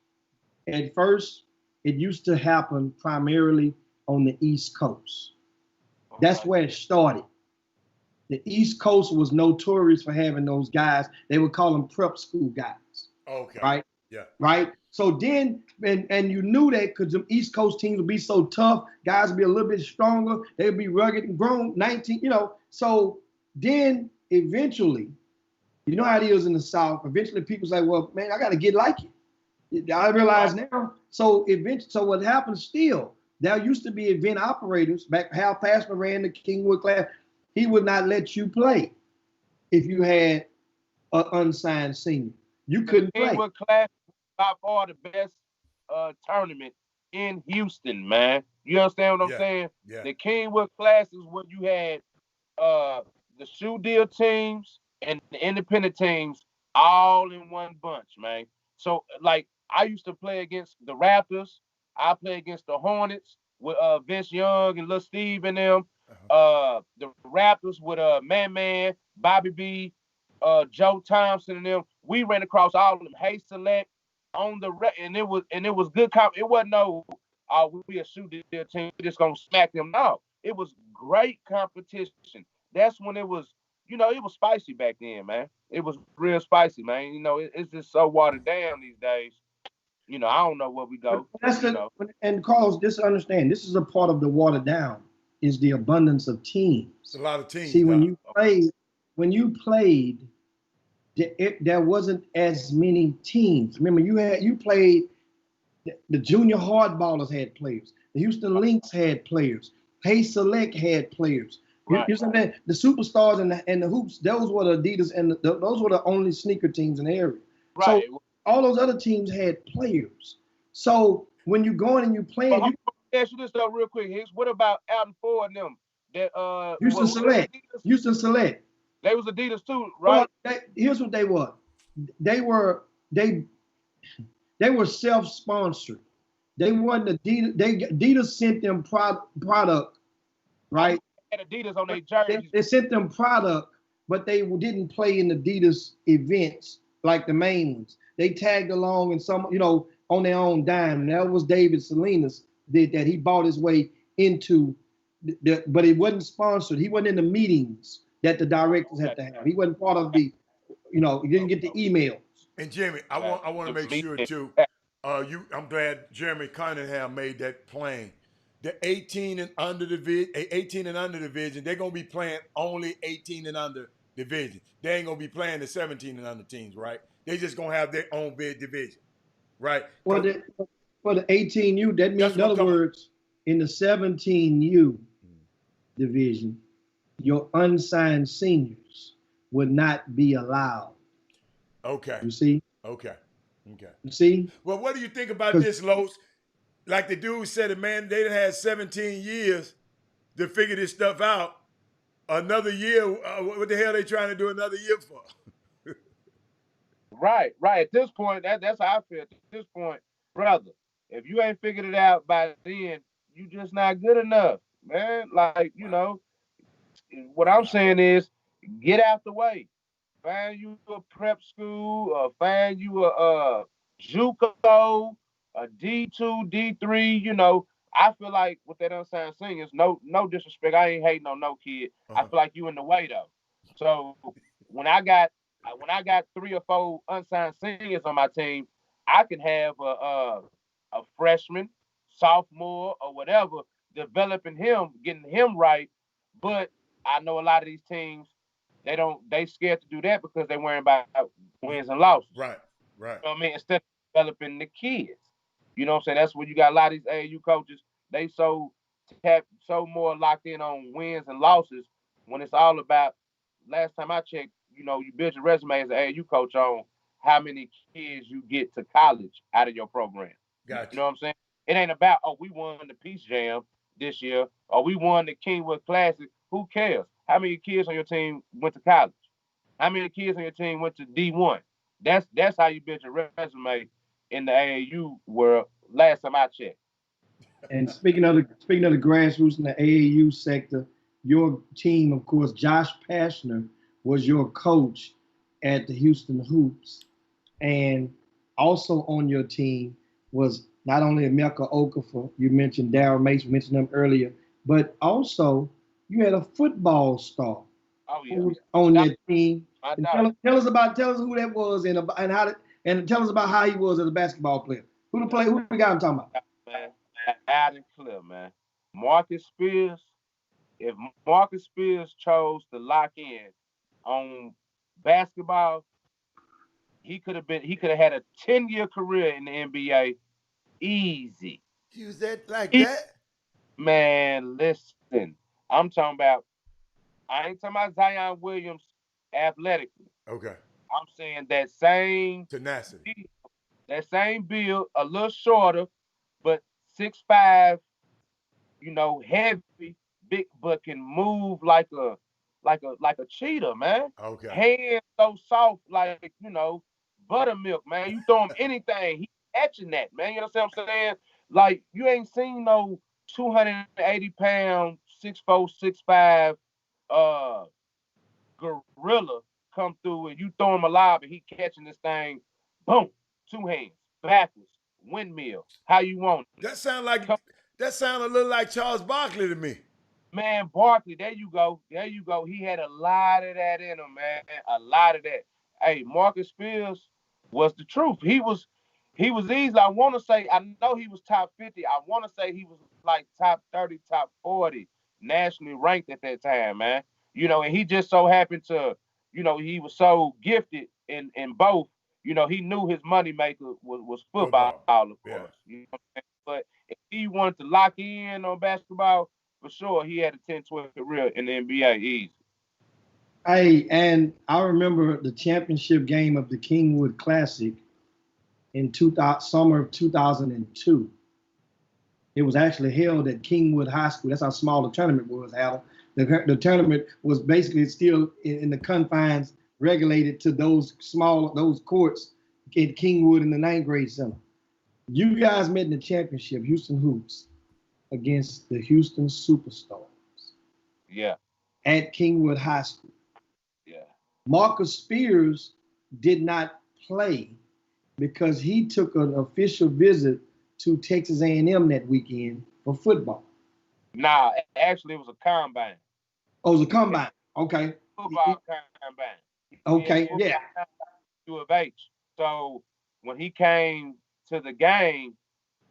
At first, it used to happen primarily on the East Coast. That's where it started. The East Coast was notorious for having those guys. They would call them prep school guys. Okay. Right? Yeah. Right? So then, and you knew that because the East Coast teams would be so tough, guys would be a little bit stronger, they'd be rugged and grown, 19, So then eventually, you know how it is in the South, eventually people say, well, man, I got to get like it. I realize now. So what happens still, there used to be event operators, back Hal Passman ran the Kingwood class, he would not let you play if you had an unsigned senior. You couldn't play. Kingwood class by far the best tournament in Houston, man. You understand what I'm saying? Yeah. The Kingwood class is where you had the shoe deal teams and the independent teams all in one bunch, man. So, like, I used to play against the Raptors. I play against the Hornets with Vince Young and Lil Steve and them. The Raptors with Man, Bobby B, Joe Thompson and them. We ran across all of them. Hey Select on the and it was good. It wasn't no we a shoot their team, we just gonna smack them. No, it was great competition. That's when it was, it was spicy back then, man. It was real spicy, man. It's just so watered down these days. I don't know where we go. And Carlos, just understand, this is a part of the watered down is the abundance of teams. It's a lot of teams. See, when you played, there wasn't as many teams. Remember, you played. The junior hardballers had players. The Houston Lynx had players. Hey Select had players. Right. The superstars and the hoops. Those were the Adidas and those were the only sneaker teams in the area. Right. So all those other teams had players. So when you go in and you play, ask you this though, real quick, Hicks. What about Alton Ford and them? That Houston Select. Houston Select. They was Adidas too, right? Well, here's what they were. They were self-sponsored. They wasn't Adidas. Adidas sent them product, right? They had Adidas on their jerseys. They sent them product, but they didn't play in Adidas events like the main ones. They tagged along in some, on their own dime. And that was David Salinas did that. He bought his way into but it wasn't sponsored. He wasn't in the meetings that the directors had to have. He wasn't part of the, he didn't get the emails. And Jimmy, I want to make sure too. I'm glad Jeremy Cunningham made that plain. The 18 and under division, they're gonna be playing only 18 and under division. They ain't gonna be playing the 17 and under teams, right? They just gonna have their own big division, right? Well, for the 18U, that means, in other words, in the 17U division, your unsigned seniors would not be allowed. Okay. You see? Okay. You see? Well, what do you think about this, Los? Like the dude said, man, they had 17 years to figure this stuff out. Another year, what the hell are they trying to do another year for? Right. At this point, that's how I feel. At this point, brother, if you ain't figured it out by then, you just not good enough, man. Like, what I'm saying is get out the way. Find you a prep school, or find you a JUCO, a D2, D3, I feel like with that unsigned singers, no disrespect. I ain't hating on no kid. I feel like you in the way though. So when I got 3 or 4 unsigned singers on my team, I can have a freshman, sophomore, or whatever, developing him, getting him right. But I know a lot of these teams, they scared to do that because they worrying about wins and losses. Right. You know what I mean? Instead of developing the kids. You know what I'm saying? That's where you got a lot of these AAU coaches. They so more locked in on wins and losses when it's all about. Last time I checked, you build your resume as an AAU coach on how many kids you get to college out of your program. Gotcha. You know what I'm saying? It ain't about, we won the Peace Jam this year, or we won the Kingwood Classic. Who cares? How many kids on your team went to college? How many kids on your team went to D1? That's how you build your resume in the AAU world. Last time I checked. And speaking of the grassroots in the AAU sector, your team, of course, Josh Pashner was your coach at the Houston Hoops, and also on your team was not only Emeka Okafor, you mentioned Daryl Mason, mentioned him earlier, but also you had a football star who was on your team. And tell us who that was and how and tell us about how he was as a basketball player. Who we got him talking about? Man, out and clear, man. Marcus Spears. If Marcus Spears chose to lock in on basketball, he could have had a 10-year career in the NBA. Easy. Use that like that? Man, listen. I'm talking about, I ain't talking about Zion Williams athletically. Okay. I'm saying that same tenacity. That same build, a little shorter, but 6'5", heavy, big, but can move like a cheetah, man. Okay. Hands so soft, like, buttermilk, man. You throw him anything, he catching that, man. You know what I'm saying? Like, you ain't seen no 280-pound, 6'4", 6'5", gorilla come through and you throw him alive and he catching this thing, boom, 2 hands, backwards, windmill, how you want it. That sound a little like Charles Barkley to me. Man, Barkley, there you go. He had a lot of that in him, man. A lot of that. Hey, Marcus Spears was the truth. He was easy. I want to say, I know he was top 50. I want to say he was like top 30, top 40 nationally ranked at that time, man. And he just so happened to, he was so gifted in both. He knew his moneymaker was football, of course. Yeah. But if he wanted to lock in on basketball, for sure, he had a 10-12 career in the NBA easy. Hey, and I remember the championship game of the Kingwood Classic in summer of 2002. It was actually held at Kingwood High School. That's how small the tournament was, Adam. The tournament was basically still in the confines regulated to those courts at Kingwood in the 9th grade center. You guys met in the championship, Houston Hoops, against the Houston Superstars. Yeah. At Kingwood High School. Yeah. Marcus Spears did not play because he took an official visit to Texas A&M that weekend for football. Nah, actually it was a combine. Oh, it was a combine. Okay. Football combine. Okay, yeah. U of H. So when he came to the game,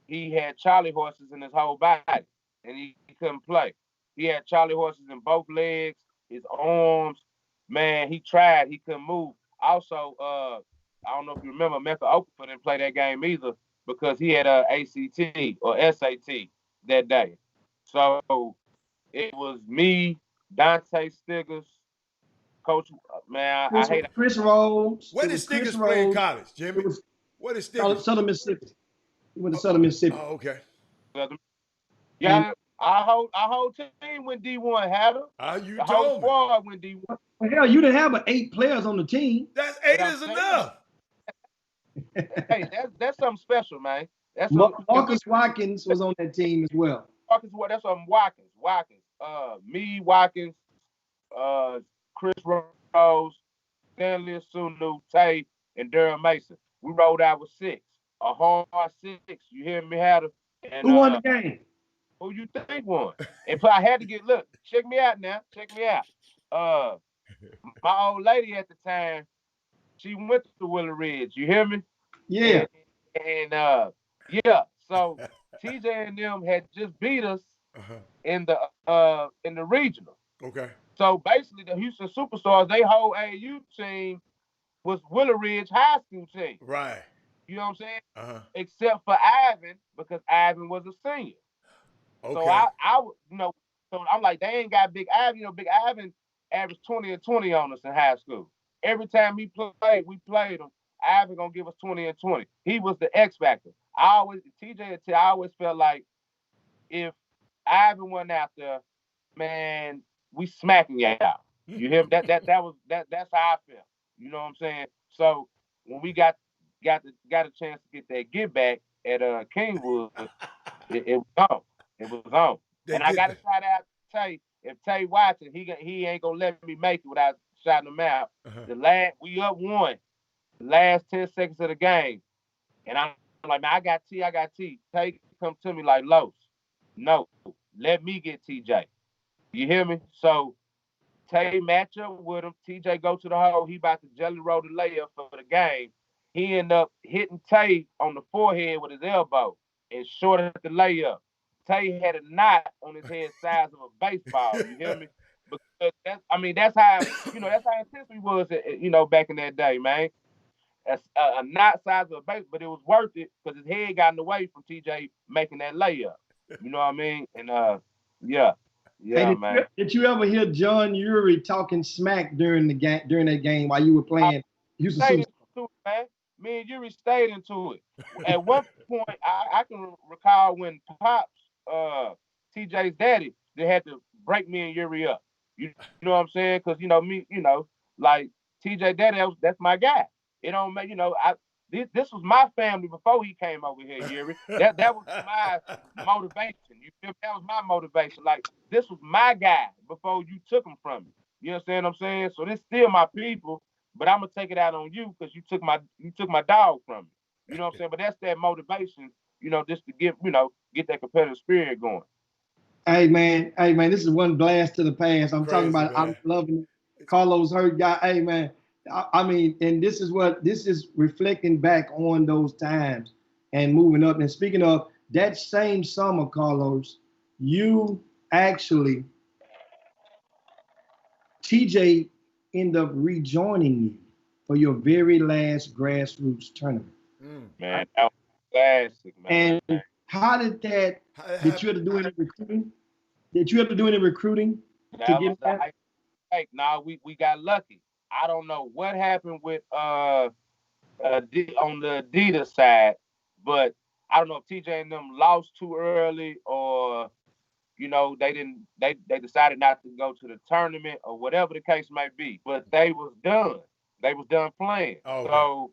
he had Charlie horses in his whole body, and he couldn't play. He had Charlie horses in both legs, his arms. Man, he tried. He couldn't move. Also, I don't know if you remember, Emeka Okafor didn't play that game either because he had a ACT or SAT that day. So it was me, Dante Stiggers, Coach. Man, I hate Chris Rhodes. Where did Stiggers play in college, Jimmy? Where did Stiggers? Southern Mississippi. He went to Southern Mississippi. Oh, okay. Yeah, our whole team went D1, had her. You the told whole me. squad went D1. Well, hell, you didn't have 8 players on the team. That's 8 is enough. Hey, that's something special, man. That's Marcus Watkins was on that team as well. Marcus, that's Watkins. Me, Watkins, Chris Rose, Stanley Sunu, Tay, and Daryl Mason. We rolled out with 6. A hard 6. You hear me, Hatter? Who won the game? Who you think won? And I had to look, check me out now. Check me out. My old lady at the time, she went to Willow Ridge. You hear me? Yeah. And yeah, so TJ and them had just beat us in the regional. Okay. So basically, the Houston Superstars, they whole AAU team was Willow Ridge High School team. Right. You know what I'm saying? Uh-huh. Except for Ivan, because Ivan was a senior. Okay. So I so I'm like, they ain't got Big Ivan. Big Ivan averaged 20 and 20 on us in high school. Every time we played him. Ivan gonna give us 20 and 20. He was the X factor. I always felt like if Ivan went out there, man, we smacking y'all. You hear me? That's how I felt. You know what I'm saying? So when we got a chance to get that get back at Kingwood, it was on. It was on. And I got to shout out to Tay. If Tay watching, he ain't gonna let me make it without shouting him out. We up 1. The last 10 seconds of the game. And I'm like, man, I got T. Tay come to me like, Los, no, let me get TJ. You hear me? So Tay match up with him. TJ go to the hole. He about to jelly roll the layup for the game. He end up hitting Tay on the forehead with his elbow and shorted the layup. Tay had a knot on his head size of a baseball. You hear me? Because that's how intense we was, back in that day, man. A knot size of a base, but it was worth it because his head got in the way from TJ making that layup. You know what I mean? And yeah, Hey, man. Did you ever hear John Urie talking smack during that game while you were playing Houston Superstars? Man. Me and Urie stayed into it. At one point, I can recall when Pops, TJ's daddy, they had to break me and Urie up. You know what I'm saying? Because me, like TJ daddy, that's my guy. It don't make this was my family before he came over here, Urie. That was my motivation. You feel? That was my motivation. Like this was my guy before you took him from me. You understand what I'm saying? So this still my people, but I'm gonna take it out on you because you took my dog from me. You know what I'm saying? But that's that motivation, just to get that competitive spirit going. Hey man, this is one blast to the past. I'm Crazy, talking about. Man. I'm loving Carlos Hurt guy. Hey man, I mean, and this is reflecting back on those times and moving up. And speaking of that same summer, Carlos, you actually TJ ended up rejoining you for your very last grassroots tournament. Man, that was classic, man. And how did that? Did you have to do any recruiting? Did you have to do any recruiting to get that? No, we got lucky. I don't know what happened with on the Adidas side, but I don't know if TJ and them lost too early or they decided not to go to the tournament or whatever the case may be. But they was done. They was done playing. Oh, okay. So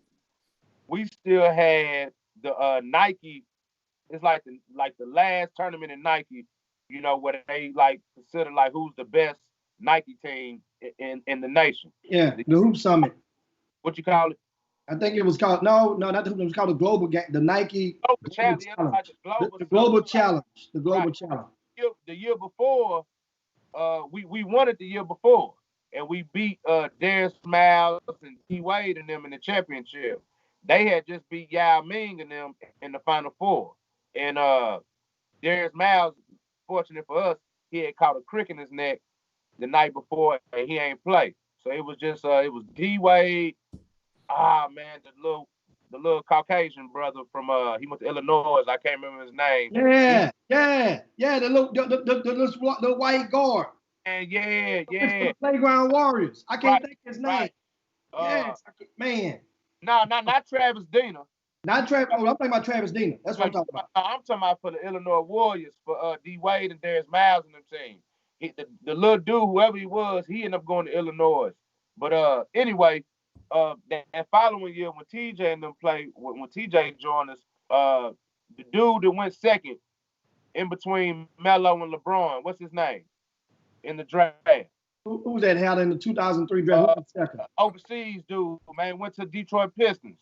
we still had the Nike. It's like the last tournament in Nike, where they consider who's the best Nike team in the nation. Yeah, the Hoop Summit. What you call it? I think it was called not the Hoop Summit. It was called the Global Game. The Nike Global Challenge. The Global Challenge. The Global Challenge. The year before, we won it the year before, and we beat Darius Miles and T Wade and them in the championship. They had just beat Yao Ming and them in the Final Four, and Darius Miles, fortunate for us, he had caught a crick in his neck the night before, and he ain't played. So it was just it was D Wade, the little Caucasian brother from he went to Illinois. I can't remember his name. Yeah. The little white guard. And yeah. Playground Warriors. I can't think of his name. Yes, man. No, not Travis Dina. Not Travis. Oh, I'm talking about Travis Dina. That's what I'm talking about. I'm talking about for the Illinois Warriors for D Wade and Darius Miles and them team. The little dude, whoever he was, he ended up going to Illinois. But anyway, that following year when TJ and them played, when TJ joined us, the dude that went second in between Melo and LeBron, what's his name? In the draft. Who's that held in the 2003 draft? Overseas dude, man, went to Detroit Pistons.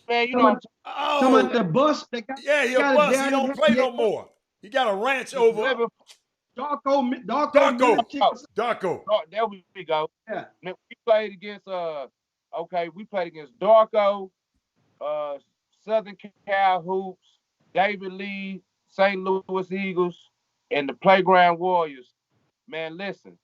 Man, you Some know of, I'm some Oh, of the bus that yeah, he a got it bust. He down his don't head. play Yeah, no more. He got a ranch talking over living. Darko Darko. Milicic. Darko. There we go. Yeah. Now, we played against we played against Darko, uh, Southern Cal Hoops, David Lee, St. Louis Eagles, and the Playground Warriors. Man, listen,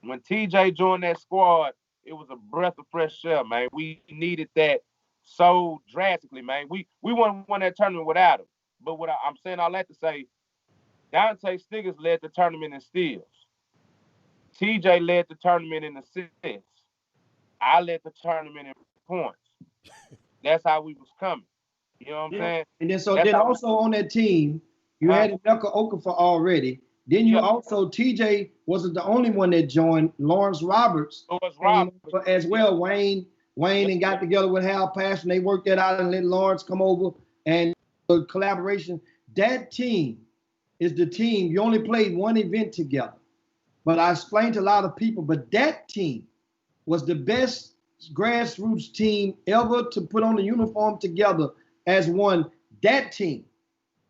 when TJ joined that squad, it was a breath of fresh air, man. We needed that so drastically, man. We wouldn't won that tournament without him. But what I'm saying all that to say, Dante Stiggers led the tournament in steals. TJ led the tournament in assists. I led the tournament in points. That's how we was coming. You know what I'm Yeah. saying? And then so That's then how we, also on that team, you huh? had Emeka Okafor already. Then you Yeah, also TJ wasn't the only one that joined. Lawrence Roberts it was came Roberts. over as Yeah, well. Wayne and got together with Hal Passion. They worked that out and let Lawrence come over and the collaboration. That team is the team. You only played one event together. But I explained to a lot of people, but that team was the best grassroots team ever to put on the uniform together as one. That team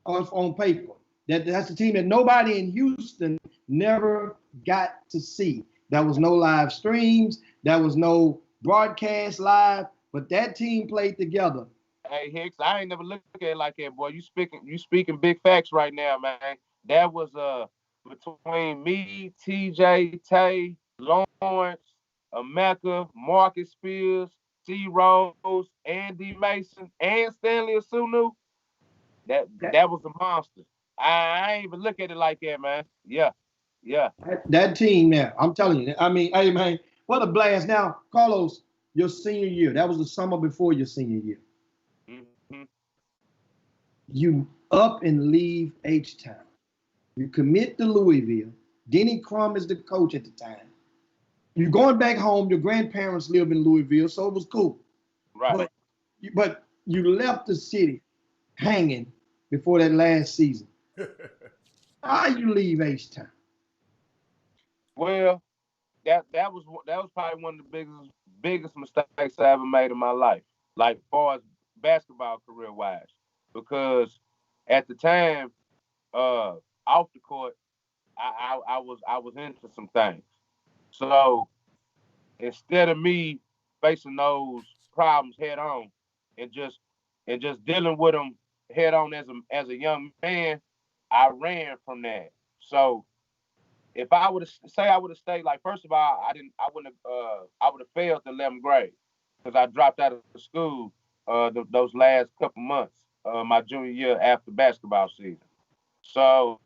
on paper. That's the team that nobody in Houston never got to see. There was no live streams, there was no broadcast live, but that team played together. Hey Hicks, I ain't never looked at it like that, boy. You speaking big facts right now, man. That was between me, TJ, Tay, Lawrence, Emeka, Marcus Spears, T Rose, Andy Mason, and Stanley Asunu. That That, that was a monster. I ain't even look at it like that, man. Yeah, yeah. that team there, I'm telling you. I mean, hey man, what a blast. Now, Carlos, your senior year, that was the summer before your senior year. Mm-hmm. You up and leave H-Town. You commit to Louisville. Denny Crum is the coach at the time. You're going back home. Your grandparents live in Louisville, so it was cool. Right. But you left the city hanging before that last season. Why you leave H-Town? Well, that was probably one of the biggest mistakes I ever made in my life, like far as basketball career wise, because at the time, off the court, I was into some things. So instead of me facing those problems head on and just dealing with them head on as a young man, I ran from that. So if I would have say I would have stayed, like first of all, I wouldn't have I would have failed the 11th grade because I dropped out of school those last couple months my junior year after basketball season. So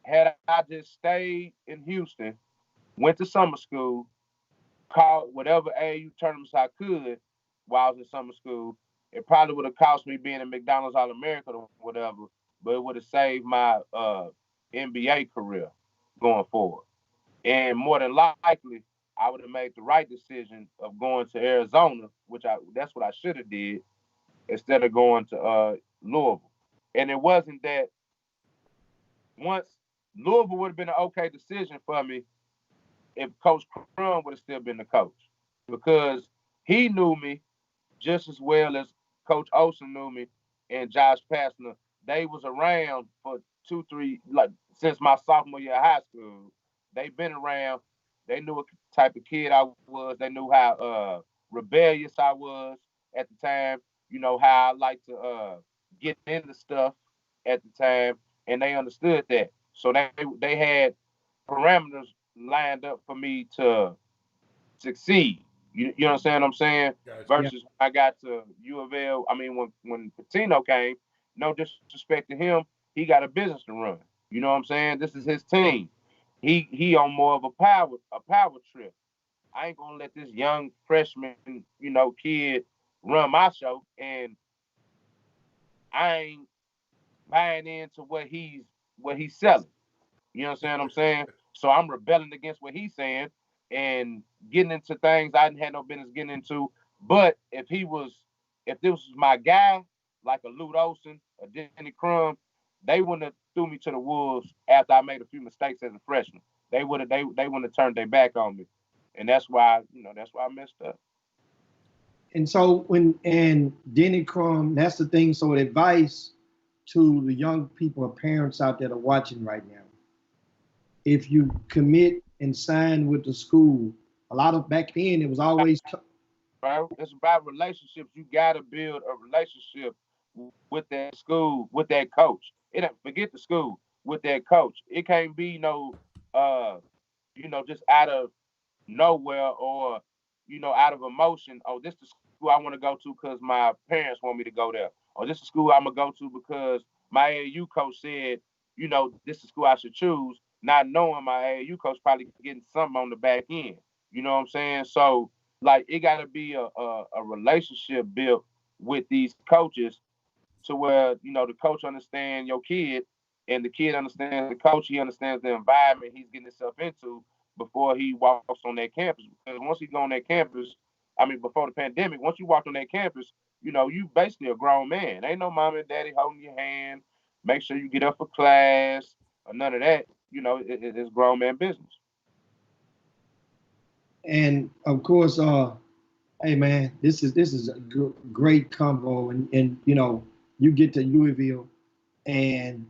had I just stayed in Houston, went to summer school, caught whatever AAU tournaments I could while I was in summer school, it probably would have cost me being a McDonald's All American or whatever, but it would have saved my NBA career going forward. And more than likely, I would have made the right decision of going to Arizona, which that's what I should have did instead of going to Louisville. And it wasn't that once Louisville would have been an okay decision for me if Coach Crum would have still been the coach because he knew me just as well as Coach Olsen knew me and Josh Pastner. They was around for 2, 3 like since my sophomore year of high school. They've been around. They knew what type of kid I was. They knew how rebellious I was at the time. You know how I like to get into stuff at the time, and they understood that. So they had parameters lined up for me to succeed. You understand what I'm saying? Gotcha. Yeah. Versus when I got to U of L, I mean when Patino came, no disrespect to him, he got a business to run. You know what I'm saying? This is his team. He on more of a power trip. I ain't gonna let this young freshman, kid run my show, and I ain't buying into what he's selling. You understand what I'm saying? So I'm rebelling against what he's saying and getting into things I didn't have no business getting into. But if this was my guy, like a Lute Olson, a Denny Crum, they wouldn't have threw me to the wolves after I made a few mistakes as a freshman. They wouldn't have turned their back on me. And that's why I messed up. And so and Denny Crum, that's the thing. So advice to the young people or parents out there that are watching right now. If you commit and sign with the school, a lot of back then it was always Bro, it's about relationships. You gotta build a relationship with that school, with that coach. It forget the school, with that coach. It can't be no just out of nowhere or out of emotion. Oh, this is the school I want to go to because my parents want me to go there. Or this is the school I'm gonna go to because my AAU coach said, this is the school I should choose, not knowing my AAU coach probably getting something on the back end. You know what I'm saying? So like it gotta be a relationship built with these coaches to where, the coach understands your kid and the kid understands the coach, he understands the environment he's getting himself into before he walks on that campus. Because once he go on that campus, I mean, before the pandemic, once you walk on that campus, you basically a grown man. Ain't no mom and daddy holding your hand, make sure you get up for class, or none of that. It's grown man business. and of course, hey man, this is a great combo, and you get to Louisville, and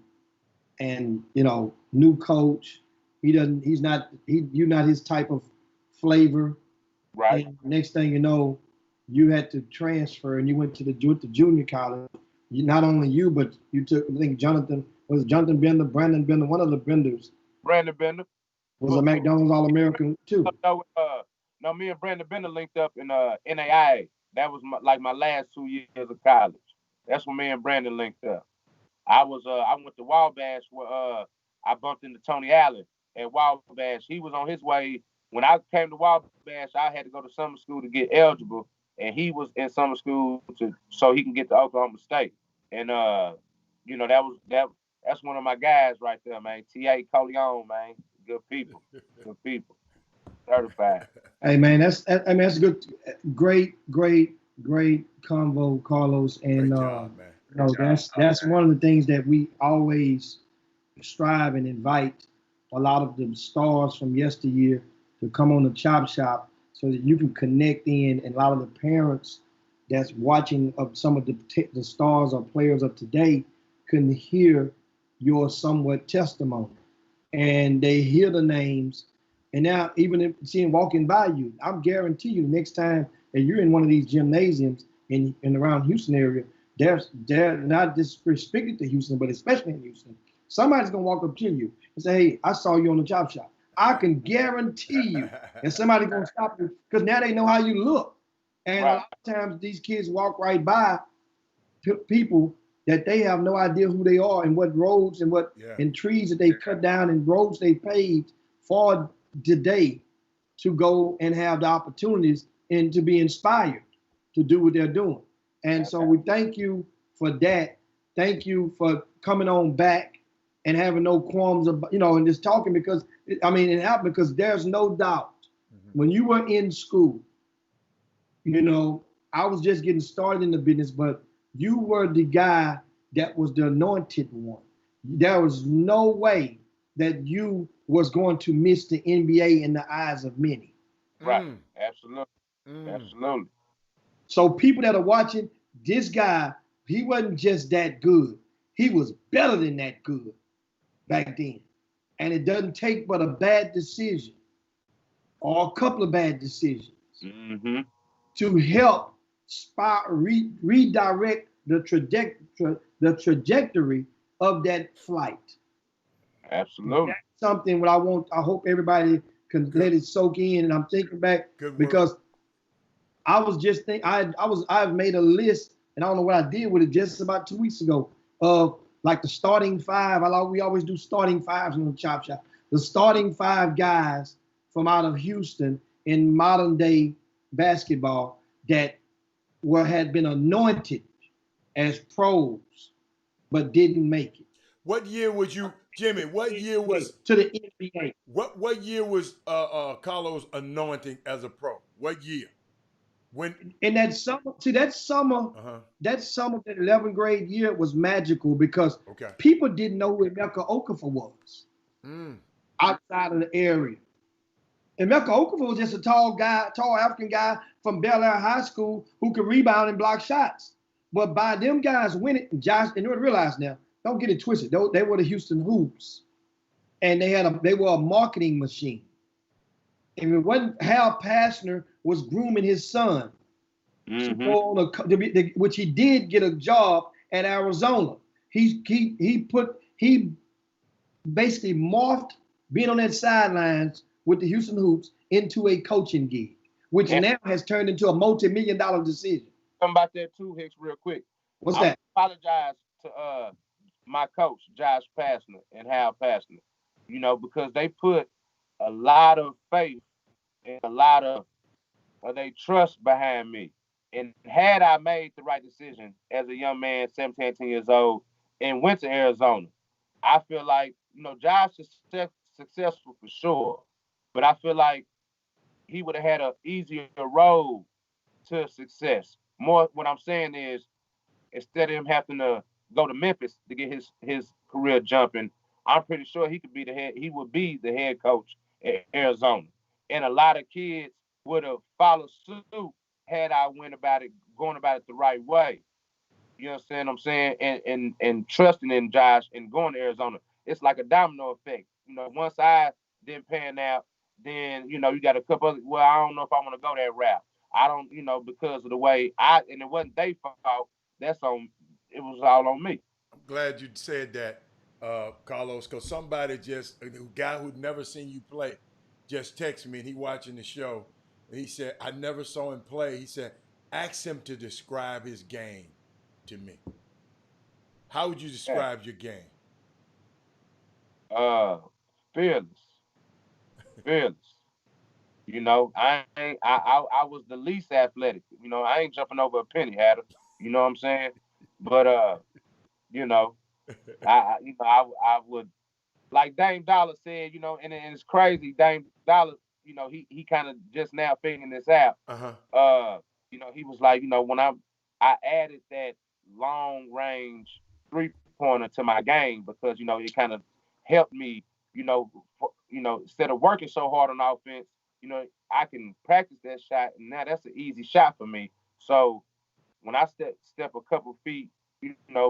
new coach. You're not his type of flavor. Right. And next thing you know, you had to transfer, and you went to the junior college. Not only you, but you took, I think Jonathan Bender, Brandon Bender, one of the Benders Brandon Bender was a McDonald's All-American too. No, me and Brandon Bender linked up in NAIA. That was my last 2 years of college. That's when me and Brandon linked up. I went to Wabash where I bumped into Tony Allen at Wabash. He was on his way. When I came to Wabash, I had to go to summer school to get eligible, and he was in summer school so he can get to Oklahoma State. And that's one of my guys right there, man. T.A. Coleon, man. Good people. Good people. Certified. Hey man, that's good. Great convo, Carlos. And that's one of the things that we always strive and invite a lot of the stars from yesteryear to come on the Chop Shop so that you can connect in, and a lot of the parents that's watching of some of the stars or players of today can hear your somewhat testimony, and they hear the names. And now, even if seeing walking by you, I'm guarantee you, next time that you're in one of these gymnasiums in around Houston area, they're not disrespected to Houston, but especially in Houston, somebody's gonna walk up to you and say, "Hey, I saw you on the Chop Shop." I can guarantee you, and somebody's gonna stop you because now they know how you look. And right. A lot of times, these kids walk right by people that they have no idea who they are and what roads and trees that they cut down and roads they paved for today to go and have the opportunities and to be inspired to do what they're doing. And so we thank you for that. Thank you for coming on back and having no qualms about, and just talking because, it happened because there's no doubt when you were in school, I was just getting started in the business, but you were the guy that was the anointed one. There was no way that you was going to miss the NBA in the eyes of many. Right. Absolutely. Absolutely. So people that are watching, this guy, he wasn't just that good. He was better than that good back then. And it doesn't take but a bad decision or a couple of bad decisions to help redirect the trajectory of that flight. Absolutely. That's something what I hope everybody can let it soak in. And I'm thinking back because I was just thinking, I've made a list, and I don't know what I did with it just about 2 weeks ago of like the starting five. We always do starting fives on the Chop Shop. The starting five guys from out of Houston in modern day basketball that had been anointed as pros, but didn't make it. What year was you, Jimmy? What year was to the NBA? What year was Carlos anointing as a pro? What year? When in that summer? See, that summer, that 11th grade year was magical because people didn't know who Emeka Okafor was outside of the area. And Emeka Okafor was just a tall African guy from Bel Air High School who could rebound and block shots. But by them guys winning, Josh, and you realize now, don't get it twisted. They were the Houston Hoops, and they were a marketing machine. And it wasn't Hal Pastner was grooming his son, which he did get a job at Arizona. He basically morphed being on that sidelines with the Houston Hoops into a coaching gig, which now has turned into a multi-million-dollar decision. Something about that too, Hicks, real quick. What's that? I apologize to my coach, Josh Pastner and Hal Pastner, because they put a lot of faith and a lot of they trust behind me. And had I made the right decision as a young man, 17, 18 years old, and went to Arizona, I feel like, Josh is successful for sure, but I feel like he would have had an easier road to success. More, what I'm saying is, instead of him having to go to Memphis to get his career jumping, I'm pretty sure he would be the head coach at Arizona. And a lot of kids would have followed suit had I going about it the right way. You understand what I'm saying? And trusting in Josh and going to Arizona. It's like a domino effect. One side didn't pan out, then, you got a couple other, well, I don't know if I want to go that route. I don't, because of the way and it wasn't their fault. It was all on me. I'm glad you said that, Carlos, because somebody a guy who'd never seen you play, just texted me, and he watching the show, and he said, I never saw him play. He said, ask him to describe his game to me. How would you describe your game? Fearless. I was the least athletic. I ain't jumping over a penny, Hatter. You know what I'm saying? But I would, like Dame Dollar said, and it's crazy. Dame Dollar, he kind of just now figuring this out. He was like, when I added that long range 3-pointer to my game because it kind of helped me, instead of working so hard on offense, I can practice that shot, and now that's an easy shot for me. So when I step a couple feet,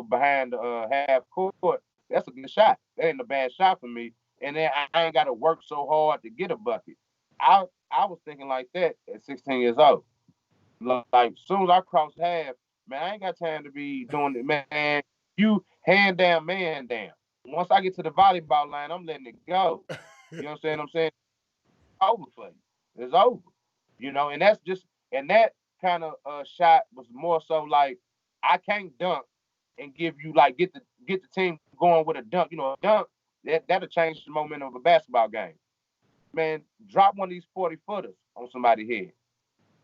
behind the half court, that's a good shot. That ain't a bad shot for me. And then I ain't got to work so hard to get a bucket. I was thinking like that at 16 years old. Like, as soon as I cross half, man, I ain't got time to be doing it, man. You hand down, man down. Once I get to the volleyball line, I'm letting it go. You know what I'm saying? It's over for you. It's over. And that's just, and that kind of shot was more so like, I can't dunk and give you, like, get the team going with a dunk. A dunk, that'll change the momentum of a basketball game. Man, drop one of these 40-footers on somebody's head.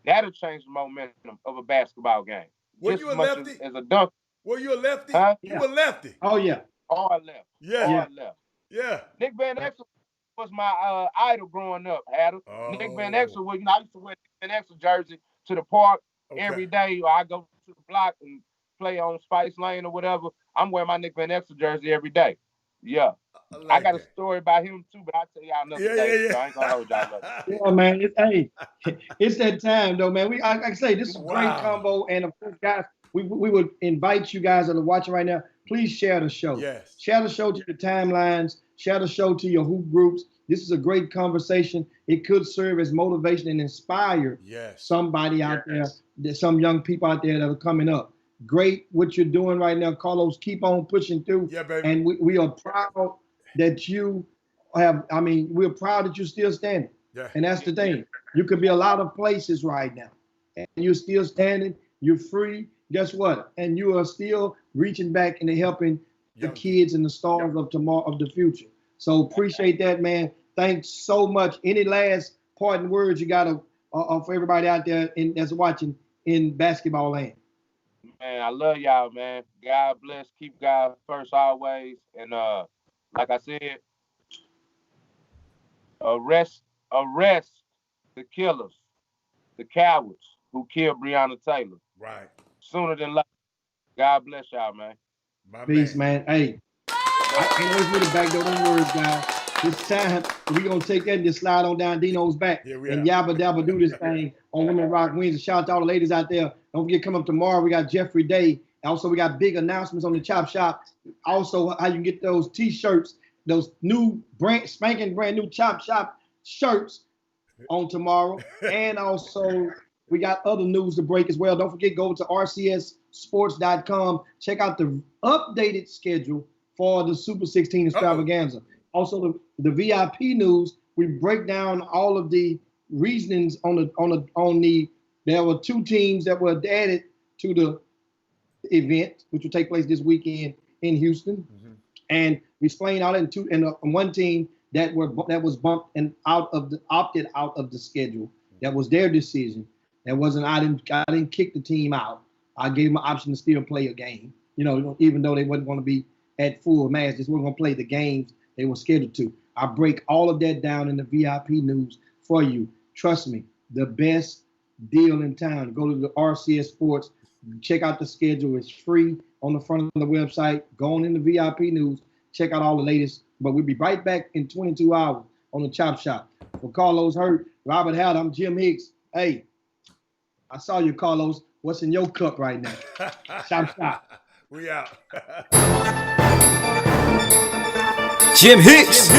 That'll change the momentum of a basketball game. Were just you a as much lefty? as a dunk. Were you a lefty? Huh? You were lefty. Oh, yeah. Hard left. Yeah. Hard left. Yeah. Nick Van Exel was my idol growing up, Adam. Nick Van Exel was, I used to wear Nick Van Exel jersey to the park every day. I go to the block and play on Spice Lane or whatever. I'm wearing my Nick Van Exel jersey every day. Yeah. I got a story about him too, but I'll tell y'all another day. So I ain't gonna hold y'all up. Yeah, man. It's that time though, man. Like I say, this is a great combo. And of course, guys, we would invite you guys that are watching right now, please share the show. Yes. Share the show to your timelines, share the show to your hoop groups. This is a great conversation. It could serve as motivation and inspire somebody out there, some young people out there that are coming up. Great what you're doing right now, Carlos. Keep on pushing through. Yeah, baby. And we are proud that you we're proud that you're still standing. Yeah. And that's the thing. You could be a lot of places right now, and you're still standing. You're free. Guess what? And you are still reaching back and helping the kids and the stars of tomorrow, of the future. So appreciate that, man. Thanks so much. Any last parting words you got for everybody out there that's watching in basketball land? Man, I love y'all, man. God bless. Keep God first always. And like I said, arrest the killers, the cowards who killed Breonna Taylor. Right. Sooner than later. God bless y'all, man. Peace, man. Hey, I can't wait for you to back door them words, guys. This time, we're going to take that and just slide on down Dino's back and yabba dabba do this thing on Women Rock Wednesday. Shout out to all the ladies out there. Don't forget, come up tomorrow. We got Jeffrey Day. Also, we got big announcements on the Chop Shop. Also, how you can get those T-shirts, those new spanking brand new Chop Shop shirts on tomorrow. And also, we got other news to break as well. Don't forget, go to rcssports.com. Check out the updated schedule for the Super 16 extravaganza. Also, the VIP news, we break down all of the reasonings there were 2 teams that were added to the event, which will take place this weekend in Houston. And we explain all that in one team that was bumped and opted out of the schedule. That was their decision. That wasn't, I didn't kick the team out. I gave them an option to still play a game. Even though they wasn't going to be at full mass, just weren't going to play the games they were scheduled to. I break all of that down in the VIP news for you. Trust me, the best deal in town. Go to the RCS Sports, check out the schedule. It's free on the front of the website. Go on in the VIP news, check out all the latest. But we'll be right back in 22 hours on the Chop Shop. For Carlos Hurt, Robert Howard, I'm Jim Hicks. Hey, I saw you, Carlos. What's in your cup right now? Chop Shop. We out. Jim Hicks,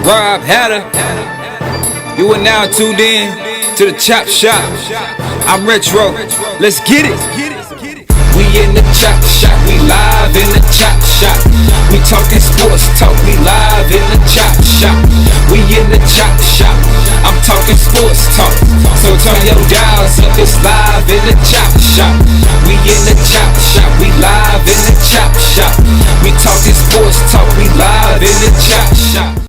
Rob Hatter, you are now tuned in to the Chop Shop. I'm Retro, let's get it. We in the Chop Shop, we live in the Chop Shop. We talking sports talk, we live in the Chop Shop. We in the Chop Shop, I'm talking sports talk. So turn your dials up, it's live in the Chop Shop. We in the Chop Shop, we live in the Chop Shop. We talking sports talk, we live in the Chop Shop.